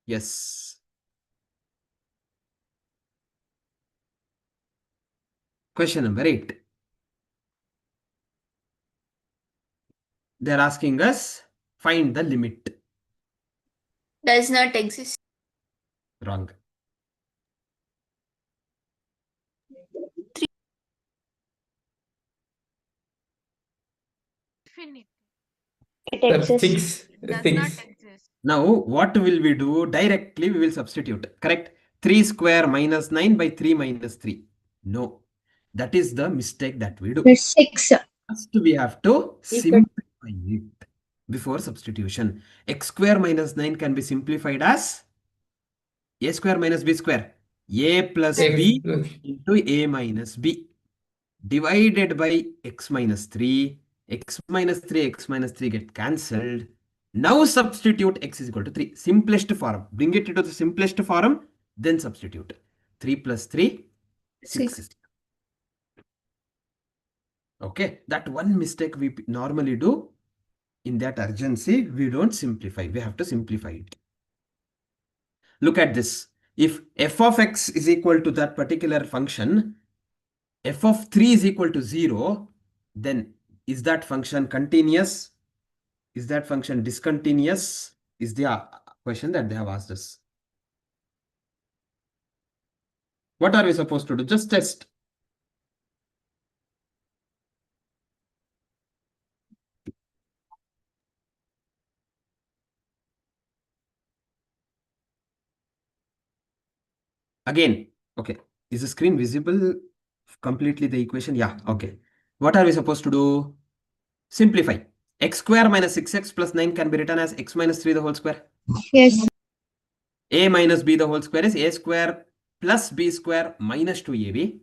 Yes. Question number 8. They're asking us find the limit. Does not exist. Wrong. Infinite. It Sir, exists. Does 6. not 6. exist. Now, what will we do? Directly, we will substitute. Correct? 3 square minus 9 by 3 minus 3. No. That is the mistake that we do. The 6. First, we have to Equal. simplify it before substitution. X square minus 9 can be simplified as a square minus b square. A plus X b plus. into a minus b divided by x minus 3. X minus 3, x minus 3 get cancelled. Now substitute x is equal to 3. Simplest form. Bring it to the simplest form, then substitute. 3 plus 3, 6. Okay, that one mistake we normally do. In that urgency, we don't simplify. We have to simplify it. Look at this. If f of x is equal to that particular function, f of 3 is equal to 0, then is that function continuous? Is that function discontinuous? Is the question that they have asked us. What are we supposed to do? Just test. Again, okay. Is the screen visible completely, the equation? Yeah, okay. What are we supposed to do? Simplify. X square minus 6x plus 9 can be written as x minus 3 the whole square. Yes. A minus b the whole square is a square plus b square minus 2ab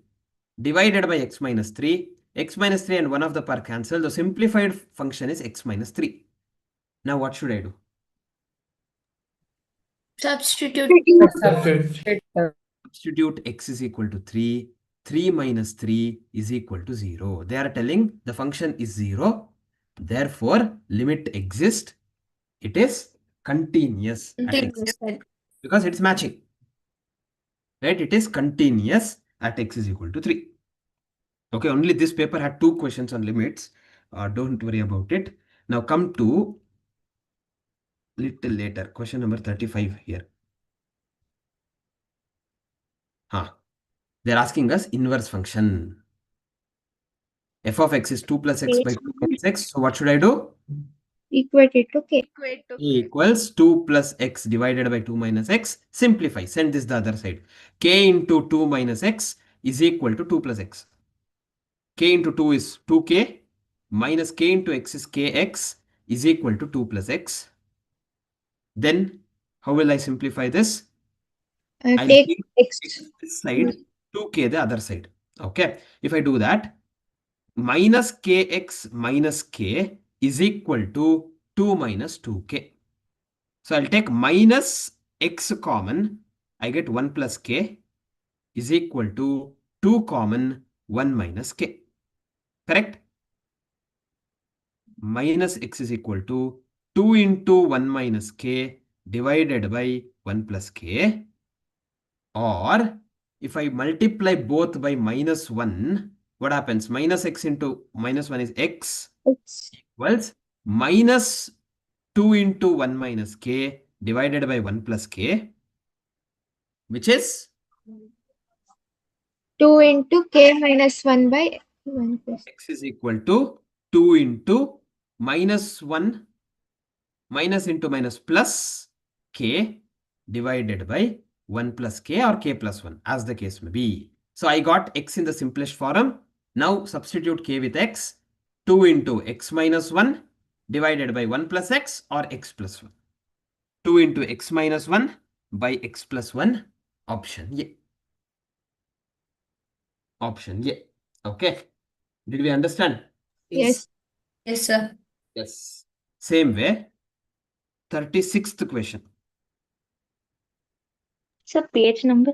divided by x minus 3. X minus 3 and one of the per cancel. The simplified function is x minus 3. Now what should I do? Substitute. Substitute. Substitute x is equal to 3. 3 minus 3 is equal to 0. They are telling the function is 0. Therefore, limit exists. It is continuous at x because it's matching. Right? It is continuous at x is equal to 3. Okay, only this paper had 2 questions on limits. Don't worry about it. Now come to little later, question number 35 here. They're asking us inverse function. F of x is 2 plus x by 2 minus x. So what should I do? Equate it to k. Equate to A k. equals 2 plus x divided by 2 minus x. Simplify. Send this the other side. K into 2 minus x is equal to 2 plus x. K into 2 is 2k minus k into x is kx is equal to 2 plus x. Then how will I simplify this? I'll Take keep x. this side, 2k the other side. Okay. If I do that, minus kx minus k is equal to 2 minus 2k. So I'll take minus x common. I get 1 plus k is equal to 2 common 1 minus k. Correct? Minus x is equal to 2 into 1 minus k divided by 1 plus k. Or if I multiply both by minus 1, what happens? Minus x into minus 1 is x equals minus 2 into 1 minus k divided by 1 plus k, which is 2 into k minus 1 by 1 plus. x is equal to 2 into minus 1 minus into minus plus k divided by 1 plus k or k plus 1 as the case may be. So I got x in the simplest form. Now substitute k with x. 2 into x minus 1 divided by 1 plus x or x plus 1. 2 into x minus 1 by x plus 1. Option A. Option A. Okay. Did we understand? Yes. Yes, sir. Yes. Same way. 36th question. So page number.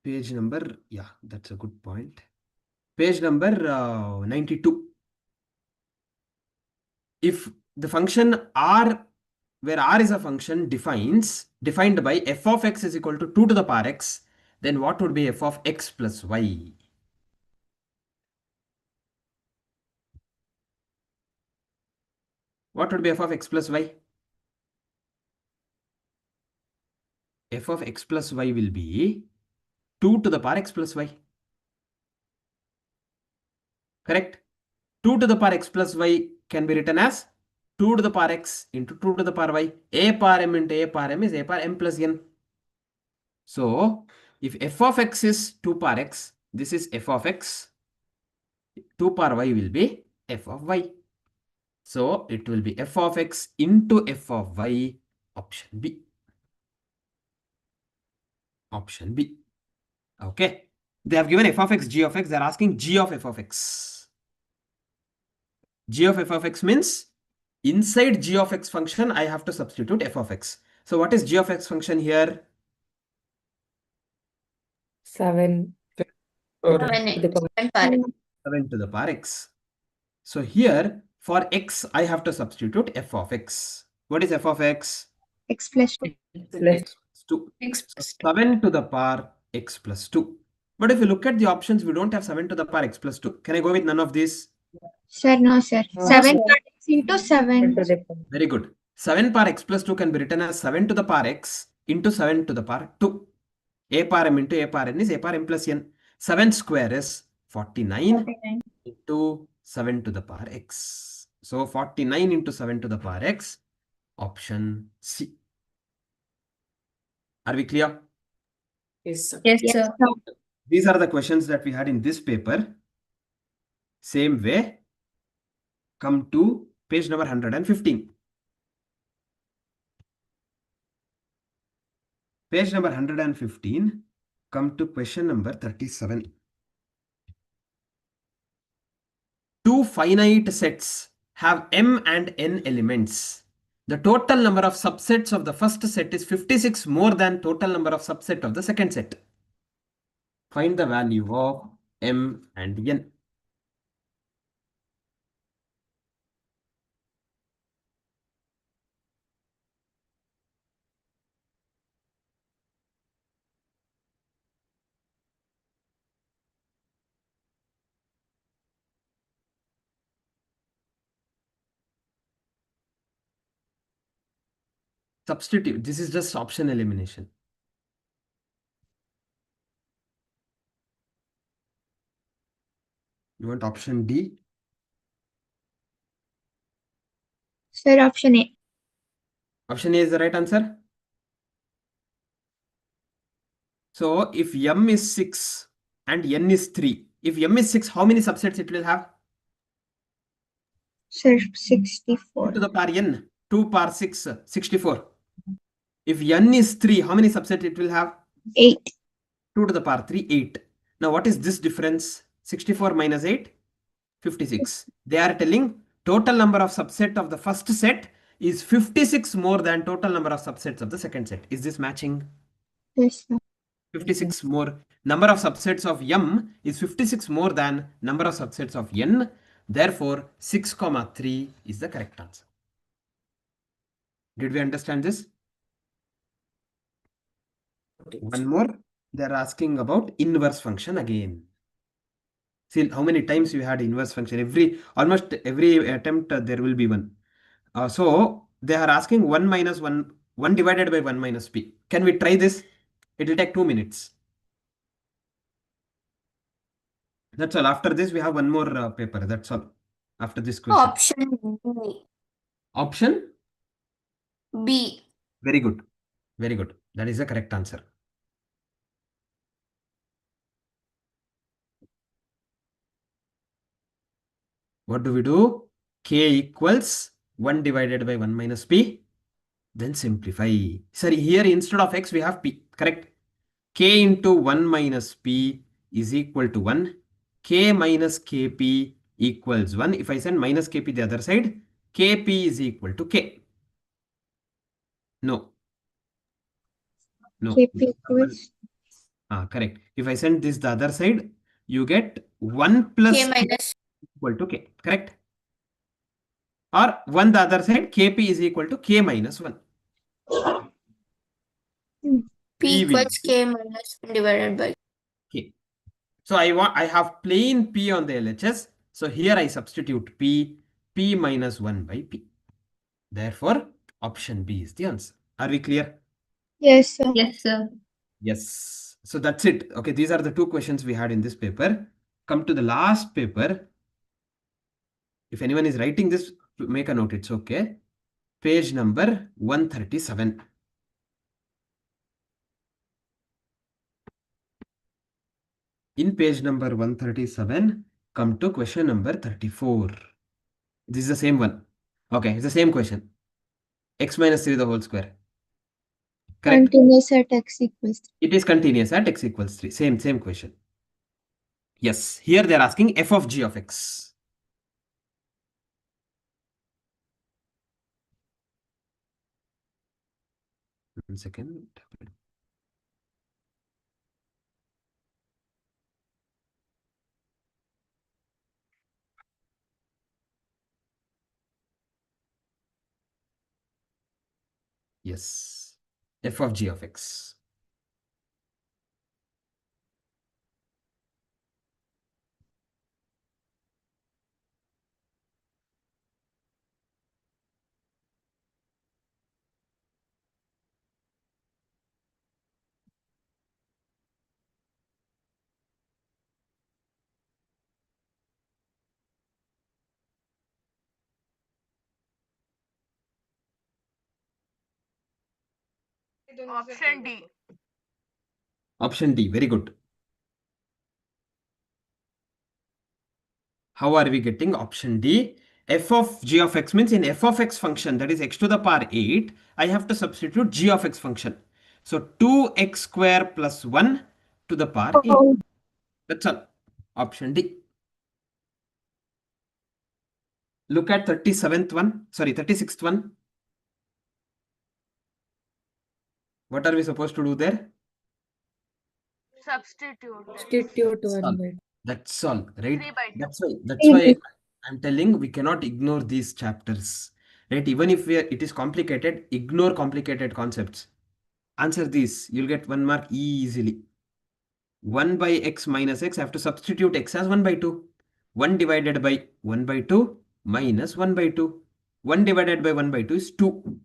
Page number, yeah, that's a good point. Page number 92. If the function r, where r is a function defined by f of x is equal to 2 to the power x, then what would be f of x plus y? What would be f of x plus y? F of x plus y will be 2 to the power x plus y. Correct? 2 to the power x plus y can be written as 2 to the power x into 2 to the power y. A power m into a power m is a power m plus n. So if f of x is 2 power x, this is f of x. 2 power y will be f of y. So it will be f of x into f of y, option B. Option B. Okay. They have given f of x, g of x. They are asking g of f of x. G of f of x means inside g of x function, I have to substitute f of x. So what is g of x function here? 7 Or 7 to the power. 7 power. 7 to the power x. So here for x, I have to substitute f of x. What is f of x? X plus 2. Plus X plus 2. X So plus 2. 7 to the power x plus 2. But if you look at the options, we don't have 7 to the power x plus 2. Can I go with none of these? Sir, no, sir. No, 7 sir. into 7. to the power. Very good. 7 power x plus 2 can be written as 7 to the power x into 7 to the power 2. A power m into a power n is a power m plus n. 7 square is 49 into 7 to the power x. So 49 into 7 to the power x, option C. Are we clear? Yes, sir. Yes, Yes, sir. sir. These are the questions that we had in this paper. Same way, come to page number 115. Page number 115, come to question number 37. Two finite sets have m and n elements. The total number of subsets of the first set is 56 more than total number of subset of the second set. Find the value of m and n. Substitute. This is just option elimination. You want option D? Sir, option A. Option A is the right answer. So if M is 6 and N is 3, if M is 6, how many subsets it will have? Sir, 2 64. to the power N, 2 power 6, 64. If N is 3, how many subsets it will have? 8. 2 to the power 3, 8. Now what is this difference? 64 minus 8? 56. They are telling total number of subset of the first set is 56 more than total number of subsets of the second set. Is this matching? Yes, sir. 56 more. Number of subsets of M is 56 more than number of subsets of N. Therefore, 6, 3 is the correct answer. Did we understand this? One more. They are asking about inverse function again. See how many times you had inverse function. Almost every attempt there will be one. So they are asking 1 minus 1 divided by 1 minus p. Can we try this? It will take 2 minutes. That's all. After this, we have one more paper. That's all. After this question. Option B. Option B. Very good. Very good. That is the correct answer. What do we do? K equals 1 divided by 1 minus p. Then simplify. Sorry, here instead of x, we have p. Correct? K into 1 minus p is equal to 1. K minus kp equals 1. If I send minus kp the other side, kp is equal to k. No. No. KP equals Correct. If I send this the other side, you get 1 plus K minus equal to k. Correct? Or 1 the other side, kp is equal to k minus 1. P P will equals K minus 1 divided by k. So I have plain p on the LHS. So here I substitute p minus 1 by p. Therefore, option B is the answer. Are we clear? yes, sir. Yes, sir. Yes. So that's it. Okay, these are the two questions we had in this paper. Come to the last paper. If anyone is writing this, make a note. It's okay. Page number 137. In page number 137, come to question number 34. This is the same one. Okay, it's the same question. X minus 3 the whole square. Correct? Continuous at x equals 3. It is continuous at x equals 3. Same question. Yes, here they are asking f of g of x. One second. Yes, f of g of x. Option D. Option D, very good. How are we getting option D? F of g of x means in f of x function, that is x to the power 8, I have to substitute g of x function. So 2x square plus 1 to the power 8. That's all. Option D. Look at 36th one. What are we supposed to do there? Substitute. Substitute That's 1 all. by That's all, right? 3 by 2. That's why I'm telling we cannot ignore these chapters, right? Even if it is complicated, ignore complicated concepts. Answer these, you'll get 1 mark easily. 1 by x minus x, I have to substitute x as 1 by 2. 1 divided by 1 by 2 minus 1 by 2. 1 divided by 1 by 2 is 2.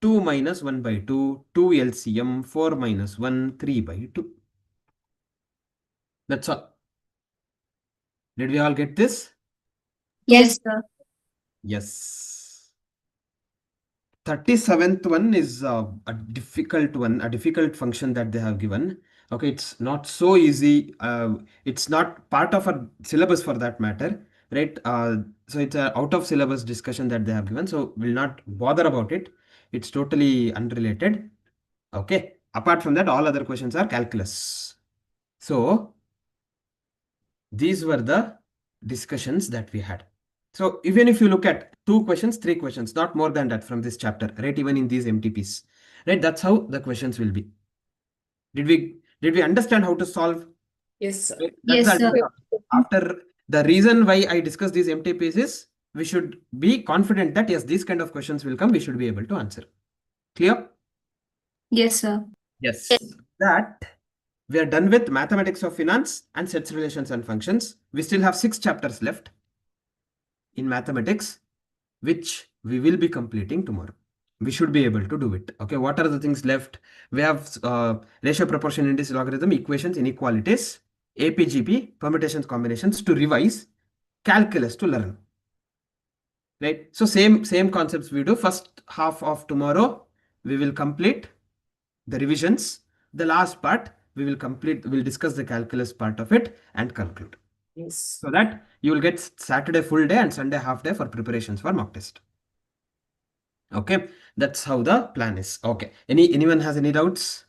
2 minus 1 by 2, 2 LCM, 4 minus 1, 3 by 2. That's all. Did we all get this? Yes, sir. Yes. 37th one is a difficult function that they have given. Okay, it's not so easy. It's not part of a syllabus for that matter, right? So it's a out of syllabus discussion that they have given. So we'll not bother about it. It's totally unrelated. Okay. Apart from that, all other questions are calculus. So these were the discussions that we had. So even if you look at 2 questions, 3 questions, not more than that from this chapter, right? Even in these MTPs, right? That's how the questions will be. Did we understand how to solve? Yes, sir. Right? Yes, That's the sir. ultimate objective. After the reason why I discuss these MTPs is we should be confident that yes, these kind of questions will come. We should be able to answer. Clear? Yes, sir. Yes. That we are done with mathematics of finance and sets, relations, and functions. We still have 6 chapters left in mathematics, which we will be completing tomorrow. We should be able to do it. Okay, what are the things left? We have ratio, proportion, index, logarithm, equations, inequalities, APGP, permutations, combinations to revise, calculus to learn. Right? So same concepts we do. First half of tomorrow, we will complete the revisions. The last part, we'll discuss the calculus part of it and conclude. Yes. So that you will get Saturday full day and Sunday half day for preparations for mock test. Okay, that's how the plan is. Okay, anyone has any doubts?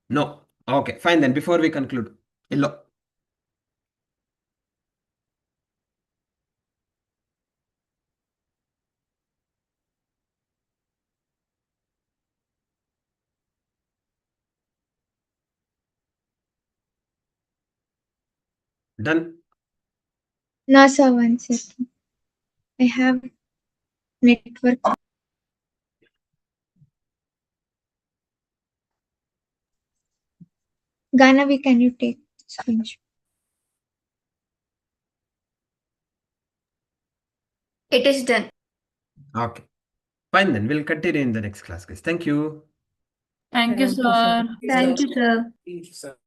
No. Okay, fine then. Before we conclude, yellow. Done. No, sir, 1 second. I have network. Ganavi, can you take screenshot? It is done. Okay, fine then. We'll continue in the next class, guys. Thank you. Thank you, sir. Thank you, sir. Thank you, sir.